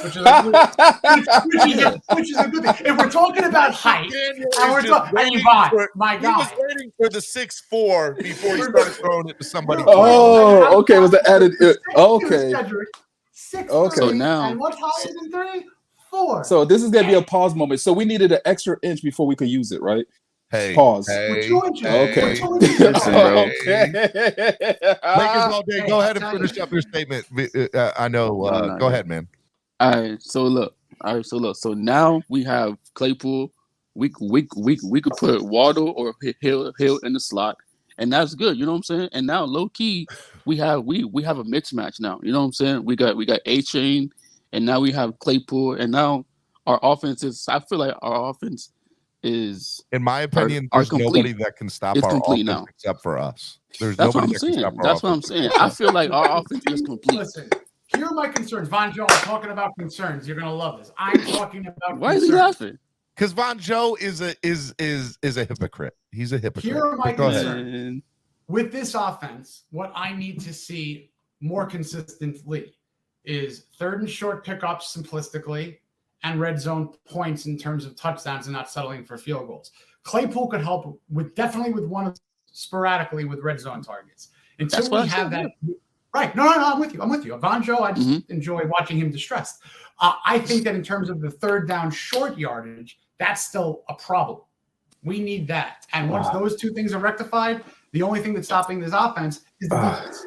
which is a good thing. If we're talking about height, and we're talking, my He God. was waiting for the 6'4" before he started throwing it to somebody. Oh, okay. Was the added? Okay. Cedric, 6'3", Okay. So now- and what's higher than 3? 4. So this is gonna be a pause moment. So we needed an extra inch before we could use it, right? Hey, Pause. We're 2 inches. Okay. We're 2 inches. Listen, bro. Okay. Lakers all day. Hey, Go ahead and I'll tell finish up your statement. I know. No. Go ahead, man. All right. So look. So now we have Claypool. We could put Waddle or Hill in the slot, and that's good. You know what I'm saying? And now low key we have a mismatch now. You know what I'm saying? We got A-Chain, and now we have Claypool, and now our offense is. I feel like our offense is. In my opinion, are there's complete. nobody that can stop It's our complete offense now. except for us. There's That's what nobody I'm that can saying. stop our That's what I'm offense. saying. I feel like our offense is complete. Listen, here are my concerns. Von Joe, I'm talking about concerns. You're gonna love this. I'm talking about Why is he concerns. laughing? Because Von Joe is a hypocrite. He's a hypocrite. Here are my But go ahead. concerns. Man. With this offense, what I need to see more consistently is 3rd and short pickups simplistically and red zone points in terms of touchdowns and not settling for field goals. Claypool could help definitely with one sporadically with red zone targets. Until That's what we I have said, that. Right. No, I'm with you. Von Joe, I just enjoy watching him distressed. I think that in terms of the 3rd down short yardage, that's still a problem. We need that. And once those two things are rectified, the only thing that's stopping this offense is the defense.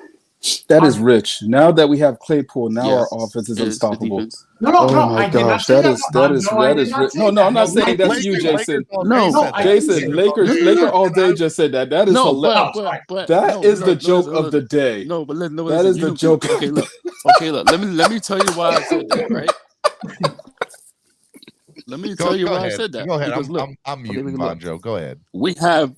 That is rich. Now that we have Claypool, now Yes, our offense is it is the unstoppable. defense. No, Oh my I did not gosh, say that that. is rich. No, I'm not saying that's you, Jason. No, I didn't say Jason, that. Laker all day just said that. That is No, hilarious. That is the joke of the day. No, but listen, That is the joke. Okay, look. Let me tell you why I said that, right? Let me tell you why I said that. Go ahead. Because look, I'm muting look. Von Joe. Go ahead. we have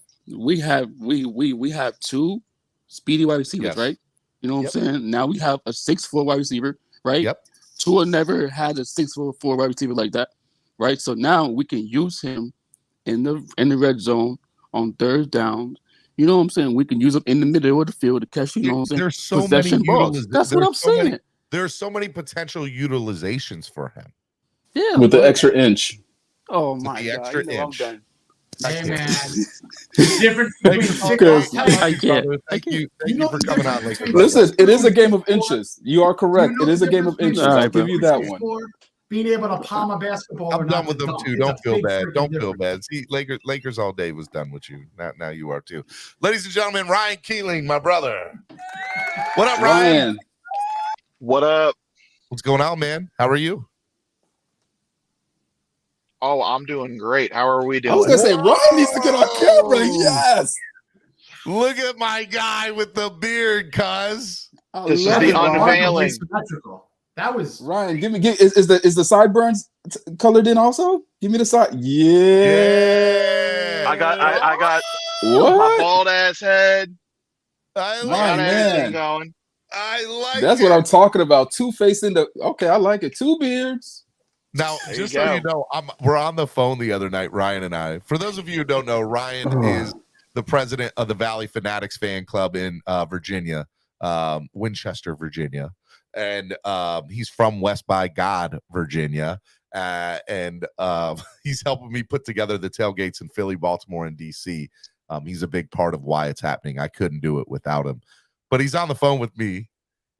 2 speedy wide receivers, Yes. right? You know what Yep. I'm saying? Now we have a 6'4" wide receiver, right? Yep. Tua never had a 6'4" wide receiver like that, right? So now we can use him in the red zone on 3rd down. You know what I'm saying? We can use him in the middle of the field to catch, you know what I'm saying? There's so Possession many balls. That's what I'm saying. There's so many potential utilizations for him. Yeah. With the extra inch. Oh my the God. extra You know I'm inch. done. Hey, man. The difference between Because- I can't. Thank you You know for the coming out, difference Lakers. between- Listen, it is a game of inches. You are correct. You know It is the a game of difference inches. between I'll give you that one. Being able to palm a basketball. I'm or done not with to them dunk. too. It's Don't a feel big bad. freaking Don't feel difference. bad. See, Lakers all day was done with you. Now you are too. Ladies and gentlemen, Ryan Keeling, my brother. What up, Ryan? What up? What's going on, man? How are you? Oh, I'm doing great. How are we I was doing? gonna say Ryan needs to get on camera. Yes. Look at my guy with the beard, cuz. This is the That's unveiling. symmetrical. That was Ryan, is the sideburns colored in also? Give me the side. Yeah. I got my What? bald ass head. I I My got like everything man. going. I like That's it. what I'm talking about. Two-Face in the. Okay, I like it. Two beards. Now, There just you so go. you know, we're on the phone the other night, Ryan and I. For those of you who don't know, Ryan is the president of the Valley Fanatics fan club in Virginia, Winchester, Virginia. And he's from West by God, Virginia. And he's helping me put together the tailgates in Philly, Baltimore, and DC. He's a big part of why it's happening. I couldn't do it without him. But he's on the phone with me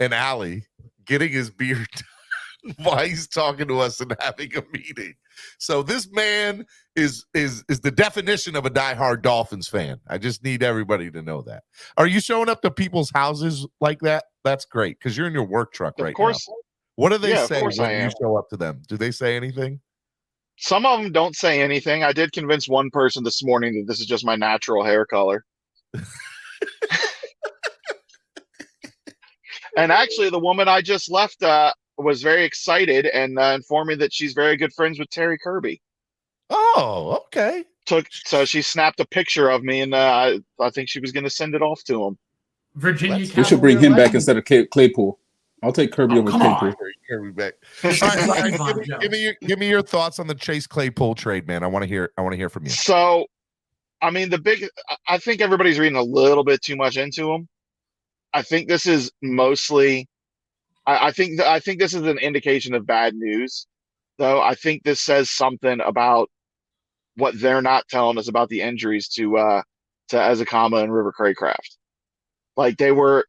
and Allie getting his beard while he's talking to us and having a meeting. So this man is the definition of a diehard Dolphins fan. I just need everybody to know that. Are you showing up to people's houses like that? That's great, because you're in your work truck right Of course. now. What do they Yeah, of say course I when you am. show up to them? Do they say anything? Some of them don't say anything. I did convince one person this morning that this is just my natural hair color. And actually, the woman I just left was very excited and informed me that she's very good friends with Terry Kirby. Oh, okay. So she snapped a picture of me, and I think she was going to send it off to him. Virginia. We should bring him back instead of Claypool. I'll take Kirby over come Claypool. on. Kirby back. All right, Ryan, give me your thoughts on the Chase Claypool trade, man. I want to hear from you. So, I mean, I think everybody's reading a little bit too much into him. I think this is mostly. I think this is an indication of bad news, though. I think this says something about what they're not telling us about the injuries to Ezekama and River Craycraft. Like, they were,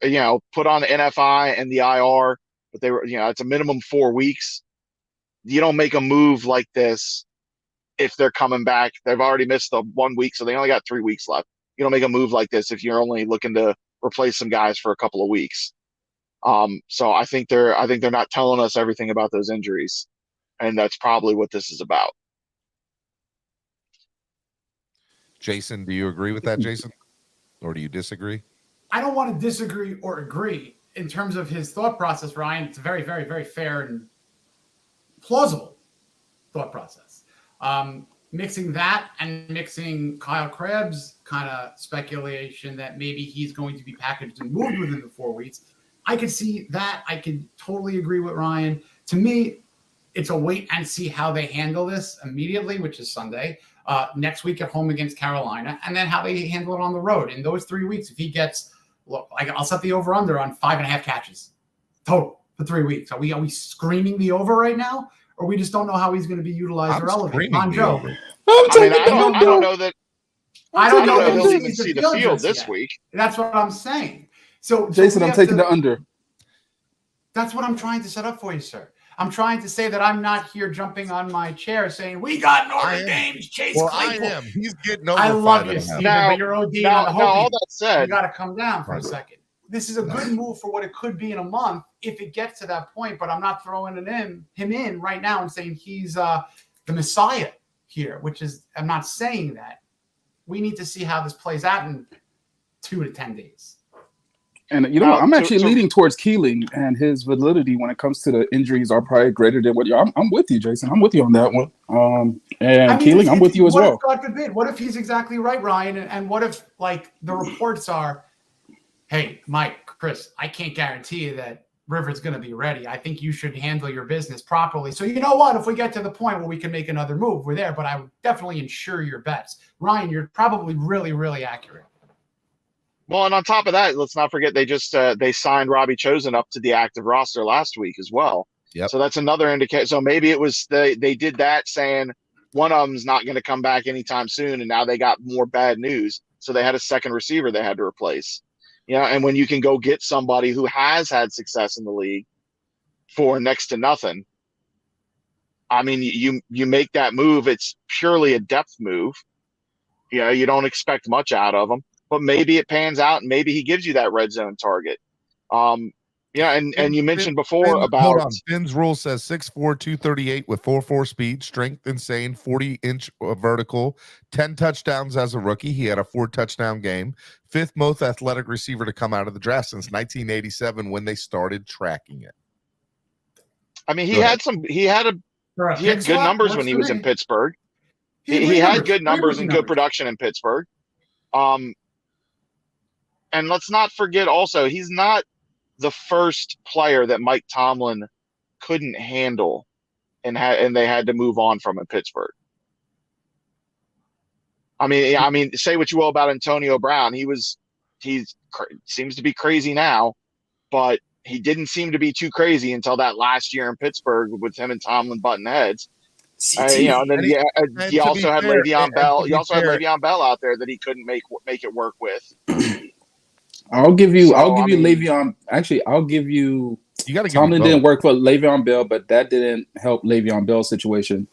put on the NFI and the IR, but they were, it's a minimum 4 weeks. You don't make a move like this if they're coming back. They've already missed the 1 week, so they only got 3 weeks left. You don't make a move like this if you're only looking to replace some guys for a couple of weeks. So I think they're not telling us everything about those injuries, and that's probably what this is about. Jason, do you agree with that, Jason? Or do you disagree? I don't want to disagree or agree in terms of his thought process, Ryan. It's a very, very, very fair and plausible thought process. Mixing that and mixing Kyle Krebs' kind of speculation that maybe he's going to be packaged and moved within the 4 weeks. I could see that. I could totally agree with Ryan. To me, it's a wait and see how they handle this immediately, which is Sunday. Next week at home against Carolina, and then how they handle it on the road. In those 3 weeks, if he gets, I'll set the over-under on 5.5 catches total for 3 weeks. Are we screaming the over right now, or we just don't know how he's going to be utilized or elevated? On Joe. I don't know that. I don't know that that he'll even see the field this yet. week. That's what I'm saying. So Jason, I'm taking the under. That's what I'm trying to set up for you, sir. I'm trying to say that I'm not here jumping on my chair saying, we got Norman Games, Chase Claypool. I am. He's getting over. I love you, Steven, but you're OD on the whole all that said, you got to come down for a second. This is a good move for what it could be in a month if it gets to that point, but I'm not throwing him in right now and saying he's the Messiah here, which is, I'm not saying that. We need to see how this plays out in 2 to 10 days. And I'm actually leaning towards Keeling, and his validity when it comes to the injuries are probably greater than what I'm with you, Jason. I'm with you on that one. Keeling, I'm with you as well. God forbid, what if he's exactly right, Ryan? And what if, like, the reports are, hey, Mike, Chris, I can't guarantee you that River's going to be ready. I think you should handle your business properly. So you know what? If we get to the point where we can make another move, we're there. But I would definitely insure your bets. Ryan, you're probably really, really accurate. Well, and on top of that, let's not forget they just they signed Robbie Chosen up to the active roster last week as well. Yep. So that's another indicator. So maybe it was they did that saying one of them's not going to come back anytime soon, and now they got more bad news. So they had a second receiver they had to replace. And when you can go get somebody who has had success in the league for next to nothing, I mean, you make that move. It's purely a depth move. You don't expect much out of them. But maybe it pans out, and maybe he gives you that red zone target. And you mentioned before about. Hold on. Finn's rule says 6'4", 238 with 4.4 speed, strength insane, 40-inch vertical, 10 touchdowns as a rookie. He had a 4-touchdown game. 5th most athletic receiver to come out of the draft since 1987 when they started tracking it. I mean, he Go had good numbers when he was in Pittsburgh. He had good numbers and good production in Pittsburgh. And let's not forget also, he's not the first player that Mike Tomlin couldn't handle and they had to move on from in Pittsburgh. I mean, say what you will about Antonio Brown. He seems to be crazy now, but he didn't seem to be too crazy until that last year in Pittsburgh with him and Tomlin butting heads. And then he also had Le'Veon Bell. You also had Le'Veon Bell out there that he couldn't make it work with. I'll give you Le'Veon. Actually, I'll give you. You got to. Tomlin didn't work for Le'Veon Bell, but that didn't help Le'Veon Bell's situation.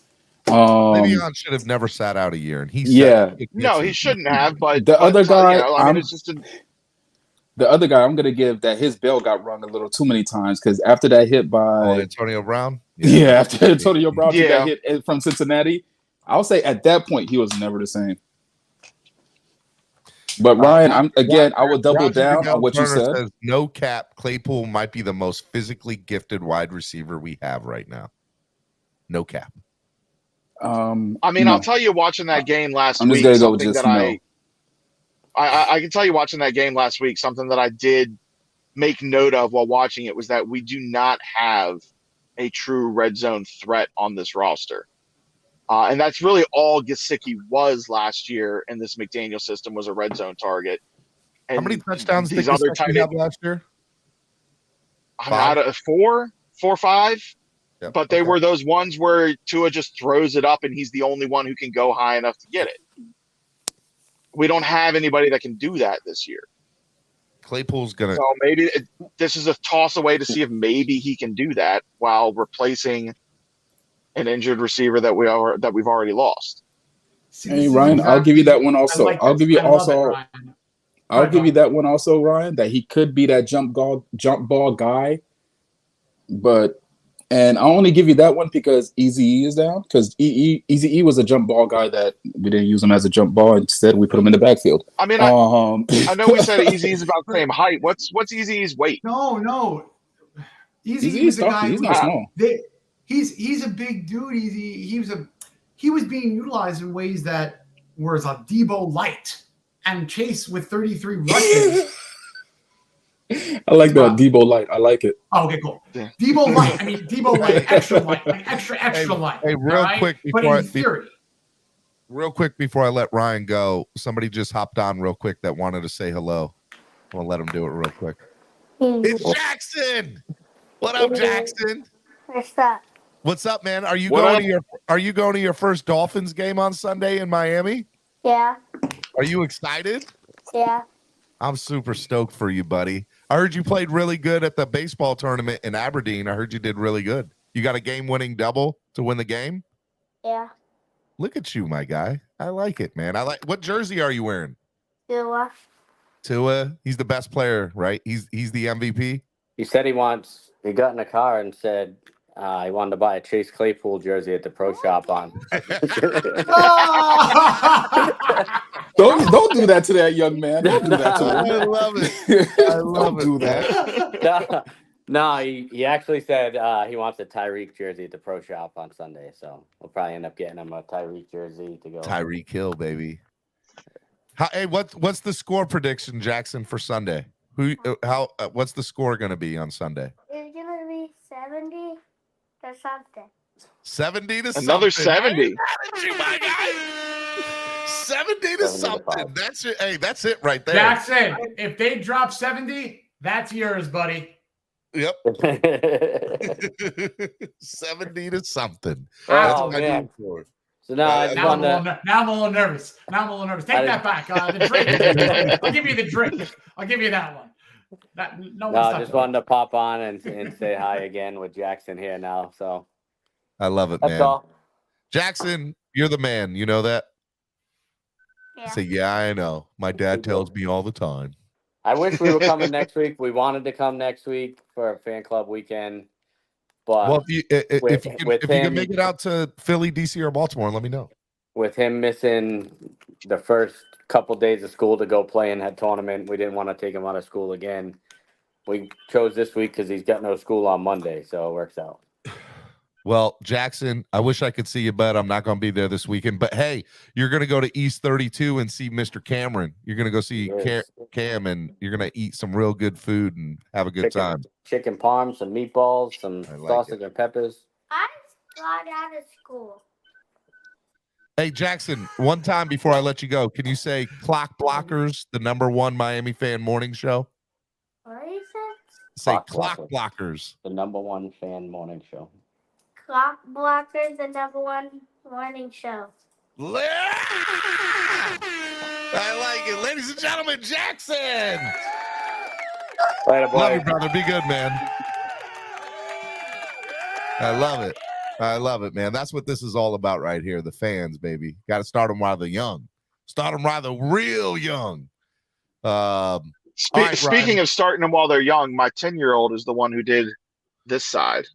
Le'Veon should have never sat out a year, and he shouldn't have. But the other guy, it's just the other guy. I'm gonna give that his bell got rung a little too many times because after that hit by Antonio Brown, after Antonio Brown got hit from Cincinnati, I'll say at that point he was never the same. But Ryan, I will double down on what you said. Says, no cap, Claypool might be the most physically gifted wide receiver we have right now. No cap. I'll tell you, watching that game last week, I can tell you watching that game last week, something that I did make note of while watching it was that we do not have a true red zone threat on this roster. And that's really all Gesicki was last year in this McDaniel system, was a red zone target. And how many touchdowns did Gesicki have last year? Out of 4 or 5. Yep. But they were those ones where Tua just throws it up and he's the only one who can go high enough to get it. We don't have anybody that can do that this year. Claypool's going to. So maybe this is a toss away to see if maybe he can do that while replacing an injured receiver that we've already lost. Hey Ryan, I'll give you that one also. I'll give you that one also, Ryan, that he could be that jump ball guy. And I only give you that one because Eazy-E is down. Because Eazy-E was a jump ball guy that we didn't use him as a jump ball. Instead, we put him in the backfield. I mean, I know we said Eazy-E's about the same height. What's Eazy-E's weight? No. Eazy-E's the guy. He's not small. He's a big dude. He was being utilized in ways that was a Debo light and Chase with 33 rushes. I like that Debo light. I like it. Oh, okay, cool. Yeah. Debo light. Debo light, extra light, like extra light. Hey, real quick before I let Ryan go, somebody just hopped on real quick that wanted to say hello. I'm gonna let him do it real quick. It's Jackson. What up, Jackson? What's up? What's up, man? Are you going to your first Dolphins game on Sunday in Miami? Yeah. Are you excited? Yeah. I'm super stoked for you, buddy. I heard you played really good at the baseball tournament in Aberdeen. I heard you did really good. You got a game-winning double to win the game? Yeah. Look at you, my guy. I like it, man. What jersey are you wearing? Tua. He's the best player, right? He's the MVP. He said he got in a car and said he wanted to buy a Chase Claypool jersey at the pro shop on. Don't do that to that young man. Don't do that to him. I love it. I love it. Do that. No, he actually said he wants a Tyreek jersey at the pro shop on Sunday. So we'll probably end up getting him a Tyreek jersey to go. Tyreek Hill, baby. Hey, what's the score prediction, Jackson, for Sunday? What's the score going to be on Sunday? It's going to be 70 to something. 70 to Another something. 70. My guy. 70 to something. That's it. Hey, that's it right there. Jackson, if they drop 70, that's yours, buddy. Yep. 70 to something. Oh, man. So now I'm a little nervous. Take that back. The drink. I'll give you the drink. I'll give you that one. I just wanted to pop on and say hi again with Jackson here now. So I love it, man. That's all. Jackson, you're the man. You know that? Yeah. Say, yeah, I know. My dad tells me all the time. I wish we were coming next week. We wanted to come next week for a fan club weekend. But if you can make it out to Philly, DC, or Baltimore, let me know. With him missing the first couple days of school to go play in that tournament, we didn't want to take him out of school again. We chose this week because he's got no school on Monday, so it works out. Well, Jackson, I wish I could see you, but I'm not going to be there this weekend. But hey, you're going to go to East 32 and see Mr. Cameron. You're going to go see Cam, and you're going to eat some real good food and have a good time. Chicken parm, some meatballs, some sausage and peppers. I got out of school. Hey, Jackson, one time before I let you go, can you say Clock Blockers, the #1 Miami fan morning show? What is it? Say Clock Blockers, the #1 fan morning show. Clock Blockers, the #1 morning show. I like it. Ladies and gentlemen, Jackson. Later, boy. Love you, brother. Be good, man. I love it. I love it, man. That's what this is all about right here. The fans, baby. Got to start them while they're young. Start them while they're real young. Speaking of starting them while they're young, my 10-year-old is the one who did this side.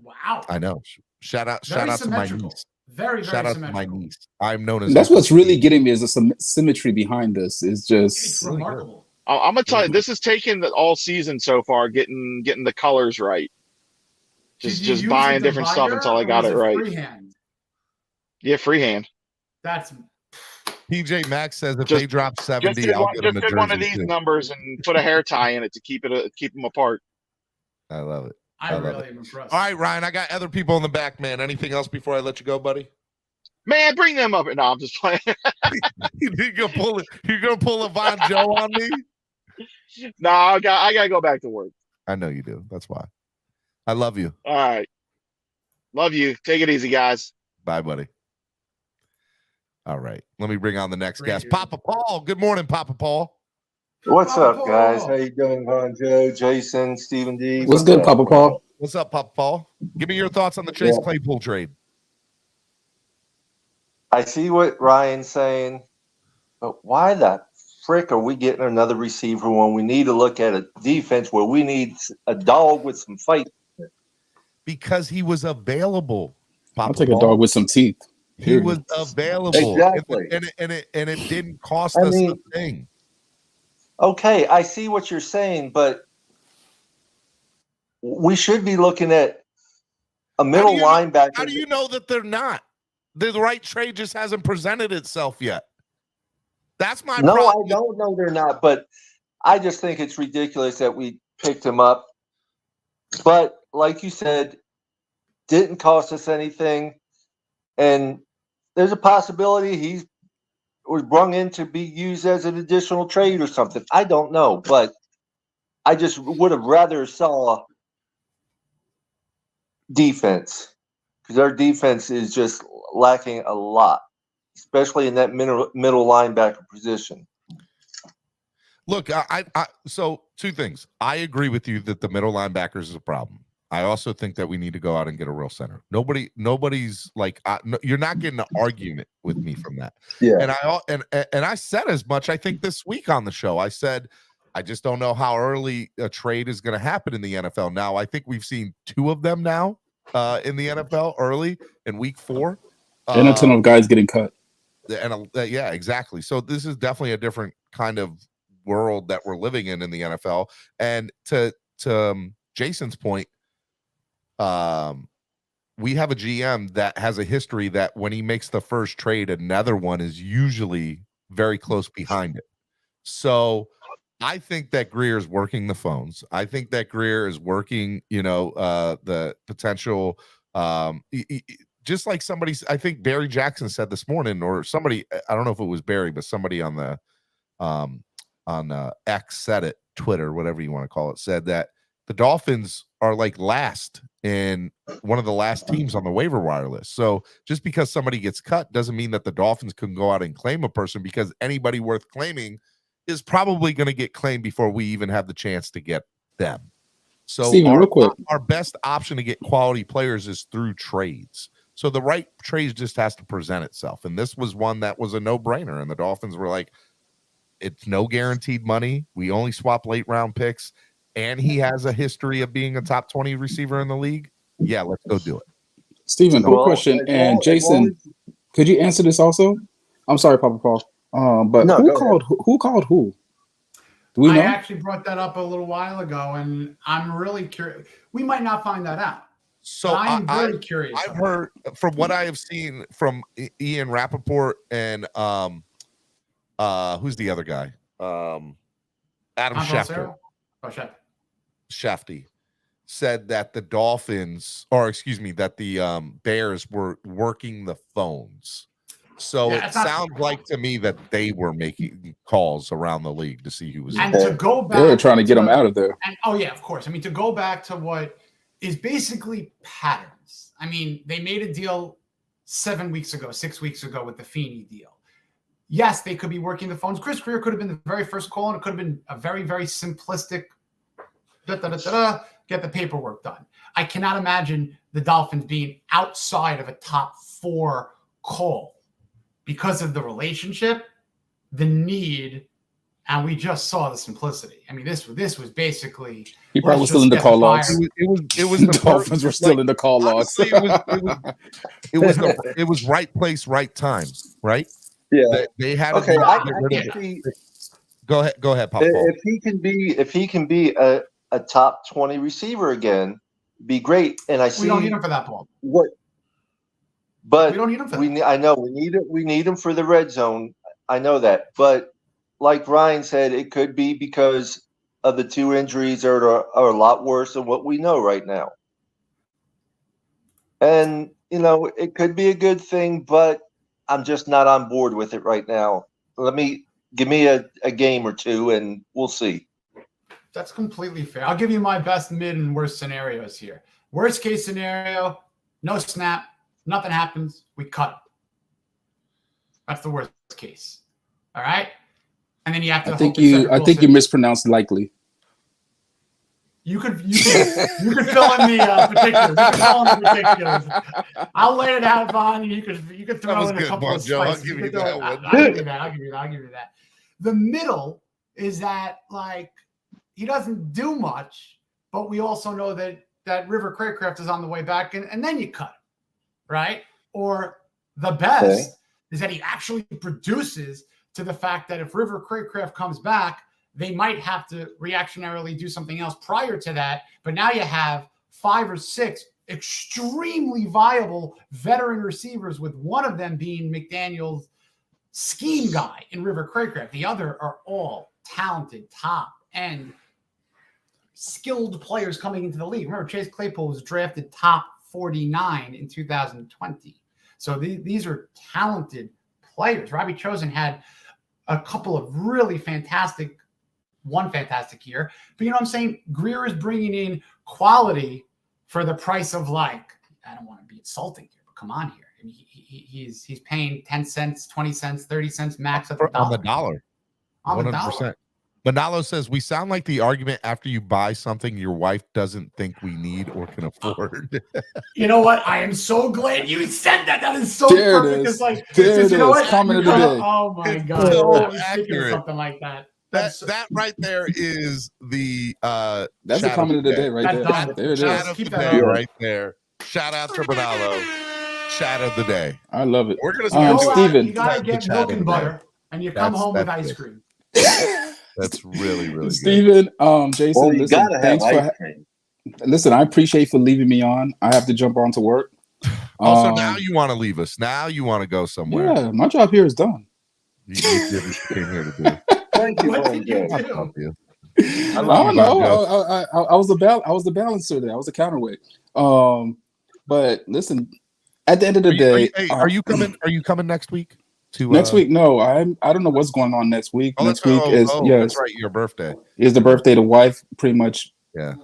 Wow. I know. Shout out to my niece. Very shout out to my niece. I'm known as. That's what's really getting me is the symmetry behind this. It's just it's remarkable. I'm gonna tell you, this has taken all season so far getting the colors right. Just buying different stuff until I got it right. Freehand? Yeah, freehand. That's PJ Maxx says if they drop 70, I'll get them the jersey. Just one of these too. numbers and put a hair tie in it to keep them apart. I love it. I really am impressed. All right, Ryan, I got other people in the back, man. Anything else before I let you go, buddy? Man, bring them up. No, I'm just playing. You're gonna pull a Von Joe on me? No, I gotta go back to work. I know you do. That's why. I love you. All right. Love you. Take it easy, guys. Bye, buddy. All right. Let me bring on the next guest. Papa Paul. Good morning, Papa Paul. What's up, guys? How you doing, Von Joe, Jason, Stephen D? What's good, Papa Paul? What's up, Papa Paul? Give me your thoughts on the Chase Claypool trade. I see what Ryan's saying, but why the frick are we getting another receiver when we need to look at a defense where we need a dog with some fight? Because he was available. I'll take a dog with some teeth. He was available. Exactly. And it didn't cost us a thing. Okay, I see what you're saying, but we should be looking at a middle linebacker. How do you know that they're not? The right trade just hasn't presented itself yet. That's my problem. No, I don't know they're not, but I just think it's ridiculous that we picked him up. But like you said, didn't cost us anything. And there's a possibility he was brung in to be used as an additional trade or something. I don't know, but I just would have rather saw defense because our defense is just lacking a lot, especially in that middle linebacker position. Look, so two things. I agree with you that the middle linebackers is a problem. I also think that we need to go out and get a real center. Nobody's like, you're not getting an argument with me from that. Yeah. And I said as much, I think this week on the show, I said, I just don't know how early a trade is going to happen in the NFL. Now, I think we've seen 2 of them now in the NFL early in week 4. And a ton of guys getting cut. And yeah, exactly. So this is definitely a different kind of world that we're living in the NFL. And to Jason's point, we have a GM that has a history that when he makes the first trade, another one is usually very close behind it. So I think that Greer is working the phones. I think that Greer is working, the potential, just like somebody, I think Barry Jackson said this morning, or somebody, I don't know if it was Barry, but somebody on the, on X said it, Twitter, whatever you want to call it, said that the Dolphins are like last in one of the last teams on the waiver wire list. So just because somebody gets cut doesn't mean that the Dolphins can go out and claim a person, because anybody worth claiming is probably going to get claimed before we even have the chance to get them. So Steven, real quick, our best option to get quality players is through trades. So the right trade just has to present itself. And this was one that was a no-brainer. And the Dolphins were like, it's no guaranteed money. We only swap late round picks. And he has a history of being a top 20 receiver in the league. Yeah, let's go do it. Steven, quick question. And Jason, could you answer this also? I'm sorry, Papa Paul. But no, who called who? Do we know? I actually brought that up a little while ago, and I'm really curious. We might not find that out. So I'm very curious. I've heard from what I have seen from Ian Rappaport and who's the other guy? Adam Schefter. Shafty said that the Dolphins, or excuse me, that the Bears were working the phones. So it sounds like to me that they were making calls around the league to see who was. And to go back, they were trying to get them out of there. And, oh yeah, of course. I mean, to go back to what is basically patterns. I mean, they made a deal 6 weeks ago with the Feeney deal. Yes, they could be working the phones. Chris Greer could have been the very first call, and it could have been a very, very simplistic get the paperwork done. I cannot imagine the Dolphins being outside of a top 4 call because of the relationship, the need, and we just saw the simplicity. I mean, this was basically. He probably was still in the call logs. It was the Dolphins were still in the call logs. It was right place, right time, right? Yeah, they had. Okay, Go ahead, Pop. If he can be a top 20 receiver again, be great. And I see we don't need him for that ball. What? But we don't need him for that. I know we need him for the red zone. I know that, but like Ryan said, it could be because of the 2 injuries that are a lot worse than what we know right now. And it could be a good thing, but I'm just not on board with it right now. Give me a game or 2 and we'll see. That's completely fair. I'll give you my best, mid, and worst scenarios here. Worst case scenario, no snap, nothing happens, we cut. That's the worst case. All right? And then you have to I think you mispronounced likely. You could fill in the particulars. I'll lay it out, Vaughn. You could throw in a couple of spices. I'll give you that one. I'll give you that. The middle is that he doesn't do much, but we also know that River Craycraft is on the way back, and then you cut him, right? Or the best is that he actually produces to the fact that if River Craycraft comes back, they might have to reactionarily do something else prior to that. But now you have 5 or 6 extremely viable veteran receivers, with one of them being McDaniel's scheme guy in River Craycraft. The other are all talented, top end, skilled players coming into the league. Remember, Chase Claypool was drafted top 49 in 2020. So these are talented players. Robbie Chosen had a couple of really one fantastic year. But you know what I'm saying? Greer is bringing in quality for the price of I don't want to be insulting here, but come on here. I mean, he's paying 10 cents, 20 cents, 30 cents max on the dollar. On the dollar. Manalo says, we sound like the argument after you buy something your wife doesn't think we need or can afford. You know what? I am so glad you said that. That is so there perfect. It is. It's you know what? Comment of the day. Oh my God. So I was thinking accurate. something like that. That right there is the that's a comment of the day right there. There it is. Keep the that day up. right there. Shout out to Manalo. Chat of the day. I love it. We're gonna Steven. You gotta get milk and butter, and you come home with ice cream. That's really, really Steven, good. Jason, Well, you listen, gotta have thanks ice cream. Listen, I appreciate for leaving me on. I have to jump on to work. Also, now you want to leave us. Now you want to go somewhere. Yeah, my job here is done. You did what you came here to do. Thank you. What did you I do? love you. I don't know. I was the balancer there. I was the counterweight. But listen, at the end of the day, are you coming? Are you coming next week? Next week? No, I don't know what's going on next week. Next week is that's right, your birthday. Is the birthday. The wife pretty much Yeah.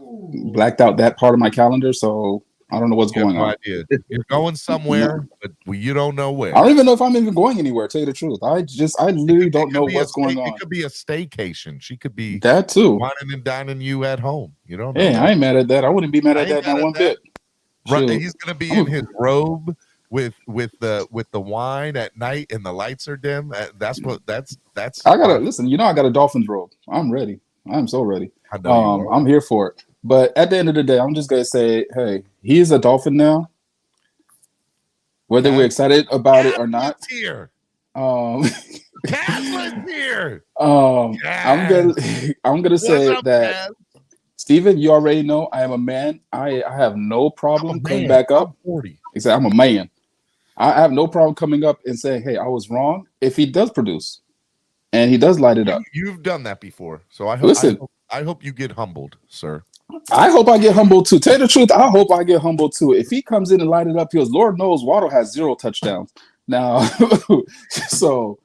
blacked out that part of my calendar, so I don't know what's going on. Idea. You're going somewhere, but you don't know where. I don't even know if I'm even going anywhere. Tell you the truth, I literally don't know what's going on. It could be a staycation. She could be that too, whining and dining you at home. You don't know. Hey, I ain't mad at that. I wouldn't be mad at that not one bit. Right, he's gonna be in his robe with the wine at night and the lights are dim. That's. I gotta listen. I got a Dolphins robe. I'm ready. I'm so ready. I know you are. I'm here for it. But at the end of the day, I'm just gonna say, hey, he is a Dolphin now. Whether we're excited about it or not. Here. Catlin's here. I'm gonna say up, that Steven, you already know I am a man. I have no problem coming back up. I'm 40. Exactly, I'm a man. I have no problem coming up and saying, hey, I was wrong, if he does produce and he does light it up. You've done that before. So Listen, I hope you get humbled, sir. I hope I get humbled too. Tell you the truth, I hope I get humbled too. If he comes in and light it up, because Lord knows Waddle has 0 touchdowns. Now, so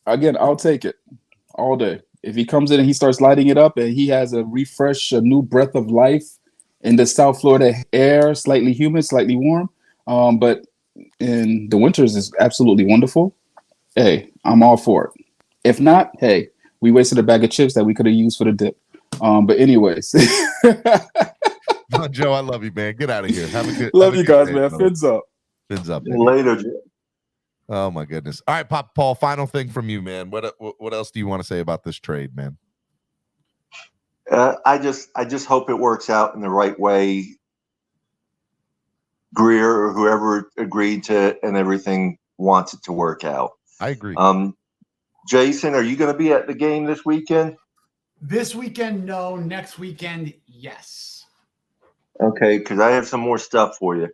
again, I'll take it all day. If he comes in and he starts lighting it up and he has a refresh, a new breath of life in the South Florida air, slightly humid, slightly warm, but in the winters is absolutely wonderful. Hey, I'm all for it. If not, hey, we wasted a bag of chips that we could have used for the dip. But anyways. Joe, I love you, man. Get out of here. Have a good love you guys, day, man. brother. Fins up. Fins up. Baby. Later, Joe. Oh my goodness. All right, Pop Paul, final thing from you, man. What else do you want to say about this trade, man? I just hope it works out in the right way. Greer or whoever agreed to and everything wants it to work out. I agree. Jason, are you going to be at the game this weekend? This weekend, no. Next weekend, yes. Okay, because I have some more stuff for you.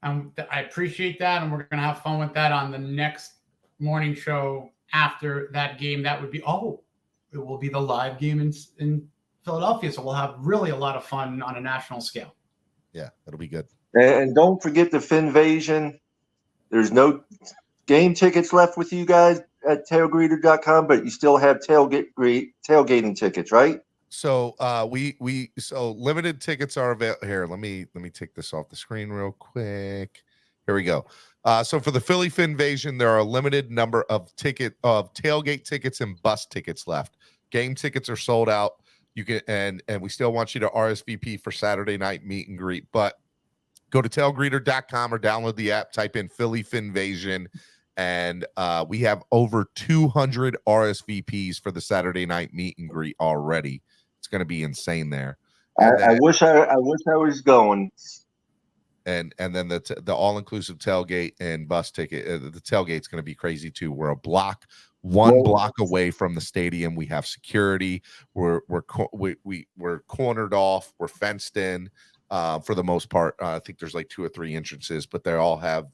I appreciate that, and we're going to have fun with that on the next morning show after that game. That would be, it will be the live game in Philadelphia, so we'll have really a lot of fun on a national scale. Yeah, it'll be good. And don't forget the Phinvasion. There's no game tickets left with you guys at tailgreeter.com, but you still have tailgating tickets, right? So so limited tickets are available. Here, let me take this off the screen real quick. Here we go. So for the Philly Phinvasion, there are a limited number of tailgate tickets and bus tickets left. Game tickets are sold out. You can and we still want you to RSVP for Saturday night meet and greet. But go to tailgreeter.com or download the app, type in Philly Phinvasion, and we have over 200 RSVPs for the Saturday night meet and greet already. It's going to be insane there. I wish I was going. And then the all-inclusive tailgate and bus ticket. The tailgate's going to be crazy too. We're one block away from the stadium. We have security. We're cornered off. We're fenced in. For the most part, I think there's like 2 or 3 entrances, but they all have,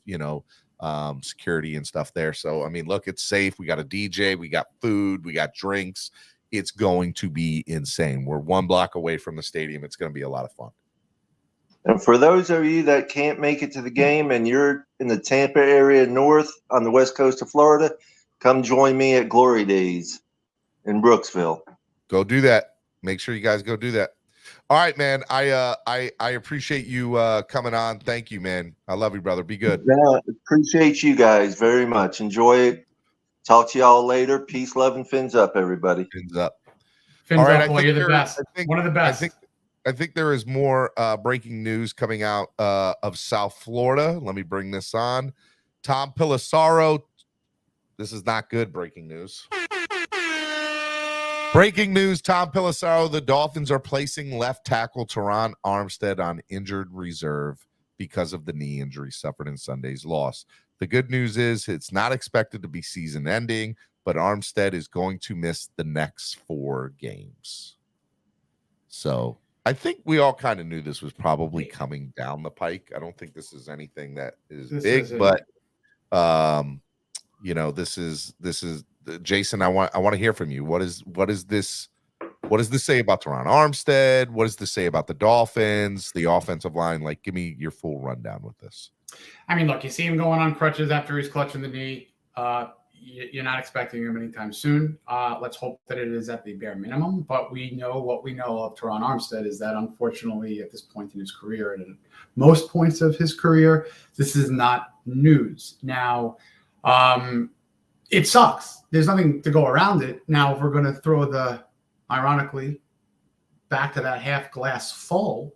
security and stuff there. So, I mean, look, it's safe. We got a DJ, we got food, we got drinks. It's going to be insane. We're 1 block away from the stadium. It's going to be a lot of fun. And for those of you that can't make it to the game and you're in the Tampa area north on the west coast of Florida, come join me at Glory Days in Brooksville. Go do that. Make sure you guys go do that. All right, man. I appreciate you coming on. Thank you, man. I love you, brother. Be good. Yeah, appreciate you guys very much. Enjoy it. Talk to y'all later. Peace, love, and fins up, everybody. Fins up. Fins All right, up, boy. You're the best. One of the best. I think there is more breaking news coming out of South Florida. Let me bring this on. Tom Pelissero. This is not good breaking news. Breaking news, Tom Pelissero. The Dolphins are placing left tackle Terron Armstead on injured reserve because of the knee injury suffered in Sunday's loss. The good news is it's not expected to be season ending, but Armstead is going to miss the next 4 games. So I think we all kind of knew this was probably coming down the pike. I don't think this is anything that is big, but this is Jason. I want to hear from you. What does this say about Terron Armstead? What does this say about the Dolphins, the offensive line? Like, give me your full rundown with this. I mean, look, you see him going on crutches after he's clutching the knee. You're not expecting him anytime soon. Let's hope that it is at the bare minimum. But we know what we know of Terron Armstead is that, unfortunately, at this point in his career, and at most points of his career, this is not news. Now, it sucks. There's nothing to go around it. Now, if we're going to throw ironically, back to that half glass full,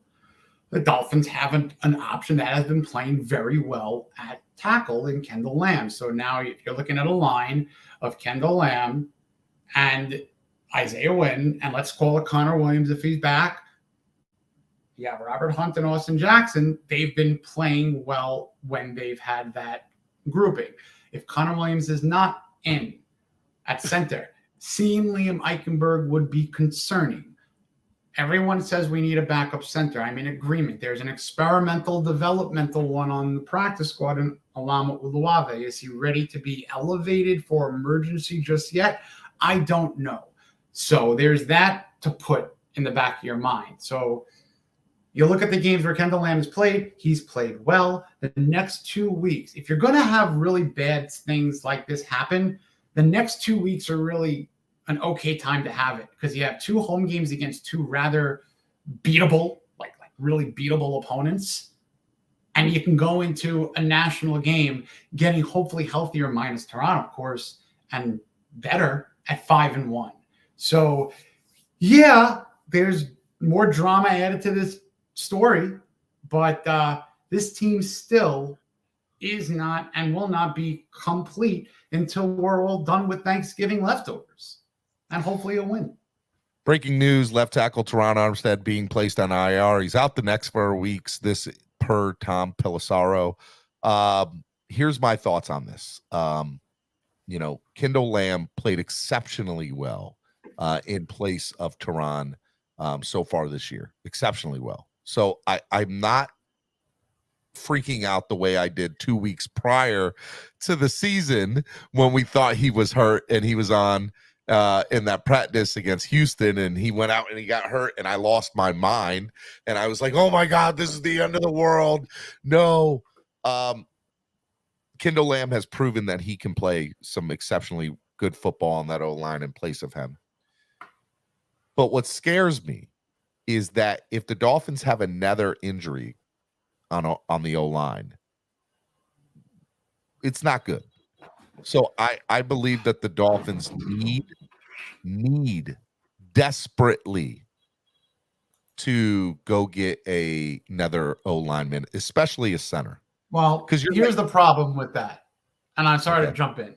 the Dolphins have an option that has been playing very well at tackle in Kendall Lamb. So now if you're looking at a line of Kendall Lamb and Isaiah Wynn, and let's call it Connor Williams if he's back. You have Robert Hunt and Austin Jackson. They've been playing well when they've had that grouping. If Connor Williams is not in at center, seeing Liam Eichenberg would be concerning. Everyone says we need a backup center. I'm in agreement. There's an experimental, developmental one on the practice squad in Alama Uluave. Is he ready to be elevated for emergency just yet? I don't know. So there's that to put in the back of your mind. So you look at the games where Kendall Lamb has played. He's played well. The next 2 weeks, if you're going to have really bad things like this happen, the next 2 weeks are really an okay time to have it because you have 2 home games against 2 rather beatable, like really beatable opponents. And you can go into a national game getting hopefully healthier minus Toronto, of course, and better at 5-1. So, yeah, there's more drama added to this story, but this team still is not and will not be complete until we're all done with Thanksgiving leftovers. And hopefully a win. Breaking news, left tackle Terron Armstead being placed on IR. He's out the next 4 weeks, this per Tom Pelissaro. Here's my thoughts on this. Kendall Lamb played exceptionally well in place of Terron so far this year. Exceptionally well. So I'm not freaking out the way I did 2 weeks prior to the season when we thought he was hurt and he was on in that practice against Houston and he went out and he got hurt and I lost my mind and I was like, oh my God, this is the end of the world. No. Kendall Lamb has proven that he can play some exceptionally good football on that O-line in place of him. But what scares me is that if the Dolphins have another injury on the O-line, it's not good. So I believe that the Dolphins need desperately to go get another O-lineman, especially a center. Well, because here's the problem with that. And I'm sorry to jump in.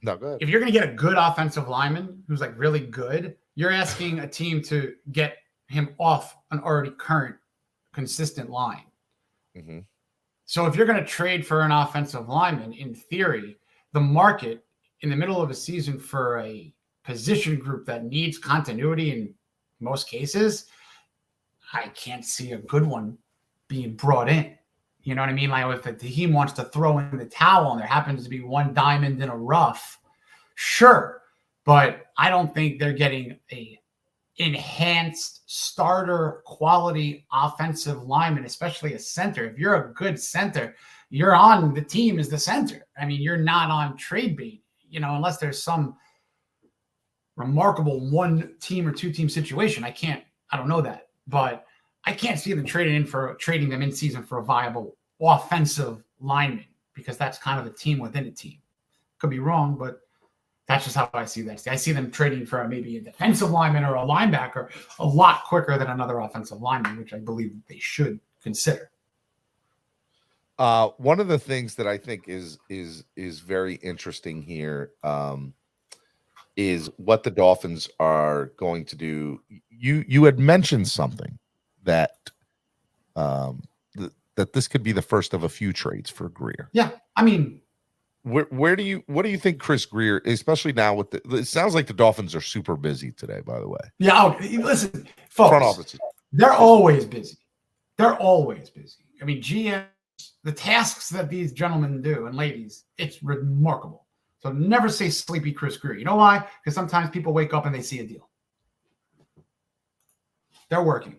No, go ahead. If you're going to get a good offensive lineman who's like really good, you're asking a team to get him off an already current consistent line. Mm-hmm. So if you're going to trade for an offensive lineman, in theory, the market in the middle of a season for a position group that needs continuity in most cases, I can't see a good one being brought in. You know what I mean? Like if the team wants to throw in the towel and there happens to be one diamond in a rough, sure. But I don't think they're getting a enhanced starter quality offensive lineman, especially a center. If you're a good center, you're on the team as the center. I mean, you're not on trade bait, unless there's some remarkable 1 team or 2 team situation. I don't know that, but I can't see them trading them in season for a viable offensive lineman because that's kind of a team within a team. Could be wrong, but that's just how I see that. I see them trading for maybe a defensive lineman or a linebacker a lot quicker than another offensive lineman, which I believe they should consider. One of the things that I think is very interesting here is what the Dolphins are going to do. You had mentioned something that that this could be the first of a few trades for Greer. Yeah, I mean, what do you think Chris Greer, especially now with it sounds like the Dolphins are super busy today, by the way. Yeah, listen, folks, front office. They're always busy. They're always busy. I mean, GMs, the tasks that these gentlemen do and ladies, it's remarkable. So never say sleepy Chris Greer. You know why? Because sometimes people wake up and they see a deal. They're working.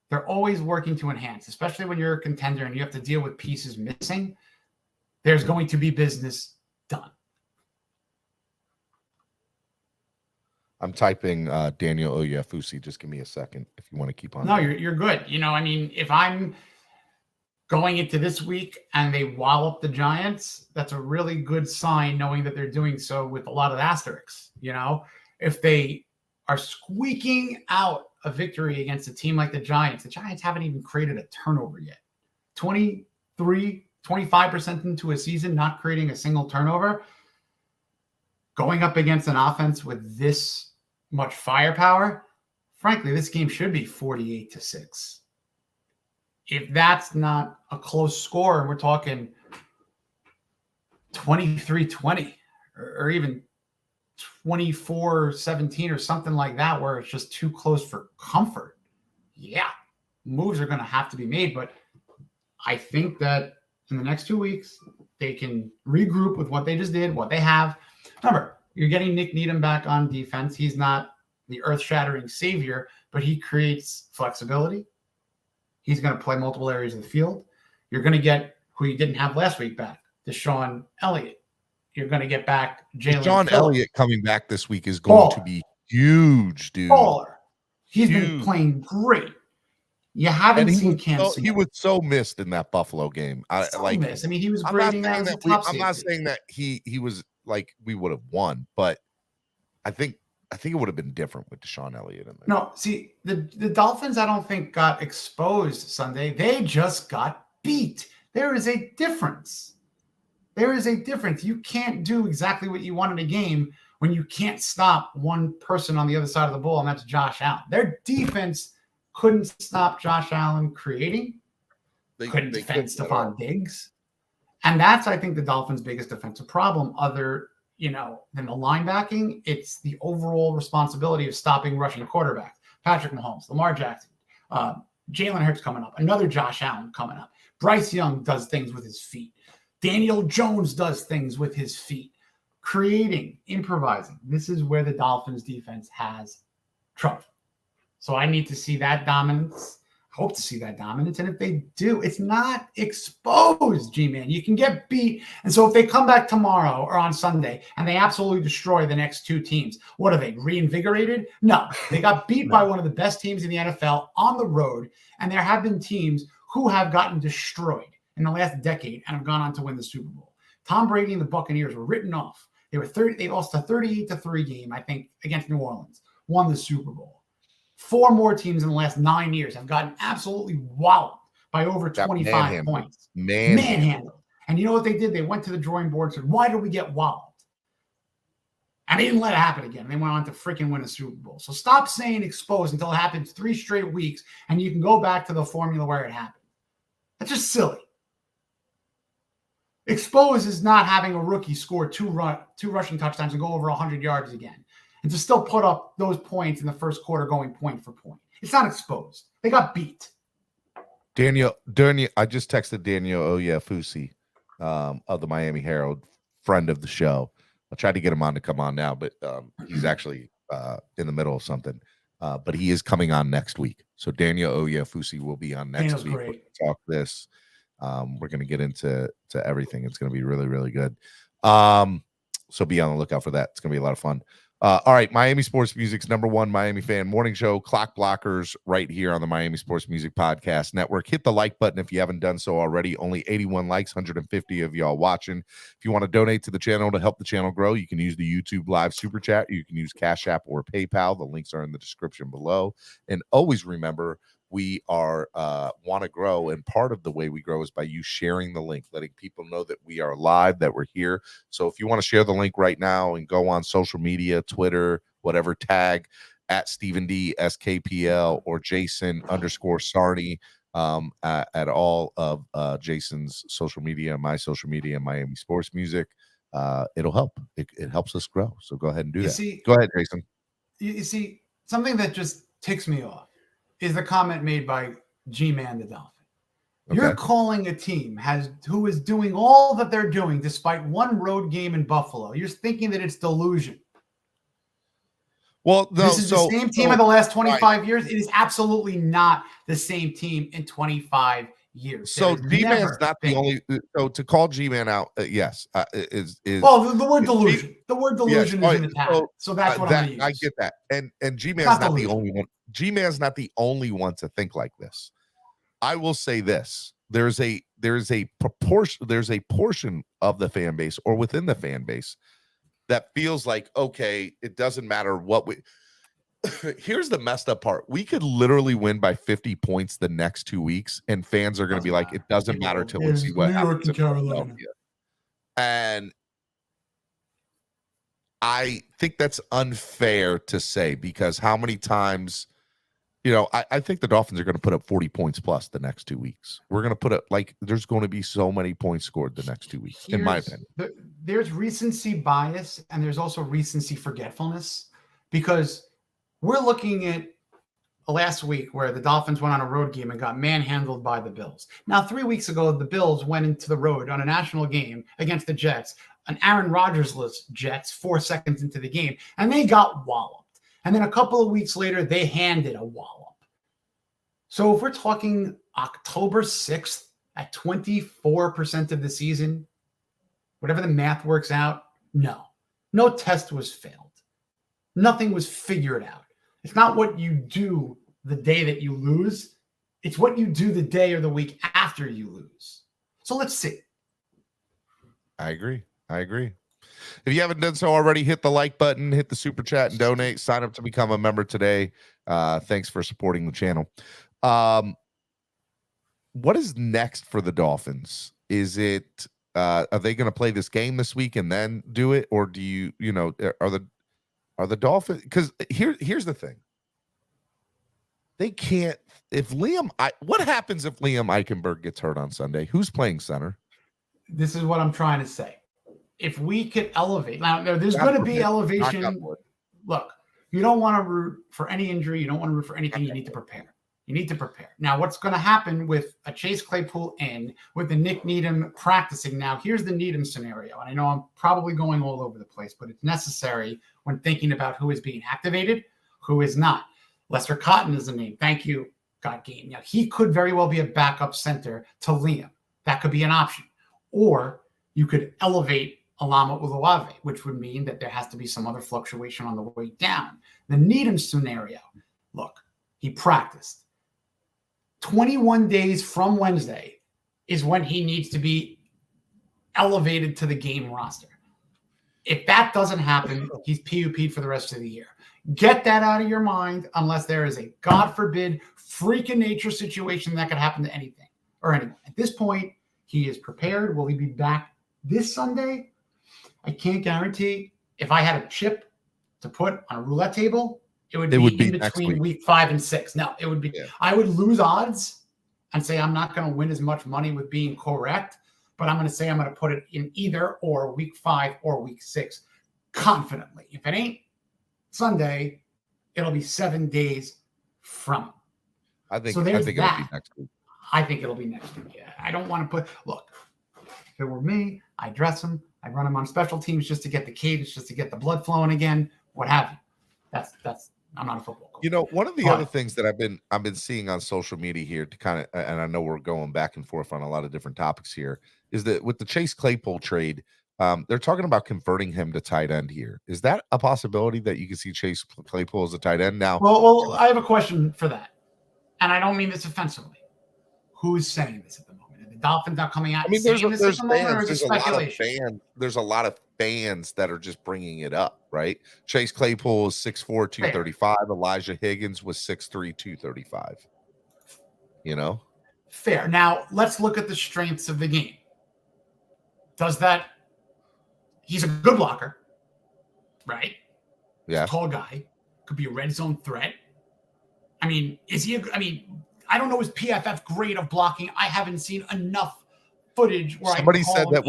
They're always working to enhance, especially when you're a contender and you have to deal with pieces missing. There's going to be business done. I'm typing Daniel Oyefusi. Just give me a second if you want to keep on. No, you're good. I mean, if I'm going into this week and they wallop the Giants, that's a really good sign knowing that they're doing so with a lot of asterisks. If they are squeaking out a victory against a team like the Giants haven't even created a turnover yet. 25% into a season, not creating a single turnover, going up against an offense with this much firepower, frankly, this game should be 48-6. If that's not a close score, we're talking 23-20 or even 24-17 or something like that, where it's just too close for comfort. yeah, moves are going to have to be made. But I think that in the next 2 weeks, they can regroup with what they just did, what they have. Remember, you're getting Nick Needham back on defense. He's not the earth-shattering savior, but he creates flexibility. He's going to play multiple areas of the field. You're going to get who you didn't have last week back, Deshaun Elliott. You're going to get back Jalen Deshaun Phillips. Elliott coming back this week is going to be huge, dude. Baller. He's been playing great. You haven't seen Cam Smith. He was so missed in that Buffalo game. Missed. I mean, he was grading out as a top I'm not saying that he was like we would have won, but I think it would have been different with Deshaun Elliott in there. No, see, the Dolphins, I don't think got exposed Sunday. They just got beat. There is a difference. There is a difference. You can't do exactly what you want in a game when you can't stop one person on the other side of the ball, and that's Josh Allen. Their defense couldn't stop Josh Allen creating. They couldn't defend Stephon Diggs. And that's, I think, the Dolphins' biggest defensive problem, other than the linebacking. It's the overall responsibility of stopping rushing quarterbacks. Patrick Mahomes, Lamar Jackson, Jalen Hurts coming up, another Josh Allen coming up. Bryce Young does things with his feet. Daniel Jones does things with his feet. Creating, improvising. This is where the Dolphins defense has trouble. So I need to see that dominance. I hope to see that dominance. And if they do, it's not exposed, G-Man. You can get beat. And so if they come back tomorrow or on Sunday and they absolutely destroy the next two teams, what are they, reinvigorated? No. They got beat by one of the best teams in the NFL on the road. And there have been teams who have gotten destroyed in the last decade and have gone on to win the Super Bowl. Tom Brady and the Buccaneers were written off. They lost a 38-3 game, I think, against New Orleans, won the Super Bowl. 4 more teams in the last 9 years have gotten absolutely walloped by over 25 points. Manhandled. And you know what they did? They went to the drawing board and said, why did we get walloped? And they didn't let it happen again. They went on to freaking win a Super Bowl. So stop saying exposed until it happens 3 straight weeks, and you can go back to the formula where it happened. That's just silly. Exposed is not having a rookie score two rushing touchdowns and go over 100 yards again, and to still put up those points in the first quarter going point for point. It's not exposed. They got beat. Daniel, I just texted Daniel Oyefusi of the Miami Herald, friend of the show. I tried to get him on to come on now, but he's actually in the middle of something. But he is coming on next week. So Daniel Oyefusi will be on next week. We're going to talk this. We're going to get into everything. It's going to be really, really good. So be on the lookout for that. It's going to be a lot of fun. All right, Miami Sports Music's #1 Miami fan morning show, Clock Blockers, right here on the Miami Sports Music Podcast Network. Hit the like button if you haven't done so already. Only 81 likes, 150 of y'all watching. If you want to donate to the channel to help the channel grow, you can use the YouTube Live Super Chat. You can use Cash App or PayPal. The links are in the description below. And always remember, we are want to grow, and part of the way we grow is by you sharing the link, letting people know that we are live, that we're here. So if you want to share the link right now and go on social media, Twitter, whatever, tag at Stephen D SKPL or Jason_Sarney at all of Jason's social media, my social media, Miami Sports Music. It'll help. It helps us grow. So go ahead and do that. Go ahead, Jason. You see, something that just ticks me off is the comment made by G-Man the Dolphin. Okay. You're calling a team who is doing all that they're doing despite one road game in Buffalo. You're thinking that it's delusion. Well, no, this is the same team in the last 25 years. It is absolutely not the same team in 25 years. So G-Man's not the only. So to call G-Man out, yes, is well the word delusion. The word delusion is in the tag. So that's what I'm going to use. I get that, and G-Man's not the only one. G-Man's not the only one to think like this. I will say this: there's a portion of the fan base or within the fan base that feels like, okay, it doesn't matter what we. Here's the messed up part: we could literally win by 50 points the next 2 weeks, and fans are going to be like, it doesn't matter till we see what happens in Carolina. And I think that's unfair to say, because how many times, I think the Dolphins are going to put up 40 points plus the next 2 weeks. We're going to put up, there's going to be so many points scored the next 2 weeks, in my opinion. There's recency bias, and there's also recency forgetfulness, because we're looking at last week where the Dolphins went on a road game and got manhandled by the Bills. Now, 3 weeks ago, the Bills went into the road on a national game against the Jets, an Aaron Rodgers-less Jets 4 seconds into the game, and they got walloped. And then a couple of weeks later, they handed a wallop. So if we're talking October 6th at 24% of the season, whatever the math works out, no test was failed. Nothing was figured out. It's not what you do the day that you lose. It's what you do the day or the week after you lose. So let's see. I agree. If you haven't done so already, hit the like button, hit the super chat, and donate. Sign up to become a member today. Thanks for supporting the channel. What is next for the Dolphins? Is it are they going to play this game this week and then do it, or do you are the Dolphins? Because here's the thing. They can't. What happens if Liam Eichenberg gets hurt on Sunday? Who's playing center? This is what I'm trying to say. If we could elevate now, there's going to be elevation. Look, you don't want to root for any injury. You don't want to root for anything. You need to prepare. Now, what's going to happen with a Chase Claypool in, with the Nick Needham practicing? Now, here's the Needham scenario. And I know I'm probably going all over the place, but it's necessary when thinking about who is being activated, who is not. Lester Cotton is the name. Thank you, God Game. Now, he could very well be a backup center to Liam. That could be an option. Or you could elevate Alama Uluave, which would mean that there has to be some other fluctuation on the way down. The Needham scenario, look, he practiced. 21 days from Wednesday is when he needs to be elevated to the game roster. If that doesn't happen, he's PUP'd for the rest of the year. Get that out of your mind unless there is a, God forbid, freak of nature situation that could happen to anything or anyone. At this point, he is prepared. Will he be back this Sunday? I can't guarantee. If I had a chip to put on a roulette table, it would be in between week 5 and 6. No, it would be. Yeah. I would lose odds and say I'm not going to win as much money with being correct, but I'm going to say I'm going to put it in either or week 5 or week 6 confidently. If it ain't Sunday, it'll be 7 days from. I think it'll be next week. I think it'll be next week. Yeah. I don't want to put. Look, if it were me, I'd dress him. I'd run him on special teams just to get the cadence, just to get the blood flowing again. What have you? That's. I'm not a football coach. One of the other things that I've been seeing on social media here to kind of, and I know we're going back and forth on a lot of different topics here, is that with the Chase Claypool trade, they're talking about converting him to tight end here. Is that a possibility that you can see Chase Claypool as a tight end now? Well, I have a question for that, and I don't mean this offensively. Who's saying this at the moment? Are the Dolphins not coming out? I mean, there's fans. There's a lot of fans that are just bringing it up, right? Chase Claypool is 6'4", 235. Fair. Elijah Higgins was 6'3", 235. Fair. Now let's look at the strengths of the game. He's a good blocker, right? Yeah. Tall guy, could be a red zone threat. I mean, I don't know his PFF grade of blocking. I haven't seen enough footage where somebody said that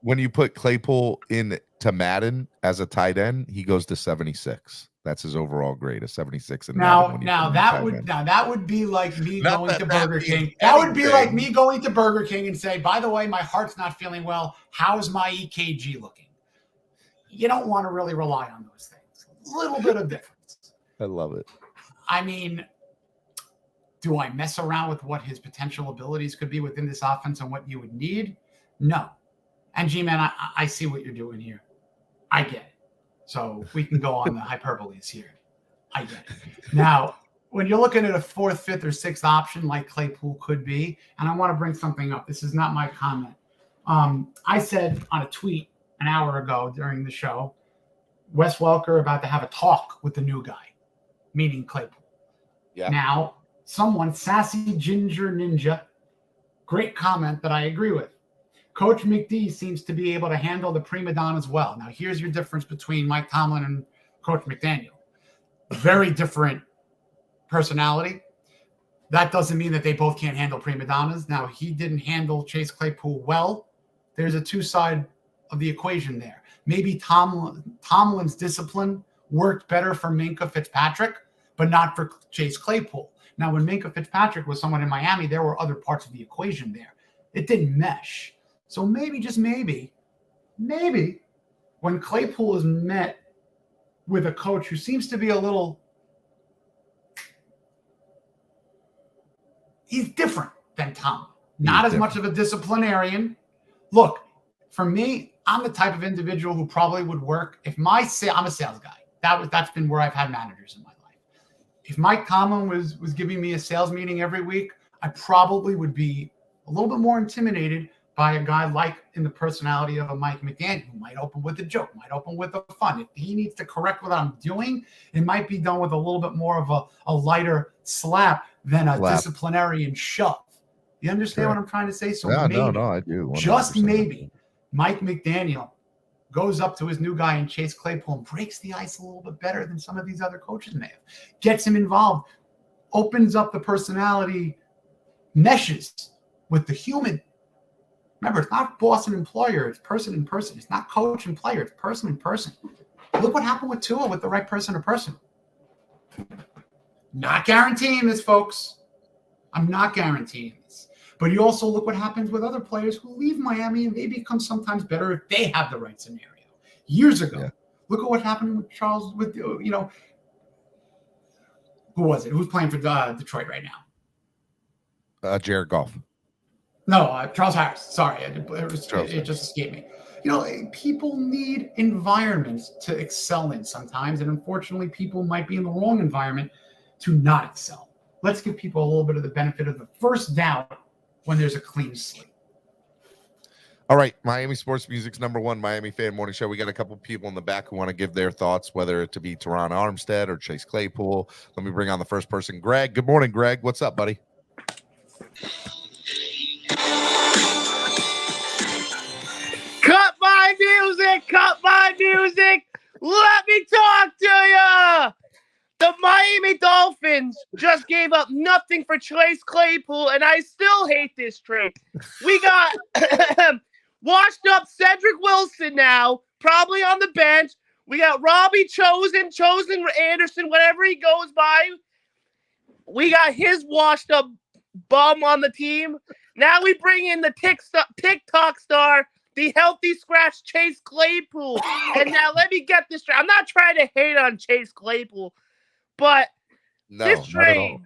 when you put Claypool in to Madden as a tight end, he goes to 76. That's his overall grade, a 76. Now that would be like me going to Burger King. That would be like me going to Burger King and say, by the way, my heart's not feeling well. How's my EKG looking? You don't want to really rely on those things. A little bit of difference. I love it. I mean, do I mess around with what his potential abilities could be within this offense and what you would need? No. And G-Man, I see what you're doing here. I get it. So we can go on the hyperboles here. I get it. Now, when you're looking at a 4th, 5th, or 6th option like Claypool could be, and I want to bring something up. This is not my comment. I said on a tweet an hour ago during the show, Wes Welker about to have a talk with the new guy, meaning Claypool. Yeah. Now, someone, Sassy Ginger Ninja, great comment that I agree with. Coach McD seems to be able to handle the prima donnas well. Now, here's your difference between Mike Tomlin and Coach McDaniel. Very different personality. That doesn't mean that they both can't handle prima donnas. Now, he didn't handle Chase Claypool well. There's a two-side of the equation there. Maybe Tomlin's discipline worked better for Minkah Fitzpatrick, but not for Chase Claypool. Now, when Minkah Fitzpatrick was someone in Miami, there were other parts of the equation there. It didn't mesh. So maybe, just maybe, when Claypool is met with a coach who seems to be a little, he's different than Tom. Not as much of a disciplinarian. Look, for me, I'm the type of individual who probably would work if I'm a sales guy. That's been where I've had managers in my life. If Mike Tomlin was giving me a sales meeting every week, I probably would be a little bit more intimidated by a guy like in the personality of a Mike McDaniel, who might open with a joke, might open with a fun. If he needs to correct what I'm doing, it might be done with a little bit more of a lighter slap than a disciplinarian shove. You understand what I'm trying to say? So maybe, I do. 100%. Just maybe, Mike McDaniel goes up to his new guy in Chase Claypool and breaks the ice a little bit better than some of these other coaches may have. Gets him involved, opens up the personality, meshes with the human. Remember, it's not boss and employer, it's person and person. It's not coach and player, it's person and person. Look what happened with Tua with the right person to person. Not guaranteeing this, folks. I'm not guaranteeing this. But you also look what happens with other players who leave Miami and they become sometimes better if they have the right scenario. Years ago, look at what happened with Charles, who was it? Who's playing for Detroit right now? Jared Goff. No, Charles Harris. Sorry, it just escaped me. People need environments to excel in sometimes, and unfortunately, people might be in the wrong environment to not excel. Let's give people a little bit of the benefit of the first doubt when there's a clean slate. All right, Miami Sports Music's #1 Miami Fan Morning Show. We got a couple people in the back who want to give their thoughts, whether it to be Terron Armstead or Chase Claypool. Let me bring on the first person, Greg. Good morning, Greg. What's up, buddy? Cut my music! Cut my music! Let me talk to you! The Miami Dolphins just gave up nothing for Chase Claypool, and I still hate this trade. We got washed up Cedric Wilson now, probably on the bench. We got Robbie Chosen Anderson, whatever he goes by. We got his washed up bum on the team. Now we bring in the TikTok star, the healthy scratch Chase Claypool. And now let me get this straight. I'm not trying to hate on Chase Claypool, but this trade,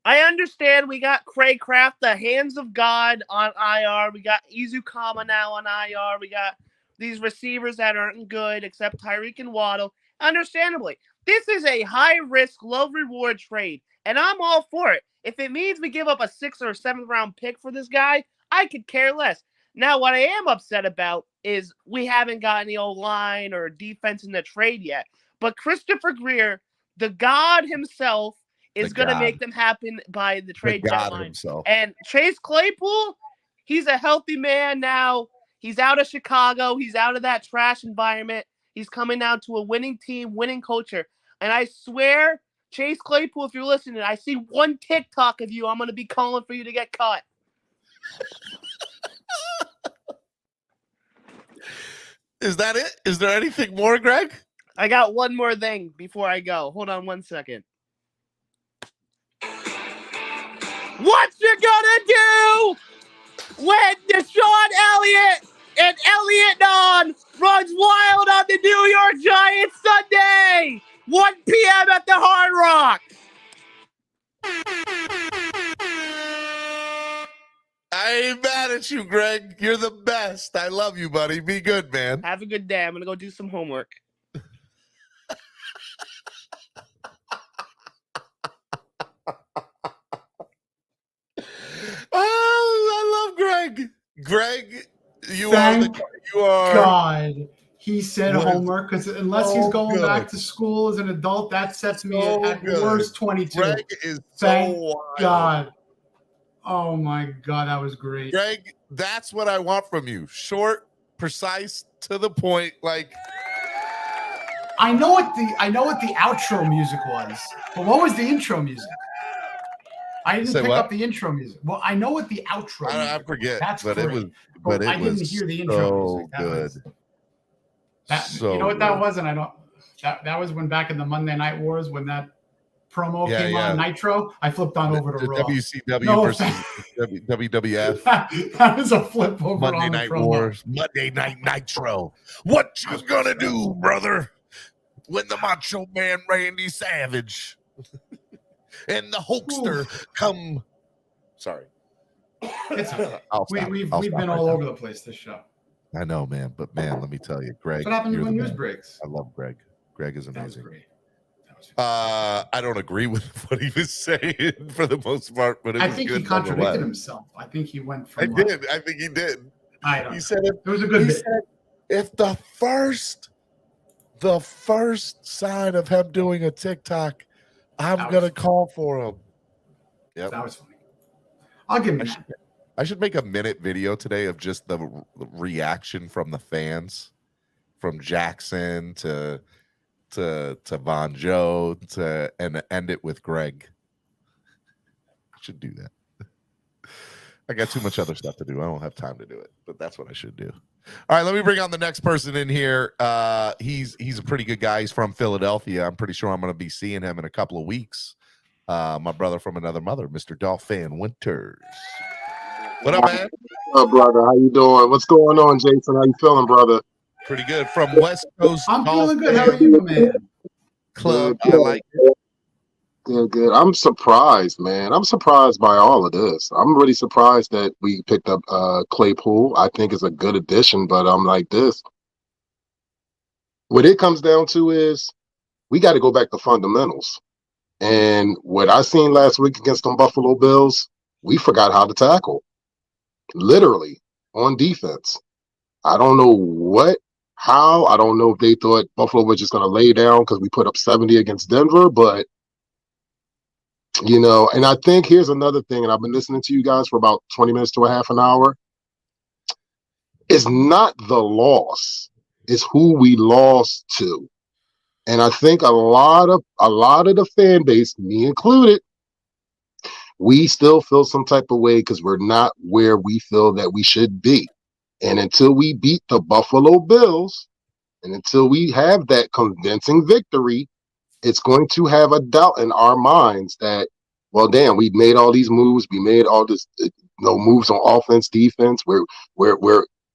I understand we got Craig Kraft, the hands of God, on IR. We got Izukama now on IR. We got these receivers that aren't good except Tyreek and Waddle. Understandably, this is a high-risk, low-reward trade, and I'm all for it. If it means we give up a 6th or 7th round pick for this guy, I could care less. Now, what I am upset about is we haven't got any O-line or defense in the trade yet. But Christopher Greer, the God himself, is going to make them happen by the trade deadline. Himself. And Chase Claypool, he's a healthy man now. He's out of Chicago. He's out of that trash environment. He's coming down to a winning team, winning culture. And I swear, Chase Claypool, if you're listening, I see one TikTok of you, I'm going to be calling for you to get cut. Is that it? Is there anything more, Greg? I got one more thing before I go. Hold on 1 second. What you gonna do when Deshaun Elliott and Elliott Nunn runs wild on the New York Giants Sunday? 1 p.m. at the Hard Rock. I ain't mad at you, Greg. You're the best. I love you, buddy. Be good, man. Have a good day. I'm going to go do some homework. Oh, I love Greg. Greg, you Thank are God he said homework, because unless he's going back to school as an adult, that sets me at worst 22. Greg is Thank so wild. God. Oh my God, that was great. Greg, that's what I want from you. Short, precise, to the point. Like, I know what the outro music was, but what was the intro music? I didn't pick up the intro music. Well, I know what the outro music I forget. That's but great. It was. But I didn't hear the intro music. Good. You know what that was, and I don't. That was when back in the Monday Night Wars when that promo came on Nitro, I flipped on over to Raw. WCW versus WWF. That was a flip over Monday on the Night promo. Wars, Monday Night Nitro. What you gonna do, brother? When the Macho Man Randy Savage and the Hulkster come. Sorry. It's okay. We've stop been right all now. over the place this show. I know, man. But, man, let me tell you, Greg. What happened you're when the news man. breaks? I love Greg. Greg is amazing. That was great. I don't agree with what he was saying for the most part, but it I was think good he contradicted nonetheless. himself. I think he went from. I did. I think he did. I don't He know. said It was a good bit. said if the first sign of him doing a TikTok, I'm gonna call for him. Yep. That was funny. I'll give him that. I should make a minute video today of just the reaction from the fans, from Jackson to Von Joe and end it with Greg. I should do that. I got too much other stuff to do. I don't have time to do it, but that's what I should do. All right, let me bring on the next person in here. He's a pretty good guy. He's from Philadelphia. I'm pretty sure I'm going to be seeing him in a couple of weeks. My brother from another mother, Mr. Dolphin Winters. What up, man? What up, brother? How you doing? What's going on, Jason? How you feeling, brother? Pretty good. From West Coast. I'm feeling good. How are you, man? Club. Good, I like it. Good. I'm surprised, man. I'm surprised by all of this. I'm really surprised that we picked up Claypool. I think it's a good addition, but I'm like this. What it comes down to is we got to go back to fundamentals. And what I seen last week against them Buffalo Bills, we forgot how to tackle. Literally on defense. I don't know how. I don't know if they thought Buffalo was just going to lay down because we put up 70 against Denver, but and I think here's another thing, and I've been listening to you guys for about 20 minutes to a half an hour. It's not the loss, it's who we lost to. And I think a lot of the fan base, me included, we still feel some type of way because we're not where we feel that we should be. And until we beat the Buffalo Bills, and until we have that convincing victory, it's going to have a doubt in our minds that, well, damn, we made all these moves. We made all this, moves on offense, defense. We're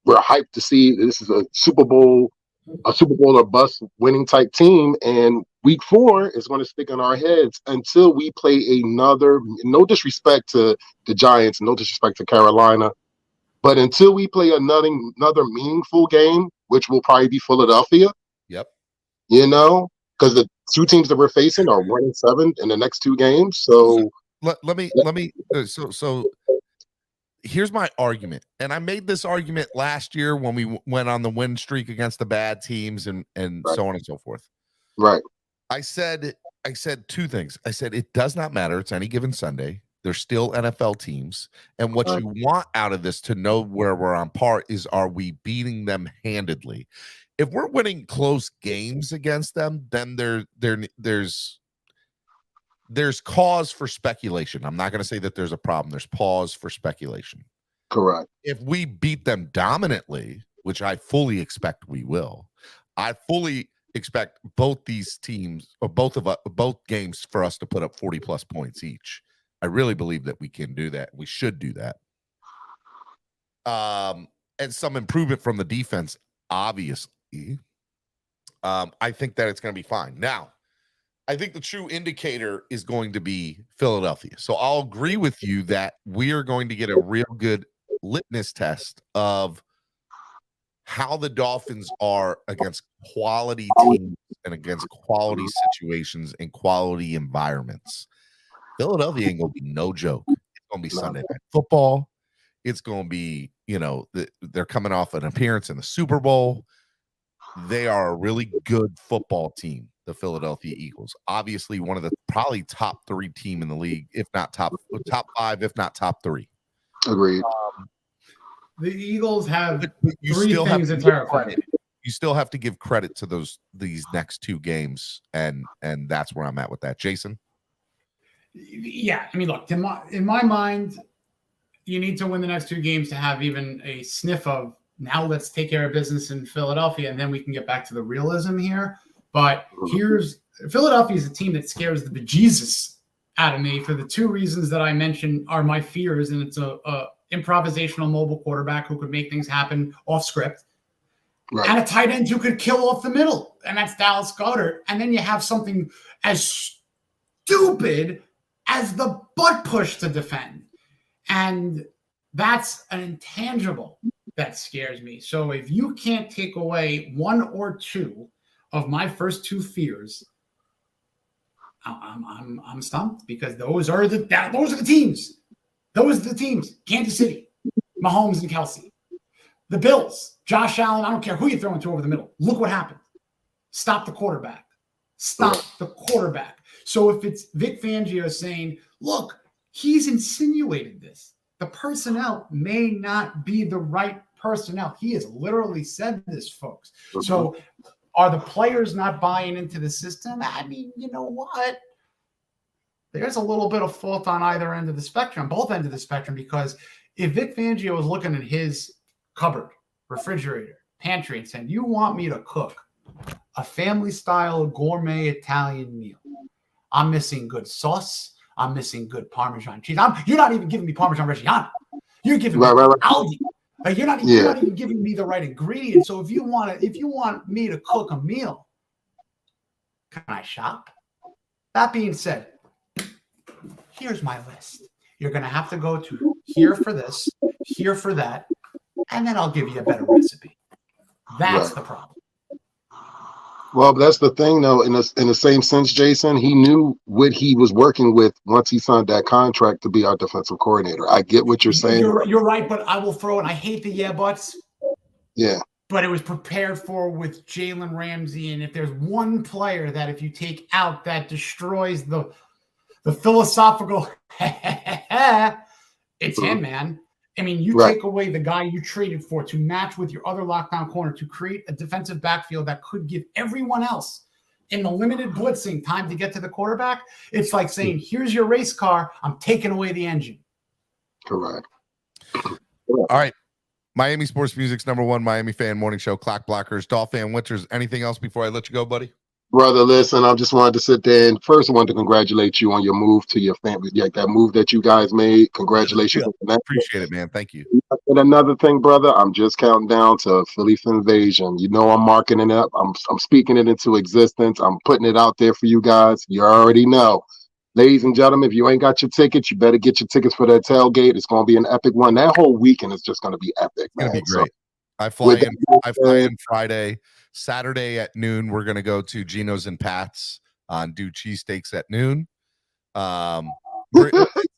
hyped to see this is a Super Bowl or bust winning type team. And week 4 is going to stick in our heads until we play another, no disrespect to the Giants, no disrespect to Carolina, but until we play another meaningful game, which will probably be Philadelphia. Yep. Because the two teams that we're facing are 1-7 in the next 2 games. So let me so here's my argument. And I made this argument last year when we went on the win streak against the bad teams and right. So on and so forth. Right. I said 2 things. I said it does not matter. It's any given Sunday. There's still NFL teams. And what you want out of this to know where we're on par is, are we beating them handedly? If we're winning close games against them, then there's cause for speculation. I'm not going to say that there's a problem. There's pause for speculation. Correct. If we beat them dominantly, which I fully expect we will, I fully expect both these teams, or both games, for us to put up 40 plus points each. I really believe that we can do that. We should do that. And some improvement from the defense, obviously. I think that it's going to be fine. Now, I think the true indicator is going to be Philadelphia. So I'll agree with you that we are going to get a real good litmus test of how the Dolphins are against quality teams and against quality situations and quality environments. Philadelphia ain't going to be no joke. It's going to be Sunday Night Football. It's going to be, they're coming off an appearance in the Super Bowl. They are a really good football team, the Philadelphia Eagles. Obviously, one of the probably top 3 team in the league, if not top 5, if not top 3. Agreed. The Eagles have you 3 still things have in terrifying. You still have to give credit to these next 2 games, and that's where I'm at with that. Jason? Yeah, I mean, look, in my mind, you need to win the next 2 games to have even a sniff of, now let's take care of business in Philadelphia, and then we can get back to the realism here. But here's Philadelphia is a team that scares the bejesus out of me for the two reasons that I mentioned are my fears, and it's a improvisational mobile quarterback who could make things happen off script, and a tight end who could kill off the middle, and that's Dallas Goedert. And then you have something as stupid as the butt push to defend, and that's an intangible that scares me. So if you can't take away one or two of my first two fears, I'm stumped, because those are the teams. Those are the teams. Kansas City, Mahomes and Kelsey. The Bills, Josh Allen, I don't care who you're throwing to over the middle. Look what happened. Stop the quarterback. Stop the quarterback. So if it's Vic Fangio saying, look, he's insinuated this. The personnel may not be the right personnel. He has literally said this, folks. So are the players not buying into the system? I mean, you know what? There's a little bit of fault on either end of the spectrum, both ends of the spectrum, because if Vic Fangio was looking at his cupboard, refrigerator, pantry, and saying, you want me to cook a family-style gourmet Italian meal, I'm missing good sauce, I'm missing good Parmesan cheese. You're not even giving me Parmesan Reggiano. You're giving me Aldi. You're not even giving me the right ingredients. So if you want me to cook a meal, can I shop? That being said, here's my list. You're going to have to go to here for this, here for that, and then I'll give you a better recipe. That's the problem. Well, that's the thing, though. In the same sense, Jason, he knew what he was working with once he signed that contract to be our defensive coordinator. I get what you're saying. You're right, but I will throw it. I hate the yeah buts. Yeah. But it was prepared for with Jalen Ramsey, and if there's one player that if you take out that destroys the philosophical, it's him, man. I mean, you take away the guy you traded for to match with your other lockdown corner to create a defensive backfield that could give everyone else in the limited blitzing time to get to the quarterback. It's like saying, here's your race car. I'm taking away the engine. Correct. All right. Miami Sports Music's #1 Miami fan morning show, Clock Blockers, Dolphin Winters. Anything else before I let you go, buddy? Brother, listen, I just wanted to sit there and first I wanted to congratulate you on your move to your family. Like that move that you guys made. Congratulations. Yeah, appreciate it, man. Thank you. And another thing, brother, I'm just counting down to Philly Phinvasion. You know I'm marking it up. I'm speaking it into existence. I'm putting it out there for you guys. You already know. Ladies and gentlemen, if you ain't got your tickets, you better get your tickets for that tailgate. It's going to be an epic one. That whole weekend is just going to be epic, man. It's going to be great. I fly in Friday. Saturday at noon, we're going to go to Gino's and Pat's and do cheesesteaks at noon.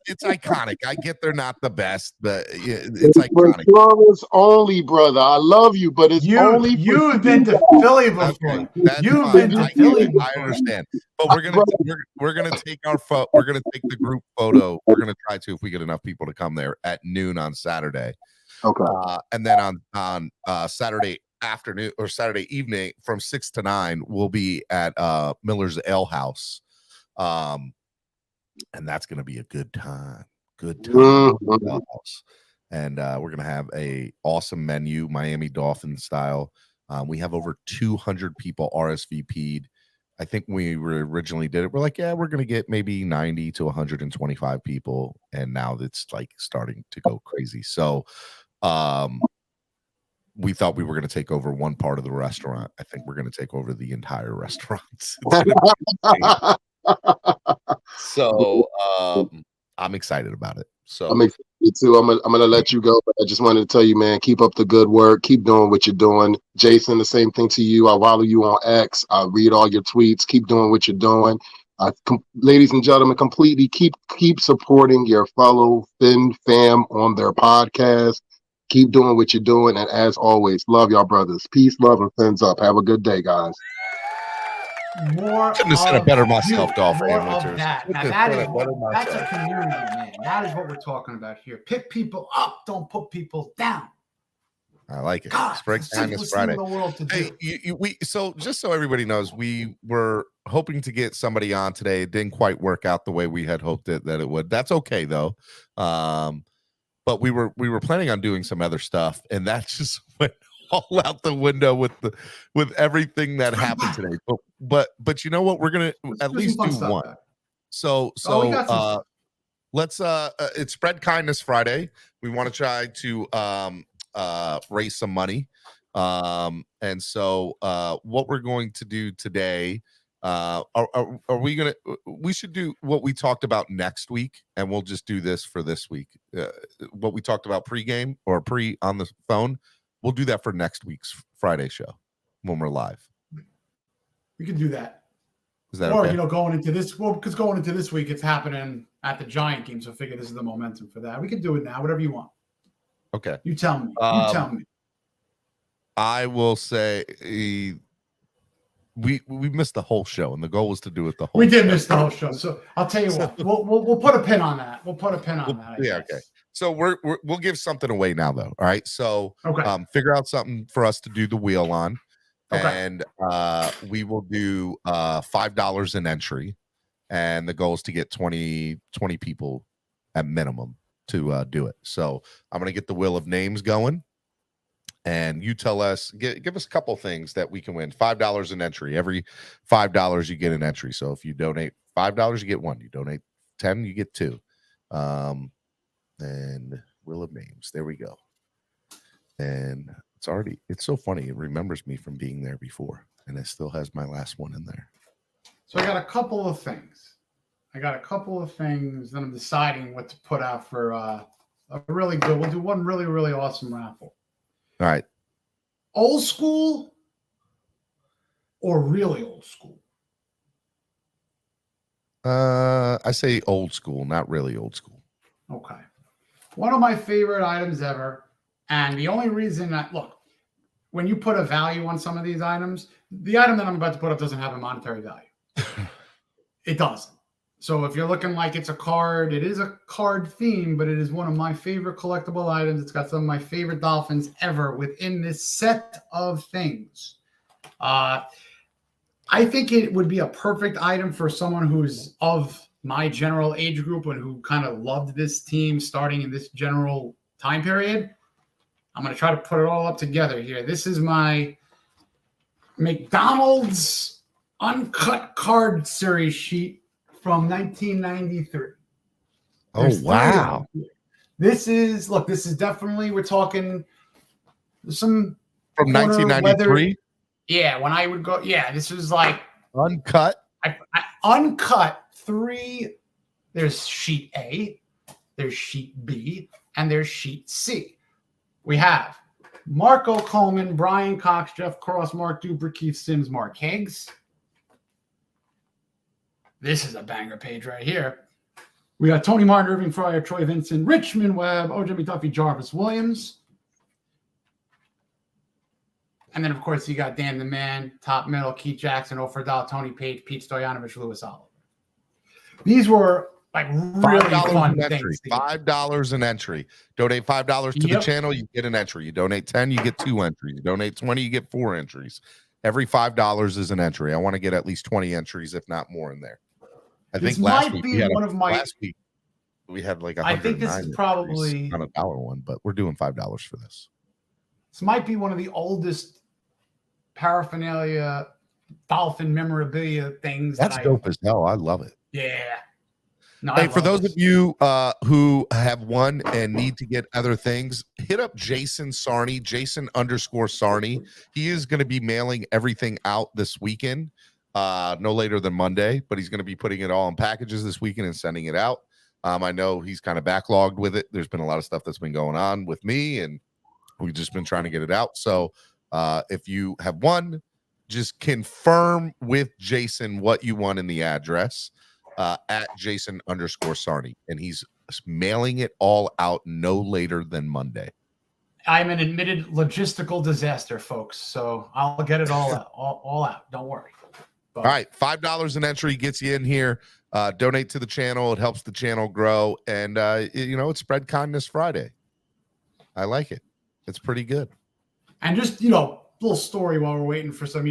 It's iconic. I get they're not the best, but it's iconic. It's only, brother. I love you, but it's only. You've been to Philly before. Okay, you've been to Philly before. I understand, but we're gonna take we're gonna take the group photo. We're gonna try to, if we get enough people to come there at noon on Saturday. Okay, and then on Saturday afternoon or Saturday evening from 6 to 9, we'll be at Miller's Ale House. And that's going to be a good time. And we're going to have a awesome menu, Miami Dolphin style. We have over 200 people RSVP'd. I think we originally did it. We're like, yeah, we're going to get maybe 90 to 125 people. And now it's like starting to go crazy. So we thought we were going to take over one part of the restaurant. I think we're going to take over the entire restaurant. So I'm excited about it. So I'm excited too. I'm gonna let you go, but I just wanted to tell you, man, keep up the good work. Keep doing what you're doing. Jason, the same thing to you. I follow you on X. I read all your tweets. Keep doing what you're doing. Ladies and gentlemen, completely keep supporting your fellow Fin fam on their podcast. Keep doing what you're doing, and as always, love y'all brothers. Peace, love, and fins up. Have a good day, guys. More couldn't have said it better myself, Dolphin Winters. That's a community, man. That is what we're talking about here. Pick people up, don't put people down. I like it. God, Spring Kindness Friday. In the world to do. So just so everybody knows, we were hoping to get somebody on today. It didn't quite work out the way we had hoped that it would. That's okay though. But we were planning on doing some other stuff, and that just went all out the window with everything that happened today. But you know what? We're gonna at least do one. Back. So we got some let's it's Spread Kindness Friday. We want to try to raise some money. And so what we're going to do today, are we gonna, we should do what we talked about next week, and we'll just do this for this week. What we talked about pregame or pre on the phone, we'll do that for next week's Friday show when we're live. We can do that. Is that or okay? Going into this, because going into this week it's happening at the Giant game, so I figure this is the momentum for that. We can do it now, whatever you want. Okay. You tell me. You tell me. I will say we missed the whole show, and the goal was to do it the whole. We did miss the whole show, so I'll tell you what. We'll put a pin on that. We'll put a pin on that. Yeah. Okay. So we'll give something away now, though. All right. So figure out something for us to do the wheel on, and we will do $5 an entry, and the goal is to get 20 people at minimum to do it. So I'm gonna get the wheel of names going. And you tell us, give us a couple things that we can win. $5 an entry. Every $5 you get an entry. So if you donate $5, you get one. You donate 10, you get two. And wheel of names. There we go. And it's so funny. It remembers me from being there before, and it still has my last one in there. So I got a couple of things. that I'm deciding what to put out for a really good. We'll do one really, really awesome raffle. All right. Old school or really old school? I say old school, not really old school. Okay. One of my favorite items ever. And the only reason when you put a value on some of these items, the item that I'm about to put up doesn't have a monetary value. It doesn't. So if you're looking like it's a card, it is a card theme, but it is one of my favorite collectible items. It's got some of my favorite Dolphins ever within this set of things. I think it would be a perfect item for someone who's of my general age group and who kind of loved this team starting in this general time period. I'm going to try to put it all up together here. This is my McDonald's uncut card series sheet from 1993. Oh, wow. This is definitely, we're talking some from 1993. Yeah, when I would go, this was like uncut. Uncut 3. There's sheet A, there's sheet B, and there's sheet C. We have Marco Coleman, Brian Cox, Jeff Cross, Mark Duper, Keith Sims, Mark Higgs. This is a banger page right here. We got Tony Martin, Irving Fryer, Troy Vincent, Richmond Webb, O. Jimmy Duffy, Jarvis Williams. And then, of course, you got Dan the Man, Top Middle, Keith Jackson, Oferdal, Tony Page, Pete Stoyanovich, Lewis Oliver. These were like really fun things. $5 an entry. Donate $5 to the channel, you get an entry. You donate 10, you get 2 entries. You donate 20, you get 4 entries. Every $5 is an entry. I want to get at least 20 entries, if not more, in there. I think last week we had like I think this is probably on $1 one, but we're doing $5 for this. This might be one of the oldest paraphernalia Dolphin memorabilia things. That's dope as hell. I love it. Yeah. No, hey, for those of you who have won and need to get other things, hit up Jason Sarney, Jason_Sarney. He is going to be mailing everything out this weekend, no later than Monday, but he's going to be putting it all in packages this weekend and sending it out. I know he's kind of backlogged with it. There's been a lot of stuff that's been going on with me, and we've just been trying to get it out. So if you have won, just confirm with Jason what you want in the address. At Jason_Sarney, and he's mailing it all out no later than Monday. I'm an admitted logistical disaster, folks, so I'll get it all out. All out. Don't worry. All right, $5 an entry gets you in here. Donate to the channel. It helps the channel grow, and it's Spread Kindness Friday. I like it. It's pretty good. And just little story while we're waiting for some.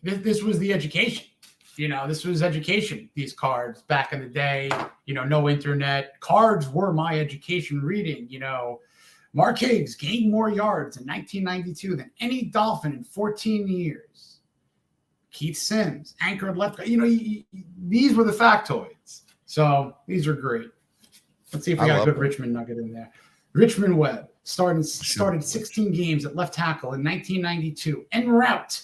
This was the education. This was education, these cards back in the day, no internet. Cards were my education reading, Mark Higgs gained more yards in 1992 than any Dolphin in 14 years. Keith Sims anchored left. These were the factoids. So these are great. Let's see if we got a good Richmond nugget in there. Richmond Webb started 16 games at left tackle in 1992 en route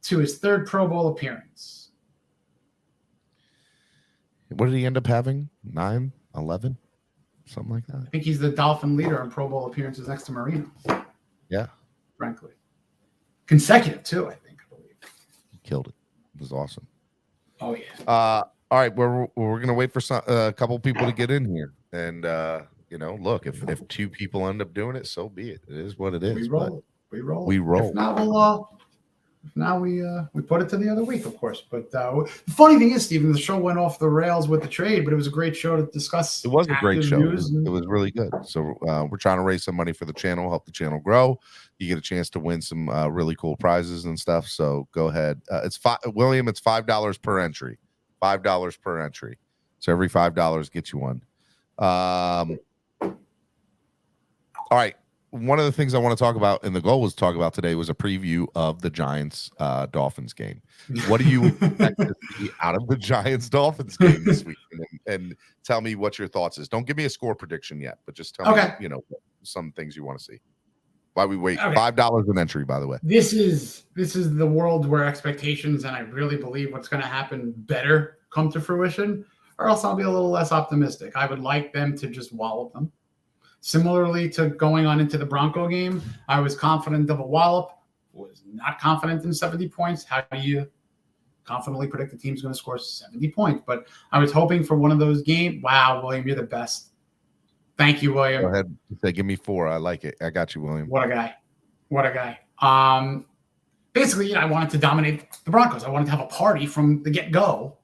to his third Pro Bowl appearance. What did he end up having? 9, 11? Something like that. I think he's the Dolphin leader in Pro Bowl appearances next to Marino. Yeah. Frankly. Consecutive, too, I think. I believe. He killed it. It was awesome. Oh, yeah. All right. We're going to wait for a couple people to get in here. And, look, if 2 people end up doing it, so be it. It is what it is. We roll. We roll. If not, now we put it to the other week, of course. But the funny thing is, Stephen, the show went off the rails with the trade, but it was a great show to discuss. It was a great show. It was really good. So we're trying to raise some money for the channel, help the channel grow. You get a chance to win some really cool prizes and stuff. So go ahead. William, it's $5 per entry. $5 per entry. So every $5 gets you one. All right. One of the things I want to talk about, and the goal was to talk about today, was a preview of the Giants Dolphins game. What do you expect to see out of the Giants Dolphins game this week? And tell me what your thoughts is. Don't give me a score prediction yet, but just tell me, some things you want to see. Why we wait? Okay. $5 an entry, by the way. This is the world where expectations, and I really believe what's going to happen, better come to fruition, or else I'll be a little less optimistic. I would like them to just wallop them. Similarly to going on into the Bronco game, I was confident of a wallop, was not confident in 70 points. How do you confidently predict the team's going to score 70 points? But I was hoping for one of those games. Wow, William, you're the best. Thank you, William. Go ahead. Say, give me 4. I like it. I got you, William. What a guy. Basically, I wanted to dominate the Broncos. I wanted to have a party from the get-go,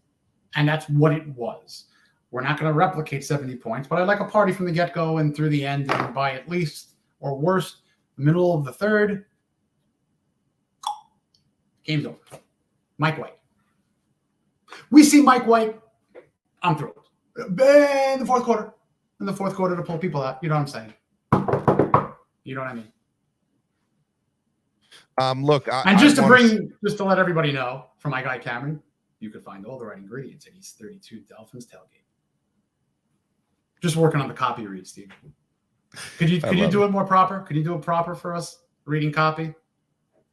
and that's what it was. We're not going to replicate 70 points, but I'd like a party from the get-go and through the end, and by at least, or worse, the middle of the third, game's over. Mike White. We see Mike White. I'm thrilled. In the fourth quarter to pull people out. You know what I'm saying? You know what I mean? Look, just to let everybody know, from my guy Cameron, you could find all the right ingredients at East 32 Dolphins Tailgate. Just working on the copy read, Steve. Could you do it more proper? Could you do it proper for us? Reading copy?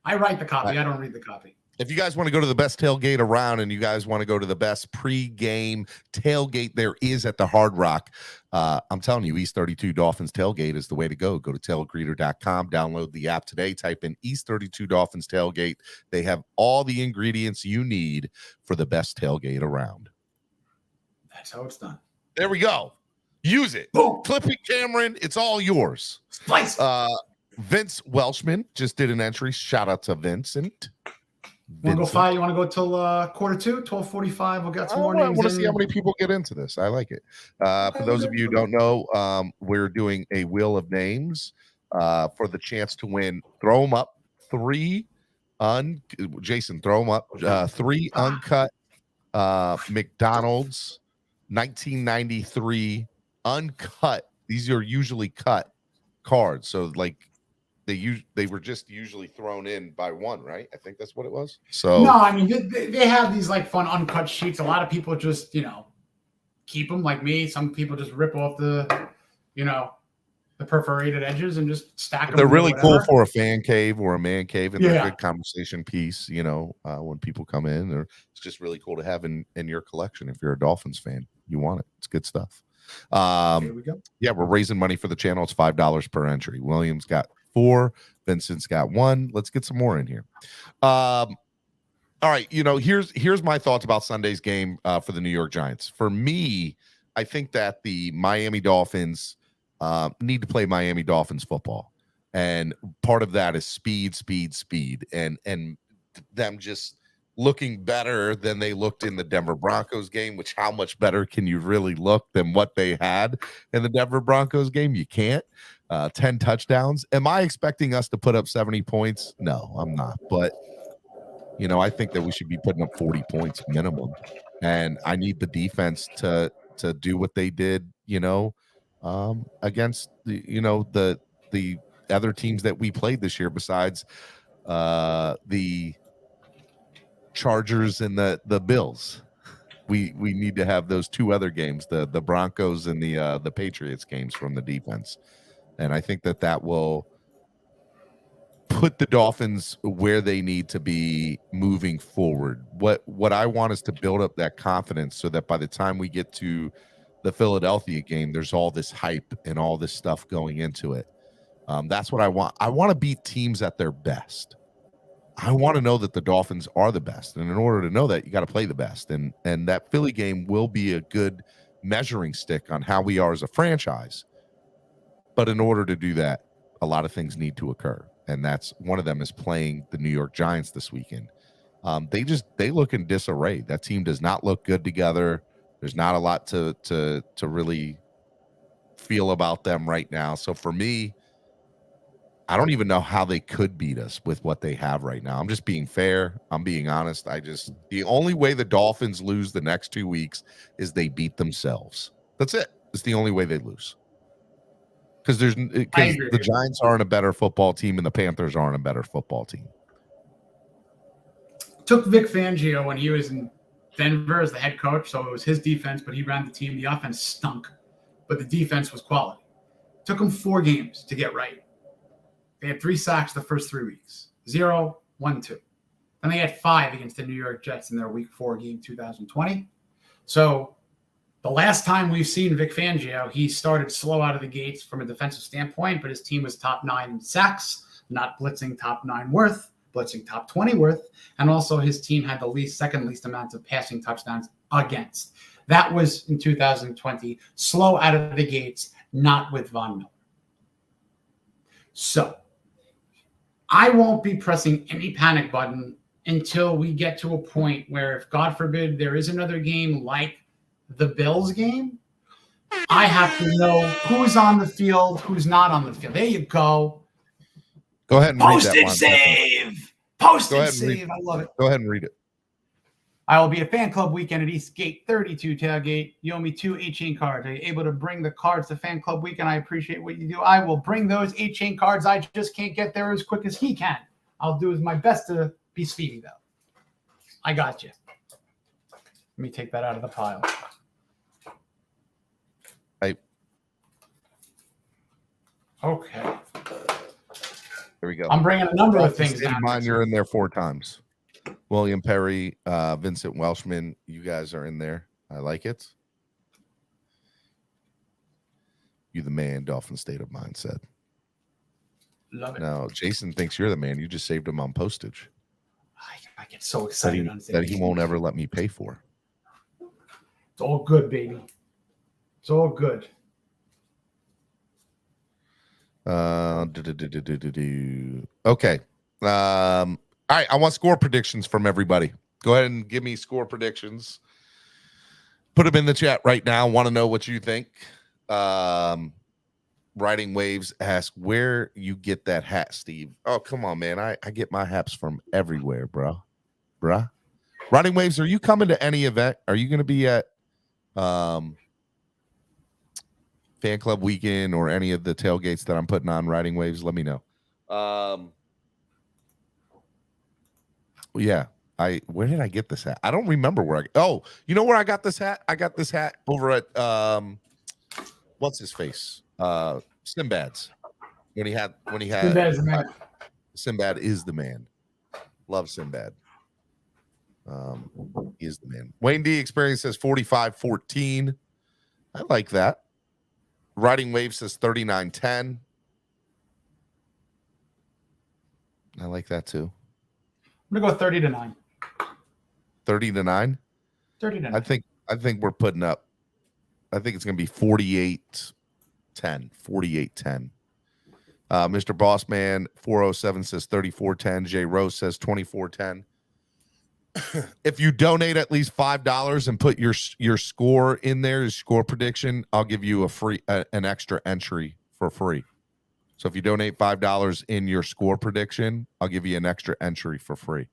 I write the copy. I don't read the copy. If you guys want to go to the best tailgate around and you guys want to go to the best pre-game tailgate there is at the Hard Rock, I'm telling you, East 32 Dolphins Tailgate is the way to go. Go to tailgreeter.com, download the app today, type in East 32 Dolphins Tailgate. They have all the ingredients you need for the best tailgate around. That's how it's done. There we go. Use it. Boom. Clip it, Cameron. It's all yours. Splice. Vince Welshman just did an entry. Shout out to Vincent. Want to go 5? You want to go till quarter 2, 12:45? We'll get some more names. I want to see how many people get into this. I like it. For those of you who don't know, we're doing a wheel of names for the chance to win. Throw them up. 3 Jason, throw them up. 3 uncut McDonald's 1993 uncut. These are usually cut cards. So like they were just usually thrown in by one, right? I think that's what it was. So no, I mean they have these like fun uncut sheets. A lot of people just keep them like me. Some people just rip off the the perforated edges and just stack them. They're really cool for a fan cave or a man cave, and they're Yeah. a good conversation piece. When people come in, or it's just really cool to have in your collection. If you're a Dolphins fan, you want it. It's good stuff. Here we go. Yeah, we're raising money for the channel. It's $5 per entry. William's got 4. Vincent's got 1. Let's get some more in here. All right. Here's my thoughts about Sunday's game for the New York Giants. For me, I think that the Miami Dolphins need to play Miami Dolphins football. And part of that is speed, and them just looking better than they looked in the Denver Broncos game, which how much better can you really look than what they had in the Denver Broncos game? You can't. 10 touchdowns. Am I expecting us to put up 70 points? No, I'm not. But, I think that we should be putting up 40 points minimum. And I need the defense to do what they did, against the the other teams that we played this year besides the Chargers and the Bills. We need to have those two other games, the Broncos and the Patriots games from the defense. And I think that will put the Dolphins where they need to be moving forward. What I want is to build up that confidence so that by the time we get to the Philadelphia game, there's all this hype and all this stuff going into it. That's what I want. I want to beat teams at their best. I want to know that the Dolphins are the best. And in order to know that, you got to play the best. And that Philly game will be a good measuring stick on how we are as a franchise. But in order to do that, a lot of things need to occur. And that's one of them is playing the New York Giants this weekend. They look in disarray. That team does not look good together. There's not a lot to really feel about them right now. So for me, I don't even know how they could beat us with what they have right now. I'm just being fair. I'm being honest. The only way the Dolphins lose the next 2 weeks is they beat themselves. That's it. It's the only way they lose. Because the Giants aren't a better football team and the Panthers aren't a better football team. Took Vic Fangio when he was in Denver as the head coach, so it was his defense, but he ran the team. The offense stunk, but the defense was quality. Took him 4 games to get right. They had 3 sacks the first 3 weeks. 0, 1, 2. Then they had 5 against the New York Jets in their Week 4 game 2020. So the last time we've seen Vic Fangio, he started slow out of the gates from a defensive standpoint, but his team was top 9 in sacks, not blitzing top 9 worth, blitzing top 20 worth, and also his team had the second least amount of passing touchdowns against. That was in 2020, slow out of the gates, not with Von Miller. So I won't be pressing any panic button until we get to a point where, if God forbid there is another game like the Bills game, I have to know who's on the field, who's not on the field. There you go. Go ahead and Postage read that one. save. Postage save. I love it. Go ahead and read it. I will be at Fan Club Weekend at Eastgate 32 Tailgate. You owe me 2 8-chain cards. Are you able to bring the cards to Fan Club Weekend? I appreciate what you do. I will bring those 8-chain cards. I just can't get there as quick as he can. I'll do my best to be speedy, though. I got you. Let me take that out of the pile. Okay. There we go. I'm bringing a number of things down. Mine, you're in there 4 times. William Perry, Vincent Welshman, you guys are in there. I like it. You the man, Dolphin State of Mind said. Love it. Now, Jason thinks you're the man. You just saved him on postage. I get so excited that he won't ever let me pay for. It's all good, baby. It's all good. Okay. All right, I want score predictions from everybody. Go ahead and give me score predictions. Put them in the chat right now. Want to know what you think. Riding Waves ask where you get that hat, Steve. Oh, come on, man. I get my hats from everywhere, bro. Bruh. Riding Waves, are you coming to any event? Are you going to be at Fan Club Weekend or any of the tailgates that I'm putting on Riding Waves? Let me know. Yeah. Where did I get this hat? I don't remember where you know where I got this hat? I got this hat over at what's his face? Sinbad's. When he had Sinbad's the man. Sinbad is the man. Love Sinbad. He is the man. Wayne D Experience says 45-14. I like that. Riding Wave says 39-10. I like that too. I'm gonna go 30-9. 30-9? 30-9. I think we're putting up. I think it's gonna be 48-10. 48-10. Mr. Bossman 407 says 34-10. Jay Rose says 24-10. If you donate at least $5 and put your score in there, your score prediction, I'll give you an extra entry for free. So if you donate $5 in your score prediction, I'll give you an extra entry for free.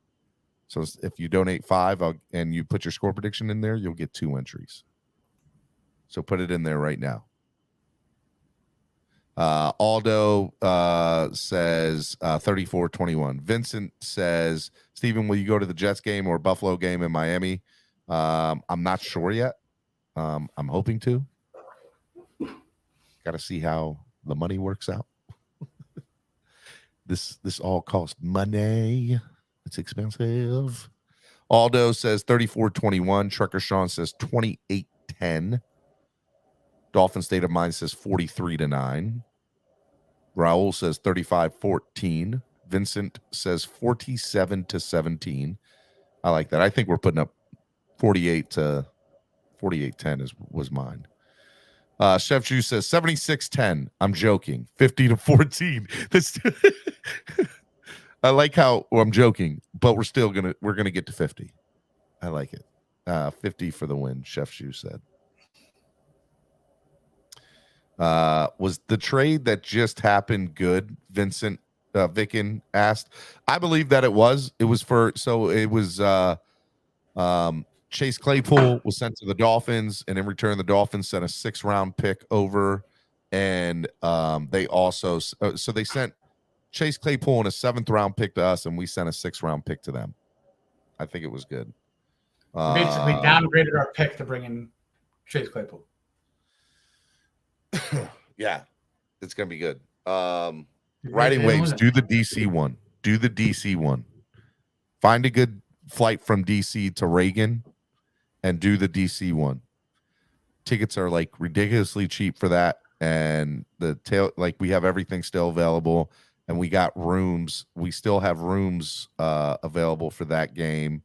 So if you donate $5 and you put your score prediction in there, you'll get 2 entries. So put it in there right now. Aldo says 34-21. Vincent says, Steven, will you go to the Jets game or Buffalo game in Miami? I'm not sure yet. I'm hoping to. Got to see how the money works out. This all costs money. It's expensive. Aldo says 34-21. Trucker Sean says 28-10. Dolphin State of Mind says 43-9. Raul says 35-14. Vincent says 47-17. I like that. I think we're putting up 48-10 was mine. Chef Juice says 76-10. I'm joking. 50-14. This I like how I'm joking, but we're gonna get to 50. I like it. 50 for the win, Chef Juice said. Was the trade that just happened good? Vincent Vicken asked. I believe that it was. It was Chase Claypool was sent to the Dolphins, and in return, the Dolphins sent a 6th-round pick over, and they also so they sent Chase Claypool and a 7th-round pick to us, and we sent a 6th-round pick to them. I think it was good. Basically downgraded our pick to bring in Chase Claypool. Yeah, it's gonna be good. Riding Waves, do the DC one. Do the DC one. Find a good flight from DC to Reagan and do the DC one. Tickets are like ridiculously cheap for that, and we have everything still available, and we got rooms. We still have rooms available for that game.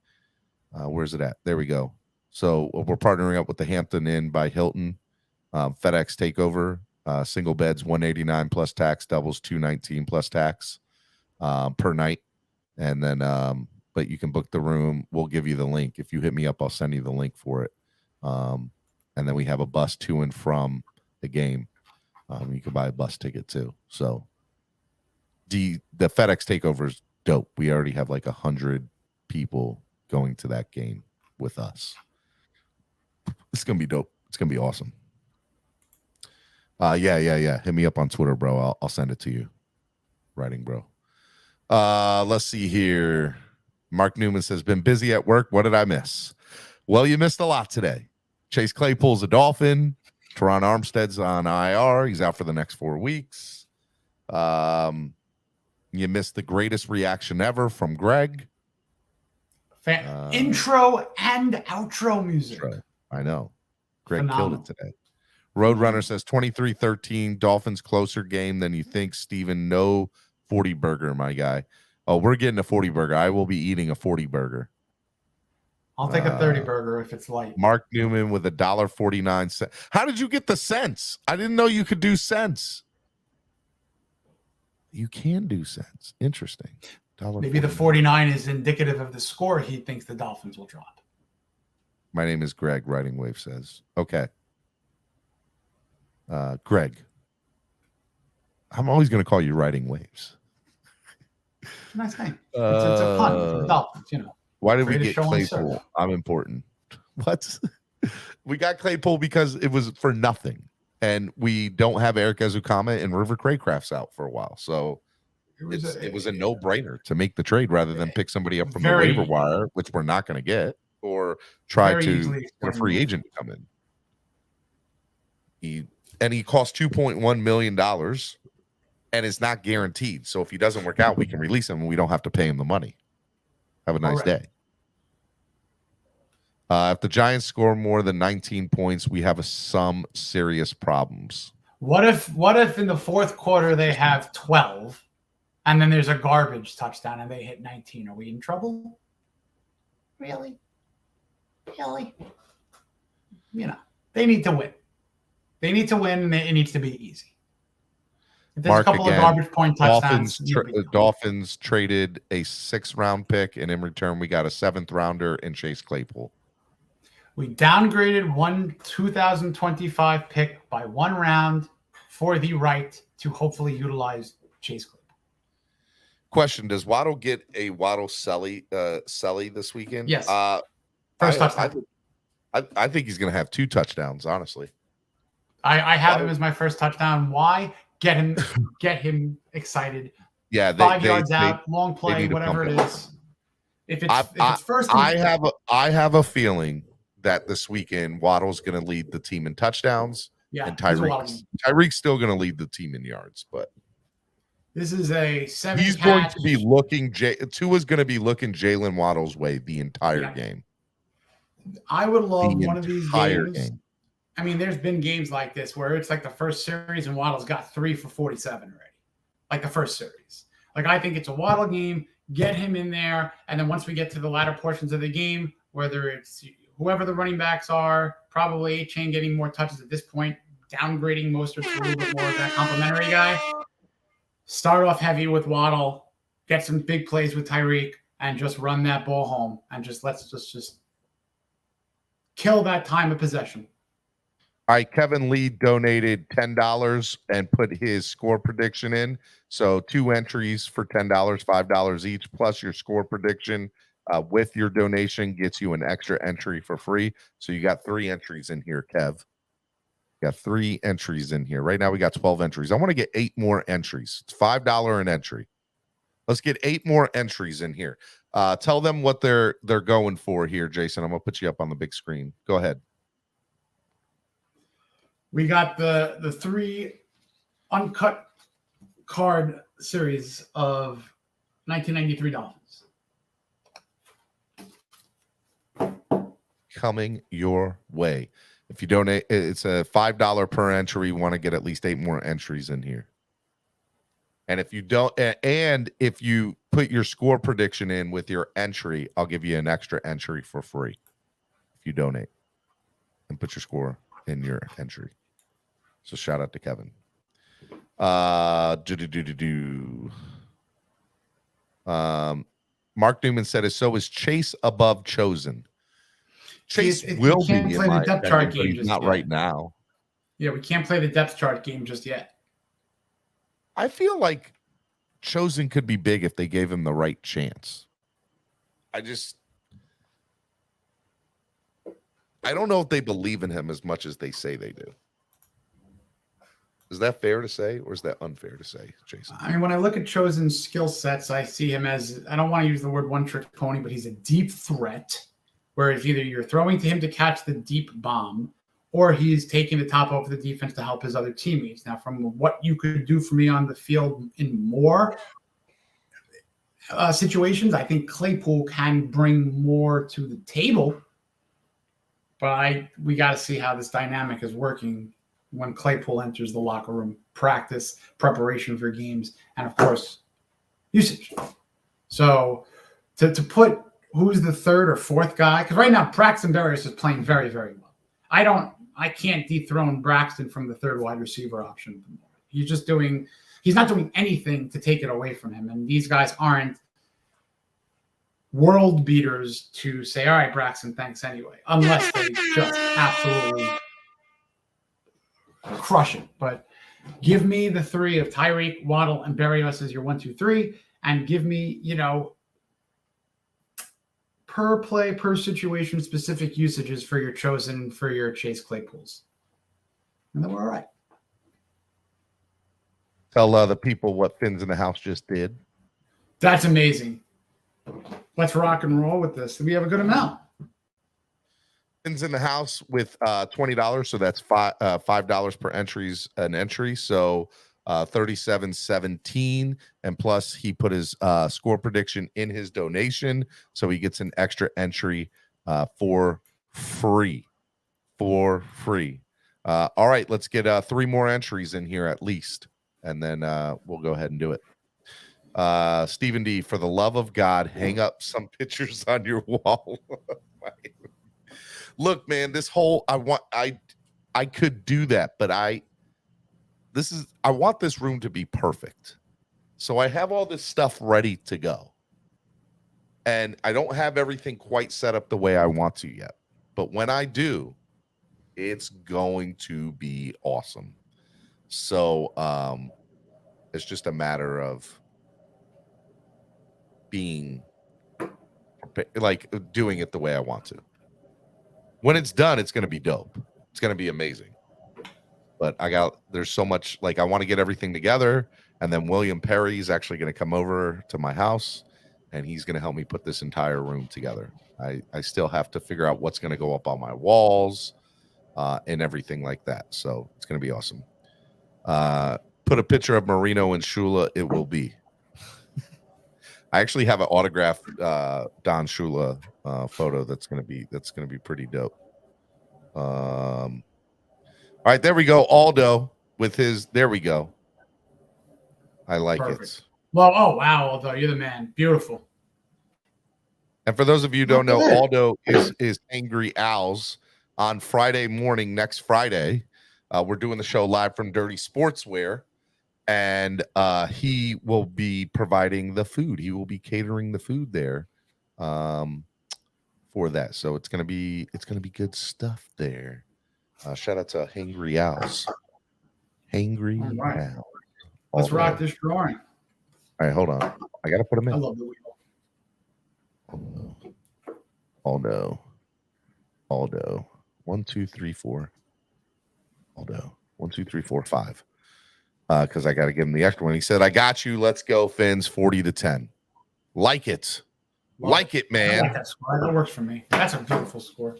Where's it at? There we go. So we're partnering up with the Hampton Inn by Hilton. FedEx takeover, single beds $189 plus tax, doubles $219 plus tax per night, and then but you can book the room. We'll give you the link. If you hit me up, I'll send you the link for it. And then we have a bus to and from the game. You can buy a bus ticket too. So the FedEx takeover is dope. We already have like 100 people going to that game with us. It's gonna be dope. It's gonna be awesome. Yeah. Hit me up on Twitter, bro. I'll send it to you. Writing, bro. Let's see here. Mark Newman says, been busy at work. What did I miss? Well, you missed a lot today. Chase Claypool's a Dolphin. Terron Armstead's on IR. He's out for the next 4 weeks. You missed the greatest reaction ever from Greg. Intro and outro music. I know. Greg killed it today. Roadrunner says 23-13. Dolphins closer game than you think. Steven, no 40 burger, my guy. Oh, we're getting a 40 burger. I will be eating a 40 burger. I'll take a 30 burger if it's light. Mark Newman with $1.49. How did you get the cents? I didn't know you could do cents. You can do cents. Interesting. Maybe the 49 is indicative of the score he thinks the Dolphins will drop. My name is Greg, Riding Wave says. Okay. Greg. I'm always going to call you Riding Waves. It's a nice name. It's a pun for the Dolphins, you know. Why did we get Claypool? I'm important. What? We got Claypool because it was for nothing. And we don't have Eric Ezukama and River Craycraft's out for a while. So it was a no-brainer to make the trade rather than pick somebody up from the waiver wire, which we're not going to get, or try to get a free agent to come in. He cost $2.1 million and is not guaranteed. So if he doesn't work out, we can release him and we don't have to pay him the money. Have a nice day. If the Giants score more than 19 points, we have some serious problems. What if in the fourth quarter they have 12 and then there's a garbage touchdown and they hit 19? Are we in trouble? Really? You know, they need to win. They need to win, and it needs to be easy. If there's a couple of garbage point touchdowns. Dolphins traded a 6th-round pick, and in return, we got a 7th-rounder in Chase Claypool. We downgraded one 2025 pick by 1 round for the right to hopefully utilize Chase Claypool. Question: does Waddle get a Waddle Selly this weekend? Yes. First touchdown. I think he's going to have 2 touchdowns, honestly. I have him as my first touchdown. Why? Get him excited. Yeah, 5 yards out, long they play, need to whatever pump it is. If I it's first and I have a feeling that this weekend Waddle's going to lead the team in touchdowns, and he's a Waddle game. Tyreek's still going to lead the team in yards, but this is a 7 he's catch. going to be looking. Tua's going to be looking Jalen Waddle's way the entire game. I would love The one of these entire games. game. I mean, there's been games like this where it's like the first series and Waddle's got 3 for 47 already. Like the first series. Like I think it's a Waddle game. Get him in there, and then once we get to the latter portions of the game, whether it's whoever the running backs are, probably A-Chain getting more touches at this point, downgrading Mostert to a little bit more of that complimentary guy. Start off heavy with Waddle, get some big plays with Tyreek, and just run that ball home, and let's just kill that time of possession. All right, Kevin Lee donated $10 and put his score prediction in. So 2 entries for $10, $5 each, plus your score prediction with your donation gets you an extra entry for free. So you got 3 entries in here, Kev. You got 3 entries in here. Right now we got 12 entries. I want to get 8 more entries. It's $5 an entry. Let's get 8 more entries in here. Tell them what they're going for here, Jason. I'm going to put you up on the big screen. Go ahead. We got the 3 uncut card series of 1993 Dolphins. Coming your way. If you donate, it's a $5 per entry. You want to get at least 8 more entries in here. And if you don't, and if you put your score prediction in with your entry, I'll give you an extra entry for free. If you donate and put your score in your entry. So shout out to Kevin. Mark Newman said, so is Chase above Chosen? Chase will be in play my the depth opinion, chart but game he's just not yet. right now. Yeah, we can't play the depth chart game just yet. I feel like Chosen could be big if they gave him the right chance. I don't know if they believe in him as much as they say they do. Is that fair to say, or is that unfair to say, Jason? I mean, when I look at Chosen's skill sets, I see him as, I don't want to use the word one-trick pony, but he's a deep threat, whereas either you're throwing to him to catch the deep bomb, or he's taking the top off the defense to help his other teammates. Now, from what you could do for me on the field in more situations, I think Claypool can bring more to the table, but we got to see how this dynamic is working when Claypool enters the locker room, practice, preparation for games, and of course, usage. So to put who's the 3rd or 4th guy, because right now Braxton Berrios is playing very, very well. I can't dethrone Braxton from the 3rd wide receiver option. He's not doing anything to take it away from him. And these guys aren't world beaters to say, all right, Braxton, thanks anyway, unless they just absolutely crush it. But give me the 3 of Tyreek, Waddle, and Berrios as your 1, 2, 3, and give me, per play, per situation, specific usages for your Chosen, for your Chase Claypools. And then we're all right. Tell the people what Fins in the House just did. That's amazing. Let's rock and roll with this. We have a good amount. Fins in the House with $20, so that's $5 per entry. So 37.17, and plus he put his score prediction in his donation, so he gets an extra entry for free. All right, let's get 3 more entries in here at least, and then we'll go ahead and do it. Stephen D, for the love of God, hang up some pictures on your wall. Look, man, I could do that, but I want this room to be perfect. So I have all this stuff ready to go. And I don't have everything quite set up the way I want to yet. But when I do, it's going to be awesome. So it's just a matter of doing it the way I want to. When it's done, it's going to be dope. It's going to be amazing. but there's so much, like, I want to get everything together, and then William Perry is actually going to come over to my house, and he's going to help me put this entire room together. I still have to figure out what's going to go up on my walls, and everything like that. So it's going to be awesome. Put a picture of Marino and Shula. It will be. I actually have an autographed Don Shula photo that's going to be pretty dope. All right, there we go. Aldo with his. There we go. I like it. Well, oh wow, Aldo, you're the man. Beautiful. And for those of you who don't know, Aldo is Angry Owls on Friday morning. Next Friday, we're doing the show live from Dirty Sportswear, and he will be providing the food. He will be catering the food there, for that. So it's gonna be good stuff there. Shout out to Hangry Owls. Hangry Owls. Let's rock this drawing. All right, hold on. I gotta put them in. I love the wheel. Aldo. 1, 2, 3, 4. Aldo. 1, 2, 3, 4, 5. Because I got to give him the extra one. He said, "I got you. Let's go, Fins. 40-10. Like it, like it, man. I like that score. That works for me. That's a beautiful score.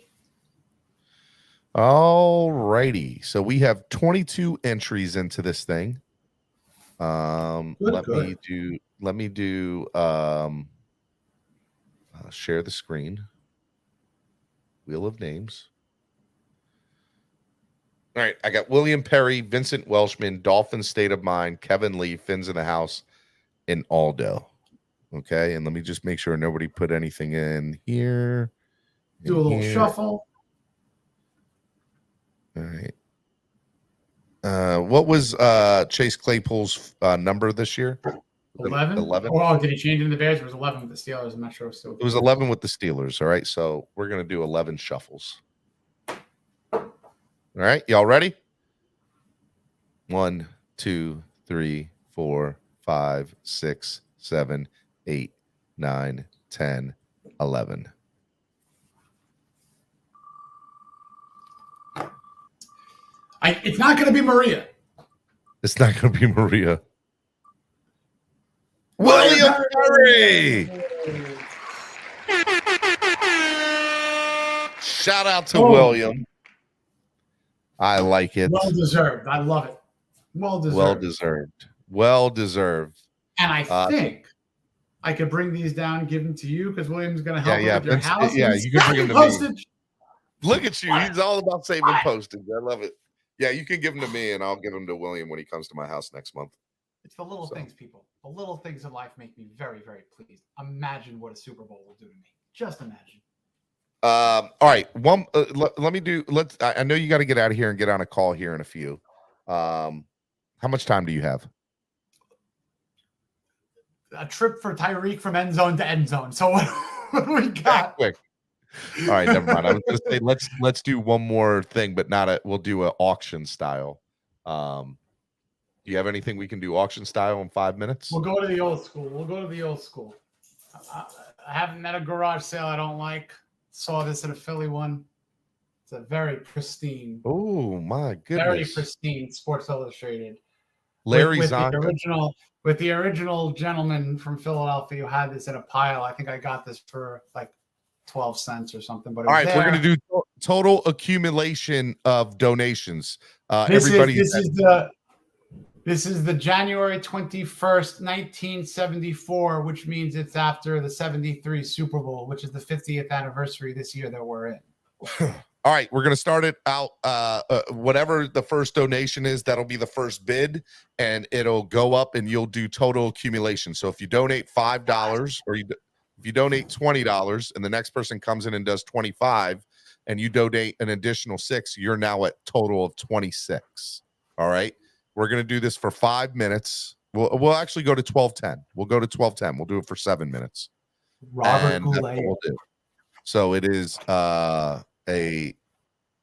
All righty. So we have 22 entries into this thing. Let me do. Share the screen. Wheel of names. All right, I got William Perry, Vincent Welshman, Dolphins State of Mind, Kevin Lee, Fins in the House, and Aldo. Okay, and let me just make sure nobody put anything in here. Do a little shuffle. All right. What was Chase Claypool's number this year? 11? 11. Oh, did he change it in the Bears? It was 11 with the Steelers. I'm not sure. It was 11 with the Steelers. All right, so we're going to do 11 shuffles. All right, y'all ready? 1, 2, 3, 4, 5, 6, 7, 8, 9, 10, 11. It's not going to be Maria. It's not going to be Maria. William Perry. Shout out to William. I like it. Well deserved. I love it. Well deserved. Well deserved. Well deserved. And I think I could bring these down and give them to you because William's going to help with your house. Yeah, you can bring them to me. Look at you. He's all about saving postage. I love it. Yeah, you can give them to me, and I'll give them to William when he comes to my house next month. It's the little things, people. The little things in life make me very, very pleased. Imagine what a Super Bowl will do to me. Just imagine. All right. Let me do. I know you got to get out of here and get on a call here in a few. How much time do you have? A trip for Tyreek from end zone to end zone. So what do we got? Quick. All right, never mind. I was going to say let's do one more thing, but we'll do an auction style. Do you have anything we can do auction style in 5 minutes? We'll go to the old school. I haven't met a garage sale I don't like. Saw this at a Philly one. It's a very pristine. Oh my goodness! Very pristine Sports Illustrated. Larry with Zonka. With the original gentleman from Philadelphia who had this in a pile. I think I got this for like 12 cents or something. But all right, we're going to do total accumulation of donations. This is the January 21st, 1974, which means it's after the 73 Super Bowl, which is the 50th anniversary this year that we're in. All right, we're going to start it out. Whatever the first donation is, that'll be the first bid, and it'll go up, and you'll do total accumulation. So if you donate $5 or if you donate $20 and the next person comes in and does 25 and you donate an additional $6, you're now at total of 26. All right. We're going to do this for 5 minutes. We'll actually go to 12:10. We'll go to 12:10. We'll do it for 7 minutes. Robert Goulet. We'll do. So it is a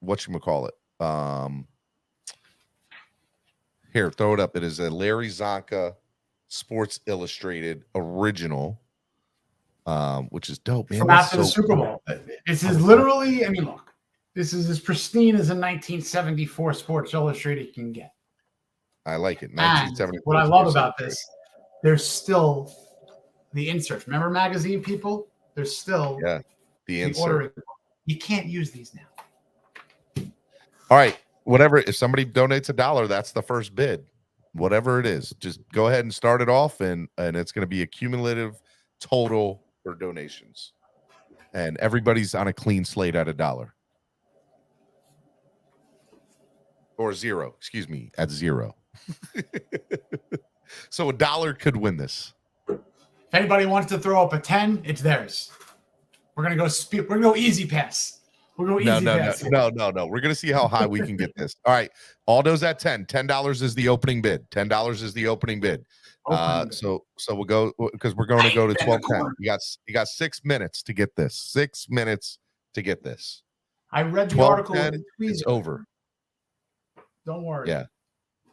whatchamacallit. Here, throw it up. It is a Larry Zonka Sports Illustrated original. Which is dope, man. From after the Super Bowl. This is literally, I mean, look, This is as pristine as a 1974 Sports Illustrated can get. I like it. And 1974. what I love about this, there's still the inserts. Remember magazine people? There's still the insert. insert. You can't use these now. All right. Whatever. If somebody donates $1, that's the first bid. Whatever it is, just go ahead and start it off, and it's going to be a cumulative total for donations. And everybody's on a clean slate at $1. Or zero, excuse me, at 0. So $1 could win this. If anybody wants to throw up a 10, it's theirs. We're gonna go we're gonna go easy pass. We're going easy pass. No. We're gonna see how high we can get this. All right, Aldo's at 10. $10 is the opening bid. $10 is the opening bid. So we'll go because we're going to go to 12:10. You got 6 minutes to get this. 6 minutes to get this. I read the article. It's over. Don't worry. Yeah.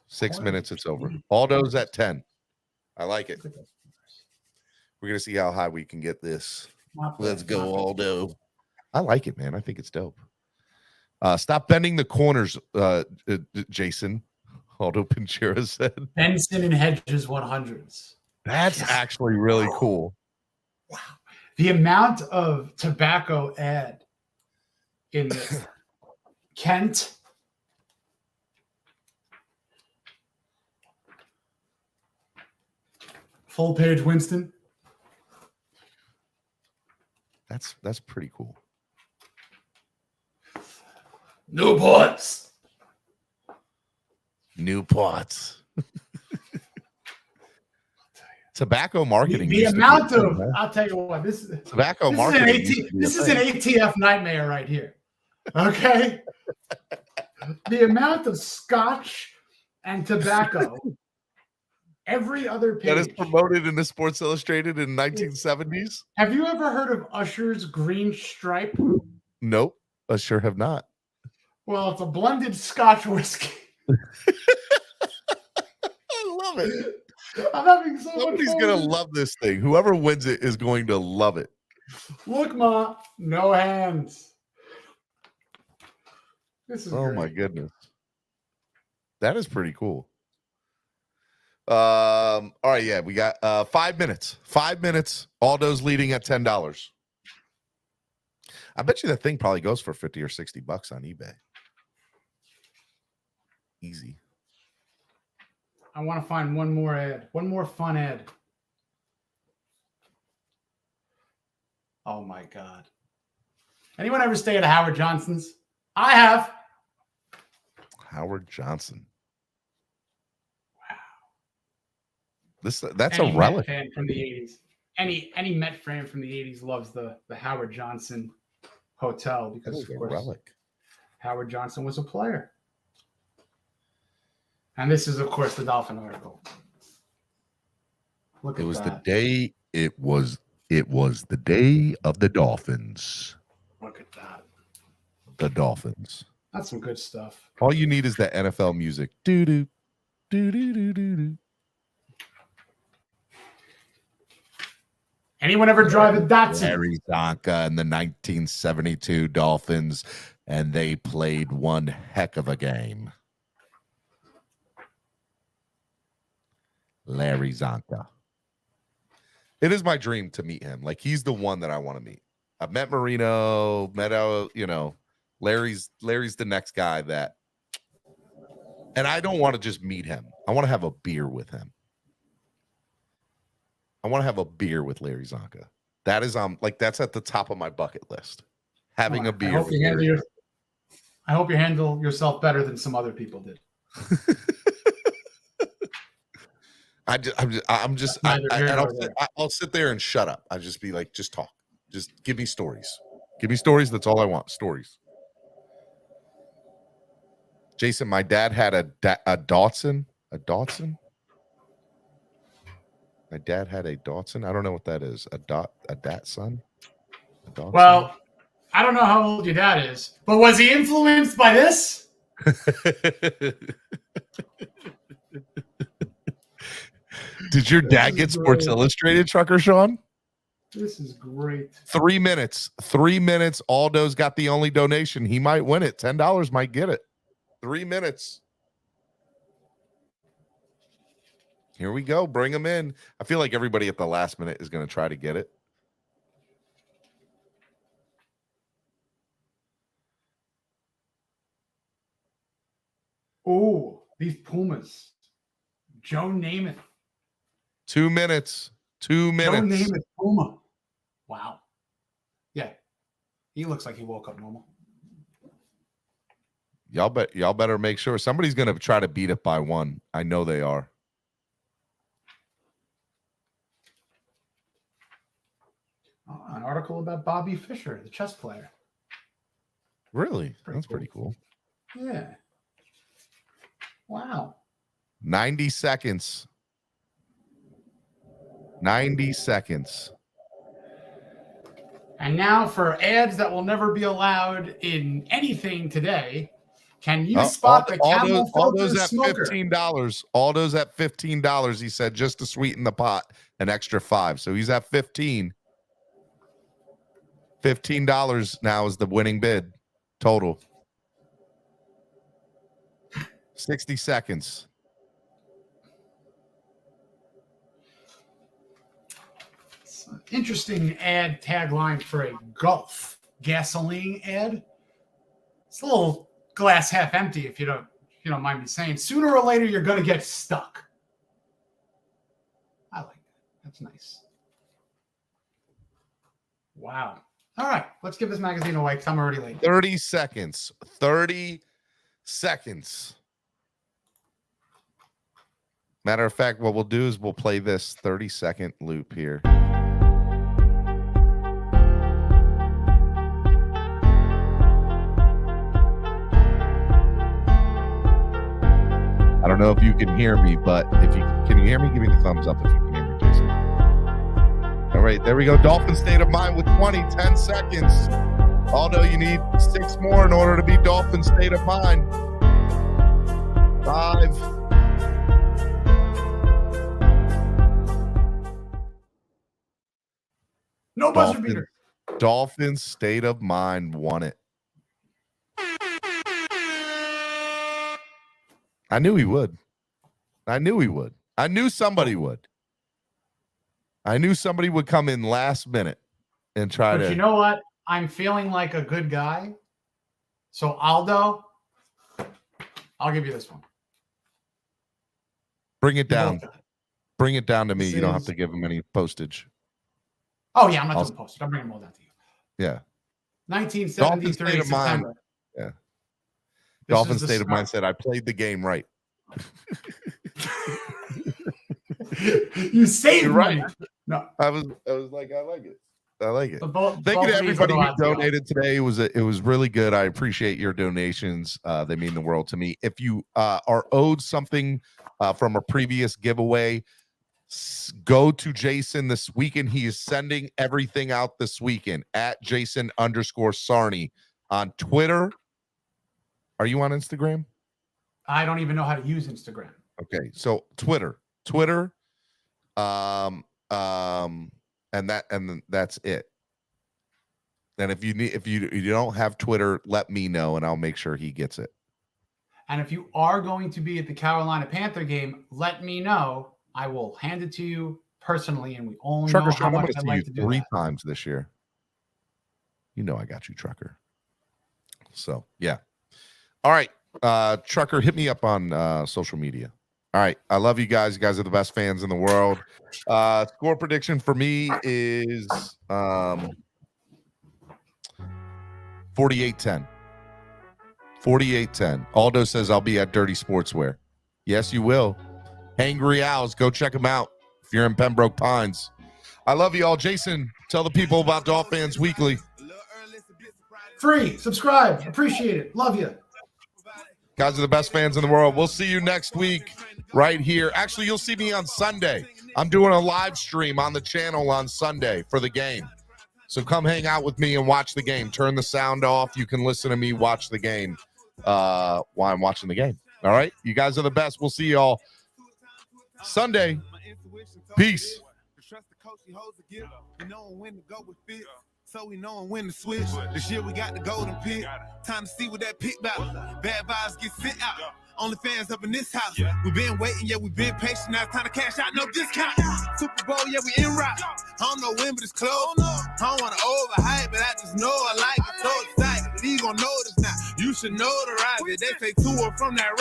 6 minutes, it's over. Aldo's at 10. I like it. We're gonna see how high we can get this. Let's go, Aldo. I like it, man. I think it's dope. Stop bending the corners, Jason. Aldo Pinchera said. Benson and Hedges 100s. That's actually really cool. Wow. The amount of tobacco ad in this. Kent. Full page Winston. That's pretty cool. Newports. Tobacco marketing. The amount of, I'll tell you what, this is tobacco marketing. This is an ATF nightmare right here. Okay. The amount of scotch and tobacco. Every other page that is promoted in the Sports Illustrated in 1970s. Have you ever heard of Usher's Green Stripe? Nope, I sure have not. Well, it's a blended Scotch whiskey. I love it. I'm having so Somebody's much fun. gonna love this thing. Whoever wins it is going to love it. Look, Ma, no hands. This is great. My goodness. That is pretty cool. All right, yeah, we got 5 minutes. 5 minutes. Aldo's leading at $10. I bet you that thing probably goes for $50 or $60 on eBay. Easy. I want to find one more ad. One more fun ad. Oh my God. Anyone ever stay at a Howard Johnson's? I have. Howard Johnson. Wow. That's any a relic. Met fan from the 80s. Any Met fan from the 80s loves the Howard Johnson Hotel because of course relic. Howard Johnson was a player. And this is, of course, the Dolphin article. Look at that. It was the day of the Dolphins. Look at that. The Dolphins. That's some good stuff. All you need is that NFL music. Do do do do do do do. Anyone ever drive a Datsun? Larry Zonka and the 1972 Dolphins, and they played one heck of a game. Larry Zonka. It is my dream to meet him. Like, he's the one that I want to meet. I've met Marino, Larry's the next guy that, and I don't want to just meet him. I want to have a beer with him. I want to have a beer with Larry Zonka. That is that's at the top of my bucket list. Having a beer. I hope you handle yourself better than some other people did. I'll sit there and shut up. I'll just be like, just talk. Just give me stories. Give me stories. That's all I want. Stories. Jason, my dad had a Datsun. A Datsun? My dad had a Datsun. I don't know what that is. A Datsun? Well, I don't know how old your dad is, but was he influenced by this? Did your dad get Sports Illustrated, Trucker Sean? This is great. 3 minutes. 3 minutes. Aldo's got the only donation. He might win it. $10 might get it. 3 minutes. Here we go. Bring them in. I feel like everybody at the last minute is going to try to get it. Oh, these Pumas. Joe Namath. 2 minutes. 2 minutes. Joe Namath Puma. Wow. Yeah. He looks like he woke up normal. Y'all better make sure somebody's going to try to beat it by one. I know they are. Oh, an article about Bobby Fischer, the chess player. Really? That's pretty cool. Yeah. Wow. 90 seconds. 90 seconds. And now for ads that will never be allowed in anything today. Can you spot the camel filter smoker? $15. Aldo's at $15. He said just to sweeten the pot, an extra $5. So he's at 15. $15 now is the winning bid total. 60 seconds. It's an interesting ad tagline for a Gulf gasoline ad. It's a little glass half empty, if you don't mind me saying. Sooner or later, you're going to get stuck. I like that. That's nice. Wow. All right, let's give this magazine away because I'm already late. 30 seconds. 30 seconds. Matter of fact, what we'll do is we'll play this 30-second loop here. I don't know if you can hear me, but if you can hear me, give me the thumbs up if you can hear me, Jason. All right, there we go. Dolphin State of Mind with 10 seconds. Although you need 6 more in order to be Dolphin State of Mind. 5. No buzzer beater. Dolphin State of Mind won it. I knew he would. I knew he would. I knew somebody would. I knew somebody would come in last minute and try to. But you know what? I'm feeling like a good guy. So Aldo, I'll give you this one. Bring it down. Bring it down to me. You don't have to give him any postage. Oh, yeah, I'm not doing postage. I'm bringing them all down to you. Yeah. 1973 September. Yeah. Dolphin State of Mind said, I played the game right. You saved right. money. No. I was like, I like it. I like it. Both Thank you to everybody who donated today. It was really good. I appreciate your donations. They mean the world to me. If you are owed something from a previous giveaway, go to Jason this weekend. He is sending everything out this weekend at Jason_Sarney on Twitter. Are you on Instagram? I don't even know how to use Instagram. Okay, so Twitter, and that's it. And if you don't have Twitter, let me know and I'll make sure he gets it. And if you are going to be at the Carolina Panther game, let me know. I will hand it to you personally, and we only know how much I'd like to do 3 times this year. You know I got you, Trucker. So yeah. All right, Trucker, hit me up on social media. All right, I love you guys. You guys are the best fans in the world. Score prediction for me is 48-10. 48-10. Aldo says I'll be at Dirty Sportswear. Yes, you will. Hangry Owls, go check them out if you're in Pembroke Pines. I love you all. Jason, tell the people about Dolphins Weekly. Free, subscribe, appreciate it, love you. Guys are the best fans in the world. We'll see you next week right here. Actually, you'll see me on Sunday. I'm doing a live stream on the channel on Sunday for the game. So come hang out with me and watch the game. Turn the sound off. You can listen to me watch the game while I'm watching the game. All right? You guys are the best. We'll see you all Sunday. Peace. trust the coach, he holds the gift. We know when to go with fit. So we know when to switch. This year we got the golden pick. Time to see what that pick about. Bad vibes get sent out. Only fans up in this house. We been waiting, yeah, we been patient. Now it's time to cash out, no discount. Super Bowl, yeah, we in route. I don't know when, but it's close. I don't want to overhype, but I just know I like it. So excited. You gon' know this now. You should know the rise. They say 2 from that